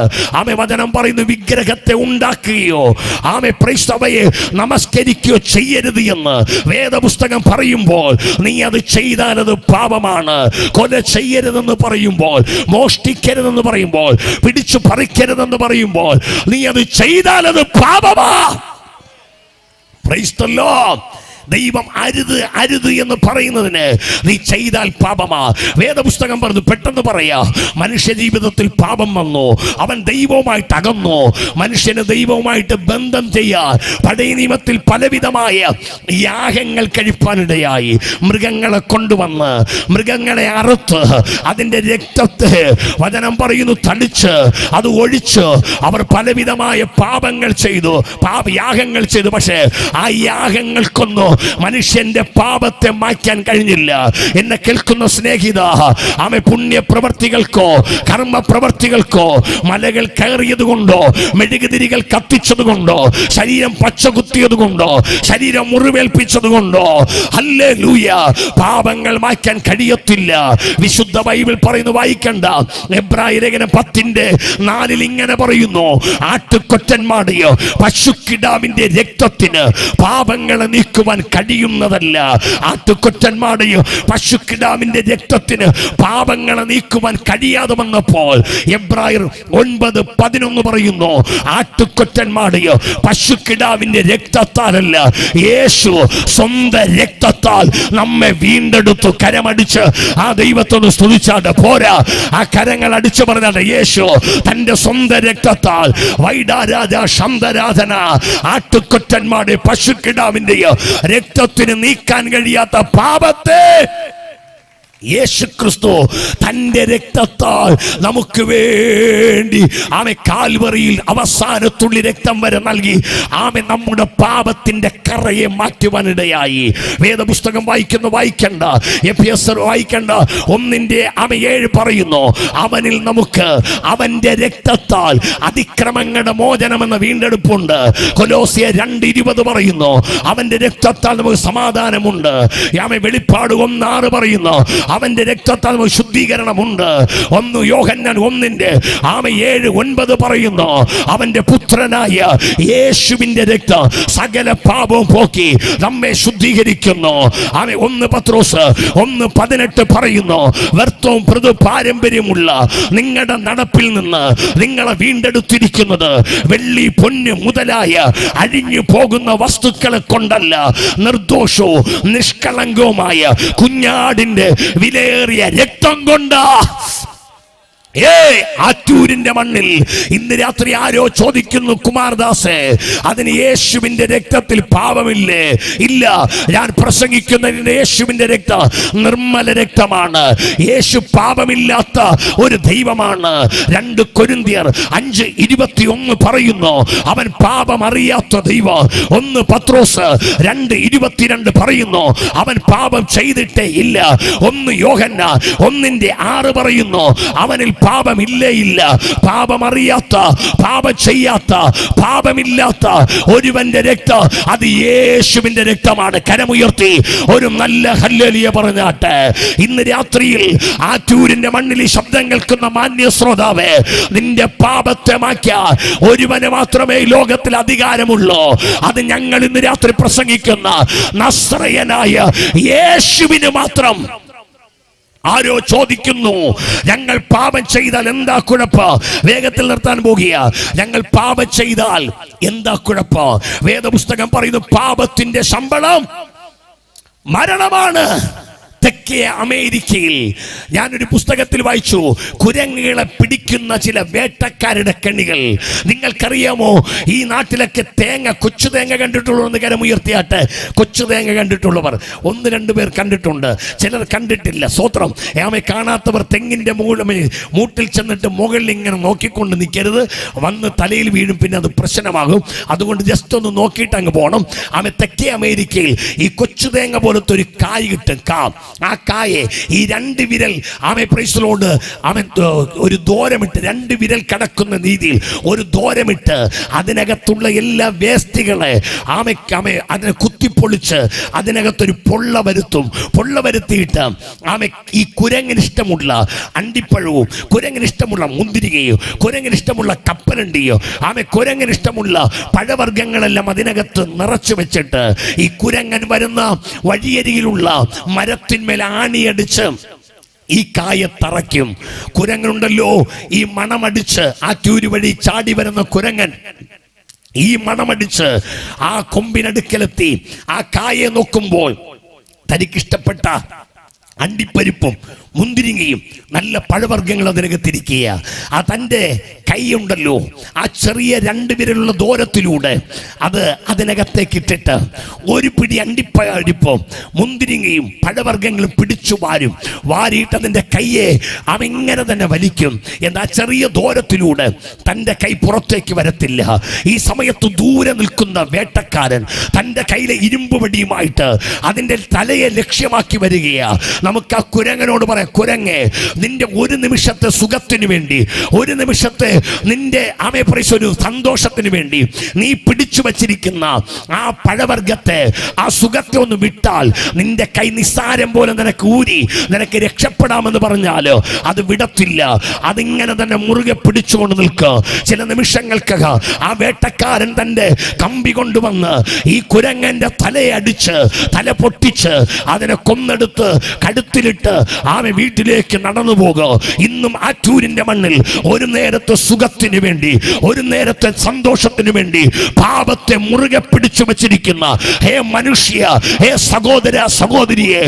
വചനം പറയുന്നു, വിഗ്രഹത്തെ ഉണ്ടാക്കുകയോ പ്രൈസ്തവയെ നമസ്കരിക്കുകയോ ചെയ്യരുത് എന്ന് വേദപുസ്തകം പറയുമ്പോൾ, നീ അത് ചെയ്താൽ അത് പാപമാണ്. കൊല ചെയ്യരുതെന്ന് പറയുമ്പോൾ, മോഷ്ടിക്കരുതെന്ന് പറയുമ്പോൾ, പിടിച്ചു പറിക്കരുതെന്ന് പറയുമ്പോൾ, നീ അത് ചെയ്താൽ അത് പാപമാ. Praise the Lord. ദൈവം അരുത് എന്ന് പറയുന്നതിന് നീ ചെയ്താൽ പാപമാ. വേദപുസ്തകം പറഞ്ഞു, പെട്ടെന്ന് പറയാ, മനുഷ്യ ജീവിതത്തിൽ പാപം വന്നു, അവൻ ദൈവവുമായിട്ട് അകന്നു. മനുഷ്യന് ദൈവവുമായിട്ട് ബന്ധം ചെയ്യാൻ പഴയ നിയമത്തിൽ പലവിധമായ യാഗങ്ങൾ കഴിപ്പാനിടയായി. മൃഗങ്ങളെ കൊണ്ടുവന്ന് മൃഗങ്ങളെ അറുത്ത് അതിൻ്റെ രക്തത്തെ വചനം പറയുന്നു തളിച്ച് അത് ഒഴിച്ച് അവർ പലവിധമായ പാപങ്ങൾ ചെയ്തു, യാഗങ്ങൾ ചെയ്തു. പക്ഷേ ആ യാഗങ്ങൾക്കൊന്നും മനുഷ്യന്റെ പാപത്തെ മായ്ക്കാൻ കഴിഞ്ഞില്ല. എന്നെ കേൾക്കുന്ന സ്നേഹിത, പുണ്യ പ്രവർത്തികൾക്കോ കർമ്മ പ്രവർത്തികൾക്കോ, മലകൾ കയറിയത് കൊണ്ടോ, മെഴുകുതിരികൾ കത്തിച്ചത് കൊണ്ടോ, ശരീരം പച്ചകുത്തിയത് കൊണ്ടോ, ശരീരം മുറിവേൽപ്പിച്ചത് കൊണ്ടോ, ഹല്ലേലൂയ, പാപങ്ങൾ മായ്ക്കാൻ കഴിയത്തില്ല. വിശുദ്ധ ബൈബിൾ പറയുന്നു, വായിക്കണ്ട, എബ്രായ ലേഖനം 10:4 ഇങ്ങനെ പറയുന്നു, ആട്ടുകൊറ്റന്മാരുടെയോ പശുക്കിടാവിന്റെ രക്തത്തിന് പാപങ്ങളെ നീക്കുവാൻ കഴിയുന്നതല്ല. ആട്ടുകൊറ്റന്മാരുടെയോ പശുക്കിടാവിന്റെ രക്തത്തിന് പാപങ്ങളെ നീക്കുവാൻ കഴിയാതെ വന്നപ്പോൾ എബ്രായർ 9:11 പറയുന്നു, ആട്ടുകൊറ്റന്മാരുടെയോ പശുക്കിടാവിന്റെ രക്തത്താലല്ല, യേശു സ്വന്തം രക്തത്താൽ നമ്മെ വീണ്ടെടുത്തു. കരമടിച്ച് ആ ദൈവത്തോട് സ്തുതിച്ചാട്ട് പോരാ, ആ കരങ്ങൾ അടിച്ചു പറഞ്ഞാൽ യേശു തന്റെ സ്വന്തം രക്തത്താൽ വൈഡാരാജ ശബ്ദരാധന ആട്ടുകൊറ്റന്മാരുടെ പശുക്കിടാവിന്റെയോ രക്തത്തിന് നീക്കാൻ കഴിയാത്ത പാപത്തെ യേശു ക്രിസ്തു തന്റെ രക്തത്താൽ നമുക്ക് വേണ്ടി കാൽവറിയിൽ അവസാനത്തുള്ളി രക്തം വരെ നൽകി നമ്മുടെ പാപത്തിന്റെ കറയെ മാറ്റുവാനിടയായി. വേദപുസ്തകം വായിക്കണ്ട, എഫെസ്യർ വായിക്കണ്ട, 1:7 പറയുന്നു, അവനിൽ നമുക്ക് അവന്റെ രക്തത്താൽ അതിക്രമങ്ങളുടെ മോചനമെന്ന വീണ്ടെടുപ്പുണ്ട്. കൊലോസ്യർ 2:20 പറയുന്നു, അവന്റെ രക്തത്താൽ നമുക്ക് സമാധാനമുണ്ട്. വെളിപ്പാട് 1:6 പറയുന്നു, അവന്റെ രക്തത്താൽ നമുക്ക് ശുദ്ധീകരണമുണ്ട്. 1 യോഹന്നാൻ 1:7-9 പറയുന്നു, അവന്റെ പുത്രനായ യേശുവിന്റെ രക്തം സകല പാപവും പോക്കി നമ്മെ ശുദ്ധീകരിക്കുന്നു. 1 പത്രോസ് 1:18 പറയുന്നു, വ്യർത്ഥവും മൃദു പാരമ്പര്യമുള്ള നിങ്ങളുടെ നടപ്പിൽ നിന്ന് നിങ്ങളെ വീണ്ടെടുത്തിരിക്കുന്നത് വെള്ളി പൊന്ന് മുതലായ അഴിഞ്ഞു പോകുന്ന വസ്തുക്കളെ കൊണ്ടല്ല, നിർദോഷവും നിഷ്കളങ്കവുമായ കുഞ്ഞാടിന്റെ വിലയേറിയ രക്തം കൊണ്ടാ. ആറ്റൂരിന്റെ മണ്ണിൽ ഇന്ന് രാത്രി ആരോ ചോദിക്കുന്നു, കുമാരദാസേ, അതിന് യേശുവിന്റെ രക്തത്തിൽ പാപമില്ലേ? ഇല്ല. ഞാൻ പ്രസംഗിക്കുന്നതിന് യേശുവിന്റെ രക്തം നിർമ്മല രക്തമാണ്. യേശു പാപമില്ലാത്ത ഒരു ദൈവമാണ്. 2 കൊരിന്ത്യർ 5:21 പറയുന്നു, അവൻ പാപം അറിയാത്ത ദൈവം. 1 പത്രോസ് 2:22 പറയുന്നു, അവൻ പാപം ചെയ്തിട്ടേ ഇല്ല. 1 യോഹന്നാൻ 1:6 പറയുന്നു, അവനിൽ പാപമില്ലേ ഇല്ല. പാപമറിയാത്ത, പാപം ചെയ്യാത്ത, പാപമില്ലാത്ത ഒരുവന്റെ രക്തം അത് യേശുവിന്റെ രക്തമാണ്. കരമുയർത്തി ഒരു നല്ല ഹല്ലേലൂയ പറഞ്ഞാട്ടെ. ഇന്ന് രാത്രിയിൽ ആറ്റൂരിന്റെ മണ്ണിൽ ഈ ശബ്ദം കേൾക്കുന്ന മാന്യ ശ്രോതാവേ, നിന്റെ പാപത്തെ മാറ്റാൻ ഒരുവന് മാത്രമേ ലോകത്തിൽ അധികാരമുള്ളൂ. അത് ഞങ്ങൾ ഇന്ന് രാത്രി പ്രസംഗിക്കുന്ന നസ്രയനായ യേശുവിന് മാത്രം. ആരോ ചോദിക്കുന്നു, ഞങ്ങൾ പാപം ചെയ്താൽ എന്താ കുഴപ്പം? വേഗത്തിൽ നിർത്താൻ പോകുക. ഞങ്ങൾ പാപം ചെയ്താൽ എന്താ കുഴപ്പം? വേദപുസ്തകം പറയുന്നു, പാപത്തിന്റെ ശമ്പളം മരണമാണ്. തെക്കേ അമേരിക്കയിൽ ഞാനൊരു പുസ്തകത്തിൽ വായിച്ചു, കുരങ്ങുകളെ പിടിക്കുന്ന ചില വേട്ടക്കാരുടെ കെണികൾ. നിങ്ങൾക്കറിയാമോ, ഈ നാട്ടിലൊക്കെ തേങ്ങ, കൊച്ചു തേങ്ങ കണ്ടിട്ടുള്ളൂ? കരമുയർത്തിയാട്ടെ. കൊച്ചു തേങ്ങ കണ്ടിട്ടുള്ളവർ 1-2 പേർ കണ്ടിട്ടുണ്ട്, ചിലർ കണ്ടിട്ടില്ല. സ്വത്രം. കാണാത്തവർ തെങ്ങിന്റെ മൂട്ടിൽ ചെന്നിട്ട് മുകളിൽ ഇങ്ങനെ നോക്കിക്കൊണ്ട് നിൽക്കരുത്, വന്ന് തലയിൽ വീഴും, പിന്നെ അത് പ്രശ്നമാകും. അതുകൊണ്ട് ജസ്റ്റ് ഒന്ന് നോക്കിയിട്ട് അങ്ങ് പോകണം. തെക്കേ അമേരിക്കയിൽ ഈ കൊച്ചു തേങ്ങ പോലത്തെ ഒരു കായ് കിട്ടും. ആ കായെ ഈ 2 വിരൽ പ്രൈസിലോട് ഒരു ദൂരമിട്ട്, 2 വിരൽ കടക്കുന്ന രീതിയിൽ ഒരു ദൂരമിട്ട് അതിനകത്തുള്ള എല്ലാ വേസ്റ്റുകളെ അതിനെ കുത്തിപ്പൊളിച്ച് അതിനകത്തൊരു പൊള്ള വരുത്തിയിട്ട് ഈ കുരങ്ങിന് ഇഷ്ടമുള്ള അണ്ടിപ്പഴവും, കുരങ്ങിന് ഇഷ്ടമുള്ള മുന്തിരികയോ, കുരങ്ങിന് ഇഷ്ടമുള്ള കപ്പലണ്ടിയോ, കുരങ്ങിന് ഇഷ്ടമുള്ള പഴവർഗ്ഗങ്ങളെല്ലാം അതിനകത്ത് നിറച്ചു വെച്ചിട്ട് ഈ കുരങ്ങൻ വരുന്ന വഴിയരികിലുള്ള മരത്തിന്മേൽ ആണിയടിച്ച് ഈ കായ തറയ്ക്കും. കുരങ്ങനുണ്ടല്ലോ, ഈ മണമടിച്ച് ആറ്റൂര് വഴി ചാടി വരുന്ന കുരങ്ങൻ ഈ മണമടിച്ച് ആ കൊമ്പിനടുക്കലെത്തി ആ കായെ നോക്കുമ്പോൾ തനിക്കിഷ്ടപ്പെട്ട അണ്ടിപ്പരിപ്പും മുന്തിരിങ്ങയും നല്ല പഴവർഗ്ഗങ്ങൾ അതിനകത്തിരിക്കുക. ആ തൻ്റെ കൈയുണ്ടല്ലോ, ആ ചെറിയ 2 വിരലുള്ള ദൂരത്തിലൂടെ അത് അതിനകത്തേക്ക് ഇട്ടിട്ട് ഒരു പിടി അണ്ടിപ്പരിപ്പും മുന്തിരിങ്ങയും പഴവർഗ്ഗങ്ങളും പിടിച്ചു വാരിയിട്ട് അതിൻ്റെ കയ്യെ അവങ്ങനെ തന്നെ വലിക്കും. എന്നാൽ ചെറിയ ദൂരത്തിലൂടെ തൻ്റെ കൈ പുറത്തേക്ക് വരത്തില്ല. ഈ സമയത്ത് ദൂരെ നിൽക്കുന്ന വേട്ടക്കാരൻ തൻ്റെ കയ്യിലെ ഇരുമ്പ് വടിയുമായിട്ട് അതിൻ്റെ തലയെ ലക്ഷ്യമാക്കി വരികയാ. നമുക്ക് ആ കുരങ്ങനോട് പറയാം, കുരങ്ങേ, നിന്റെ ഒരു നിമിഷത്തെ സുഖത്തിന് വേണ്ടി, ഒരു നിമിഷത്തെ നിന്റെ ഒരു സന്തോഷത്തിന് വേണ്ടി നീ പിടിച്ചു വച്ചിരിക്കുന്ന ആ പഴവർഗ്ഗത്തെ, ആ സുഖത്തെ ഒന്ന് വിട്ടാൽ നിന്റെ കൈ നിസ്സാരം പോലെ നിനക്ക് ഊരി നിനക്ക് രക്ഷപ്പെടാമെന്ന് പറഞ്ഞാലോ അത് വിടത്തില്ല. അതിങ്ങനെ തന്നെ മുറുകെ പിടിച്ചുകൊണ്ട് നിൽക്കുക. ചില നിമിഷങ്ങൾക്കകം ആ വേട്ടക്കാരൻ തന്റെ കമ്പി കൊണ്ടുവന്ന് ഈ കുരങ്ങന്റെ തലയെ അടിച്ച്, തല പൊട്ടിച്ച് അതിനെ കൊന്നെടുത്ത് കഴുത്തിലിട്ട് വീട്ടിലേക്ക് നടന്നു പോകുക. ഇന്നും ആറ്റൂരിന്റെ മണ്ണിൽ ഒരു നേരത്തെ സുഖത്തിന് വേണ്ടി, ഒരു നേരത്തെ സന്തോഷത്തിന് വേണ്ടി പാപത്തെ മുറുകെ പിടിച്ചു വച്ചിരിക്കുന്ന മനുഷ്യ, സഹോദര സഹോദരിയെ,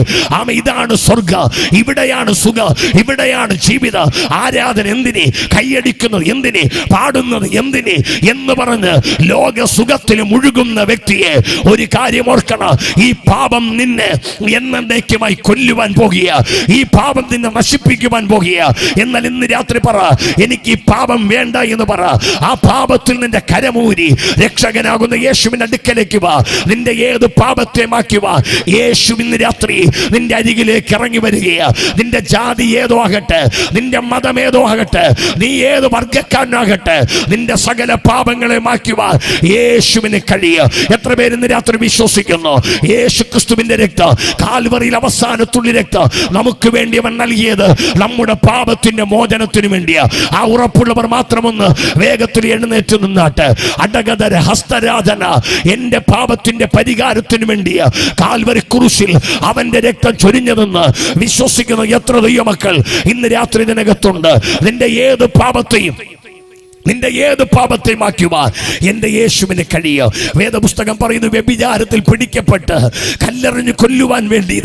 ഇതാണ് സ്വർഗ, ഇവിടെയാണ് സുഖ, ഇവിടെയാണ് ജീവിത. ആരാധന എന്തിന്, കൈയടിക്കുന്നത് എന്തിന്, പാടുന്നത് എന്തിന് എന്ന് പറഞ്ഞ് ലോക സുഖത്തിൽ മുഴുകുന്ന വ്യക്തിയെ ഒരു കാര്യം ഓർക്കണം, ഈ പാപം നിന്നെ എന്നേക്കുമായി കൊല്ലുവാൻ പോകുക. ഈ പാപം നിന്നെ നശിപ്പിക്കുവാൻ പോകുക. എന്നാൽ ഇന്ന് രാത്രി പറ, എനിക്ക് ഈ പാപം വേണ്ട എന്ന് പറ. ആ പാപത്തിൽ നിന്റെ കരമൂരി രക്ഷകനാകുന്ന യേശുവിന്റെ അടുക്കലേക്ക് വാ. നിന്റെ ഏത് പാപത്തെ മാറ്റി വാ. യേശു ഇന്ന് രാത്രി നിന്റെ അരികിലേക്ക് ഇറങ്ങി വരികയാ. നിന്റെ ജാതി ഏതോ ആകട്ടെ, നിന്റെ മതം ഏതോ ആകട്ടെ, നീ ഏത് വർഗക്കാരനാകട്ടെ, നിന്റെ സകല പാപങ്ങളെ മാറ്റി വാ. യേശുവിന് കഴിയുക. എത്ര പേര് ഇന്ന് രാത്രി വിശ്വസിക്കുന്നു യേശു ക്രിസ്തുവിന്റെ രക്തം, കാൽവറിയിൽ അവസാനത്തുള്ളി രക്തം നമുക്ക് വേണ്ടി വലിയവൻ നൽകിയത് നമ്മുടെ പാപത്തിന്റെ മോചനത്തിനു വേണ്ടിയാ. ആ ഉറപ്പുള്ളവർ മാത്രമൊന്ന് വേഗത്തിൽ എഴുന്നേറ്റ് നിന്നാട്ട്. അടഗതര ഹസ്തരാധന, എന്റെ പാപത്തിന്റെ പരിഹാരത്തിനു വേണ്ടിയാ കാൽവരി കുരിശിൽ അവന്റെ രക്തം ചൊരിഞ്ഞതെന്ന് വിശ്വസിക്കുന്ന എത്ര ദൈവമക്കൾ ഇന്ന് രാത്രി ഇതിനകത്തുണ്ട്. നിന്റെ ഏത് പാപത്തെയും മാറ്റുവാൻ എന്റെ യേശുവിന് കഴിയും. വേദപുസ്തകം പറയുന്നു, വ്യഭിചാരത്തിൽ പിടിക്കപ്പെട്ട് കല്ലെറിഞ്ഞ് കൊല്ലുവാൻ വേണ്ടി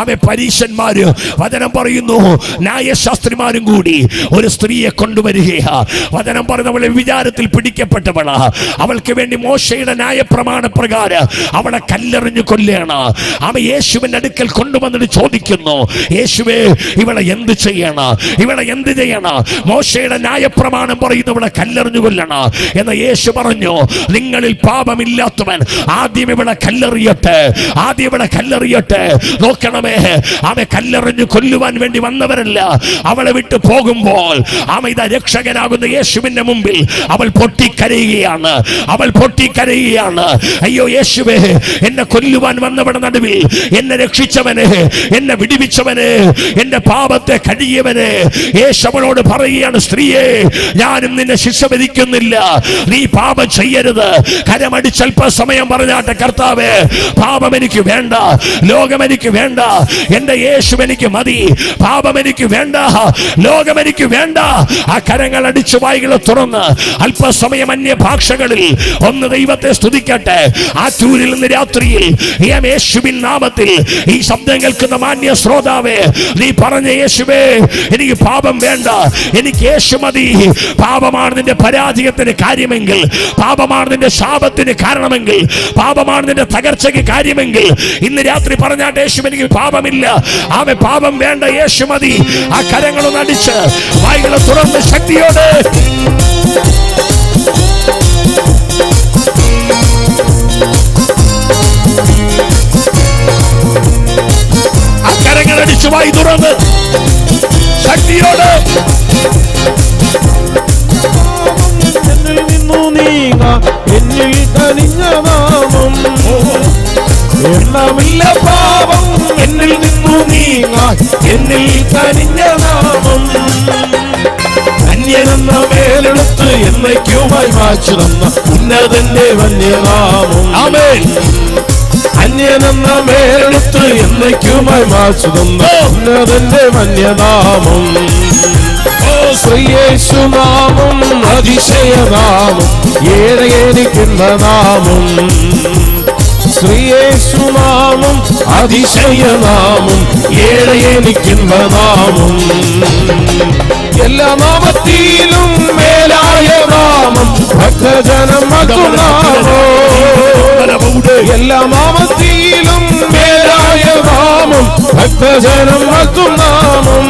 അവൻ പരീശന്മാര്, വചനം പറയുന്നു ന്യായശാസ്ത്രിമാരും കൂടി ഒരു സ്ത്രീയെ കൊണ്ടുവരികയാ. വചനം പറയുന്നു അവളെ വ്യഭിചാരത്തിൽ പിടിക്കപ്പെട്ടവളാ. അവൾക്ക് വേണ്ടി മോശയുടെ ന്യായപ്രമാണ പ്രകാരം അവളെ കല്ലെറിഞ്ഞ് കൊല്ലുകയാണ്. അവൻ യേശുവിന്റെ അടുക്കൽ കൊണ്ടുവന്നിട്ട് ചോദിക്കുന്നു, യേശുവേ ഇവളെ എന്ത് ചെയ്യണം? മോശയുടെ ന്യായപ്രമാണം പറയുന്നു ഇവളെ കല്ലെറിഞ്ഞു കൊല്ലണം എന്ന്. യേശു പറഞ്ഞു, നിങ്ങളിൽ പാപമില്ലാത്തവൻ ആദ്യം ഇവിടെ കല്ലെറിയട്ടെ. നോക്കണമേ, അവൻ കല്ലെറിഞ്ഞു കൊല്ലുവാൻ വേണ്ടി വന്നവരല്ല. അവളെ വിട്ടു പോകുമ്പോൾ ഇതാ രക്ഷകനാകുന്ന യേശുവിന്റെ മുമ്പിൽ അവൾ പൊട്ടിക്കരയുകയാണ്. അയ്യോ യേശുവേ, എന്നെ കൊല്ലുവാൻ വന്നവരുടെ നടുവിൽ എന്നെ രക്ഷിച്ചവനെ, എന്നെ വിടുവിച്ചവനെ, എന്റെ പാപത്തെ കഴുകിയവനെ. യേശു അവളോട് പറയുകയാണ്, സ്ത്രീയെ, ഞാനും നിന്നെ ശിക്ഷ വിധിക്കുന്നില്ല, നീ പാപം ചെയ്യരുത്. കരമടിച്ചൽപ്പ സമയം പറഞ്ഞാട്ടെ, കർത്താവേ, പാപം എനിക്ക് വേണ്ട, ലോകം എനിക്ക് വേണ്ട, എന്റെ യേശു എനിക്ക് മതി. പാപം എനിക്ക് വേണ്ട, ലോകം എനിക്ക് വേണ്ട. ആ കരങ്ങൾ അടിച്ചു വായികളെ തുറന്ന് അല്പസമയം അന്യഭാഷകളിൽ ഒന്ന് ദൈവത്തെ സ്തുതിക്കട്ടെ. ആ ടൂരിൽ നിന്ന് രാത്രിയിൽ യേശുവിൻ നാമത്തിൽ ഈ ശബ്ദം കേൾക്കുന്ന മാന്യ ശ്രോതാവേ, നീ പറഞ്ഞ യേശുവേ, എനിക്ക് പാപം വേണ്ട, എനിക്ക് യേശു മതി. പാപമാണ് നിന്റെ പരാജയത്തിന് കാര്യമെങ്കിൽ, പാപമാണ് നിന്റെ ശാപത്തിന് കാരണമെങ്കിൽ, പാപമാണ് നിന്റെ തകർച്ചയ്ക്ക് കാര്യമെങ്കിൽ, ഇന്ന് രാത്രി പറഞ്ഞാട്ട്, യേശു എനിക്ക് പാപമില്ല, അവൻ പാപം വേണ്ട, യേശു മതി. ആ കരങ്ങളൊന്ന് അടിച്ച് വായികളെ തുറന്ന് ശക്തിയോടെ ആ കരങ്ങളടിച്ച് വായി തുറന്ന് ശക്തിയോടെ എന്നിൽ കനിഞ്ഞ നാമം, എണ്ണമില്ല പാപം എന്നിൽ നിന്നു നീങ്ങാൻ എന്നിൽ കനിഞ്ഞ നാമം. അന്യനെന്ന മേലെടുത്ത് എന്നയ്ക്കുമായി മാച്ചു തന്ന ഉന്നതന്റെ വന്യനാമം. അന്യനെന്ന മേലെടുത്ത് എന്നയ്ക്കുമായി മാച്ചു തന്ന ഉന്നതന്റെ വന്യനാമം. ശ്രീയേശുനാമം അതിശയനാമം, ഏഴയനിക്കുന്ന നാമം. ശ്രീയേശുനാമം അതിശയനാമം, ഏഴയനിക്കുന്ന നാമം. എല്ലാ നാമത്തിലും മേലായ നാമം, ഭക്തജനം മകുനാമോ. എല്ലാ നാമത്തിലും മേലായ നാമം, ഭക്തജനം മകുനാമം.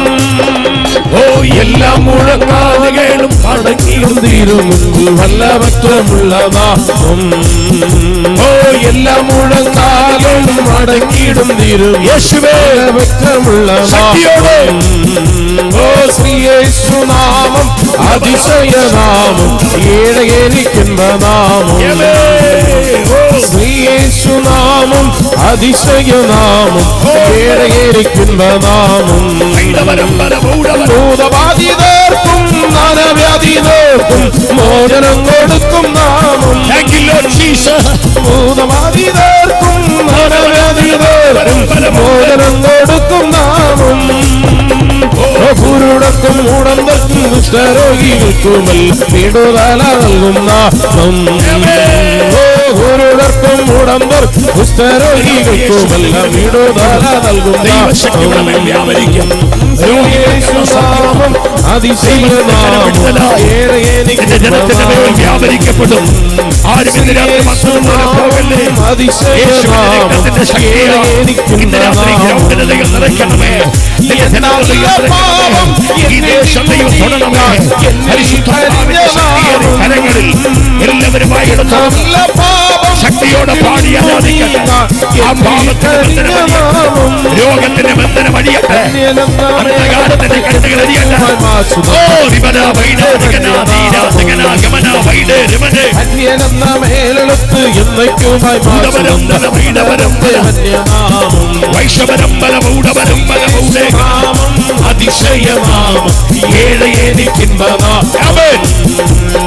ഓ, എല്ലാ മുഴക്കാലുകളും അടങ്ങിയും തീരുമുൻപിൽ വല്ലഭത്വമുള്ള നാമം. ഓ, എല്ലാ മുഴക്കാലും അടങ്ങിയിടും തീരും യേശുവേ വ്യക്തമുള്ള നാമം. ഓ, ശ്രീയേശുനാമം അതിശയനാമം, ഏഴയനിക്കുന്ന നാമം. ശ്രീയേശുനാമം അതിശയനാമം, ഏഴയനിക്കുന്ന നാമം. ഭൂതബാധിതർക്കും നരവ്യാധിതർക്കും മോചനം കൊടുക്കും നാമം. ഭൂതബാധിതർക്കും നരവ്യാധിതർക്കും മോചനം കൊടുക്കും നാമം. കുരുടക്കും മൂടന്തർക്കും കുഷ്ഠരോഗികൾക്കുമെല്ലാം വിടുതല നൽകും നാമം. കുരുടർക്കും മൂടന്തർ കുഷ്ഠരോഗികൾക്കുമെല്ലാം വിടുതല നൽകും നാമം. അതിശയനാമം, വ്യാപരിക്കപ്പെടും. കരങ്ങളിൽ എല്ലാവരുമായി ശക്തിയോടെ പാടി ആരാധിക്കട്ടെ. ആ പാപത്തിന്റെ രോഗത്തിന്റെ ബന്ധനം അടിയട്ടെ, അന്ധകാരത്തിന്റെ കണ്ണുകൾ അടിയട്ടെ. വൈഷവരമ്പല അതിശയനാമം ഏഴയനിക്കിൻപനാമം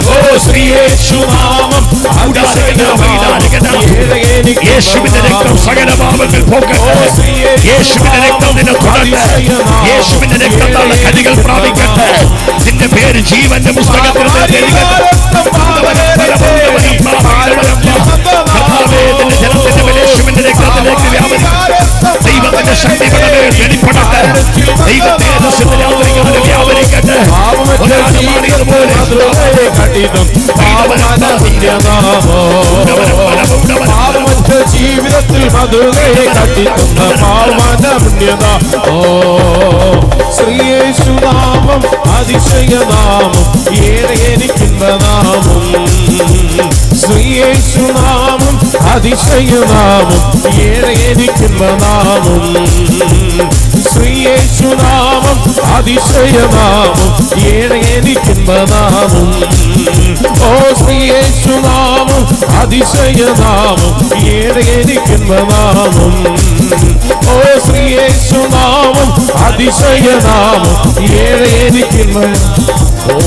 ഓ ശ്രീയേശുനാമം യേശുവിന്റെ രക്തം സകല പാപങ്ങൾ പോക്കട്ടെ. യേശുവിന്റെ രക്തം നിന്നെ തൊടട്ടെ. യേശുവിന്റെ രക്തം നാളെ കനികൾ പ്രാപിക്കട്ടെ. നിന്റെ പേര് ജീവന്റെ പുസ്തകത്തിൽ ജനത്തിന്റെ മേൽ യേശുവിന്റെ രക്തത്തിലേക്ക് വ്യാപരിക്കട്ടെ. ദൈവത്തിന്റെ ശക്തി വെളിപ്പെടട്ടെ. ദൈവത്തെ വ്യാപരിക്കട്ടെ. ജീവിതത്തിൽ മധുരയെ കട്ടിത്തുന്ന പാവന പുണ്യത ഓ ശ്രീയേശുനാമം അതിശയനാമം ഏഴയനിക്കുന്ന നാമം ശ്രീയേശുനാമം അതിശയനാമം ഏഴയനിക്കുന്ന നാമം ശ്രീയേശുനാമം അതിശയനാമം ഏഴയനിക്കുന്ന നാമം ഓ ശ്രീയേശുനാമം അതിശയനാമം ഏഴയനിക്കുന്ന നാമം ഓ ശ്രീയേശുനാമം അതിശയനാമം ഏഴയനിക്കുന്ന ഓ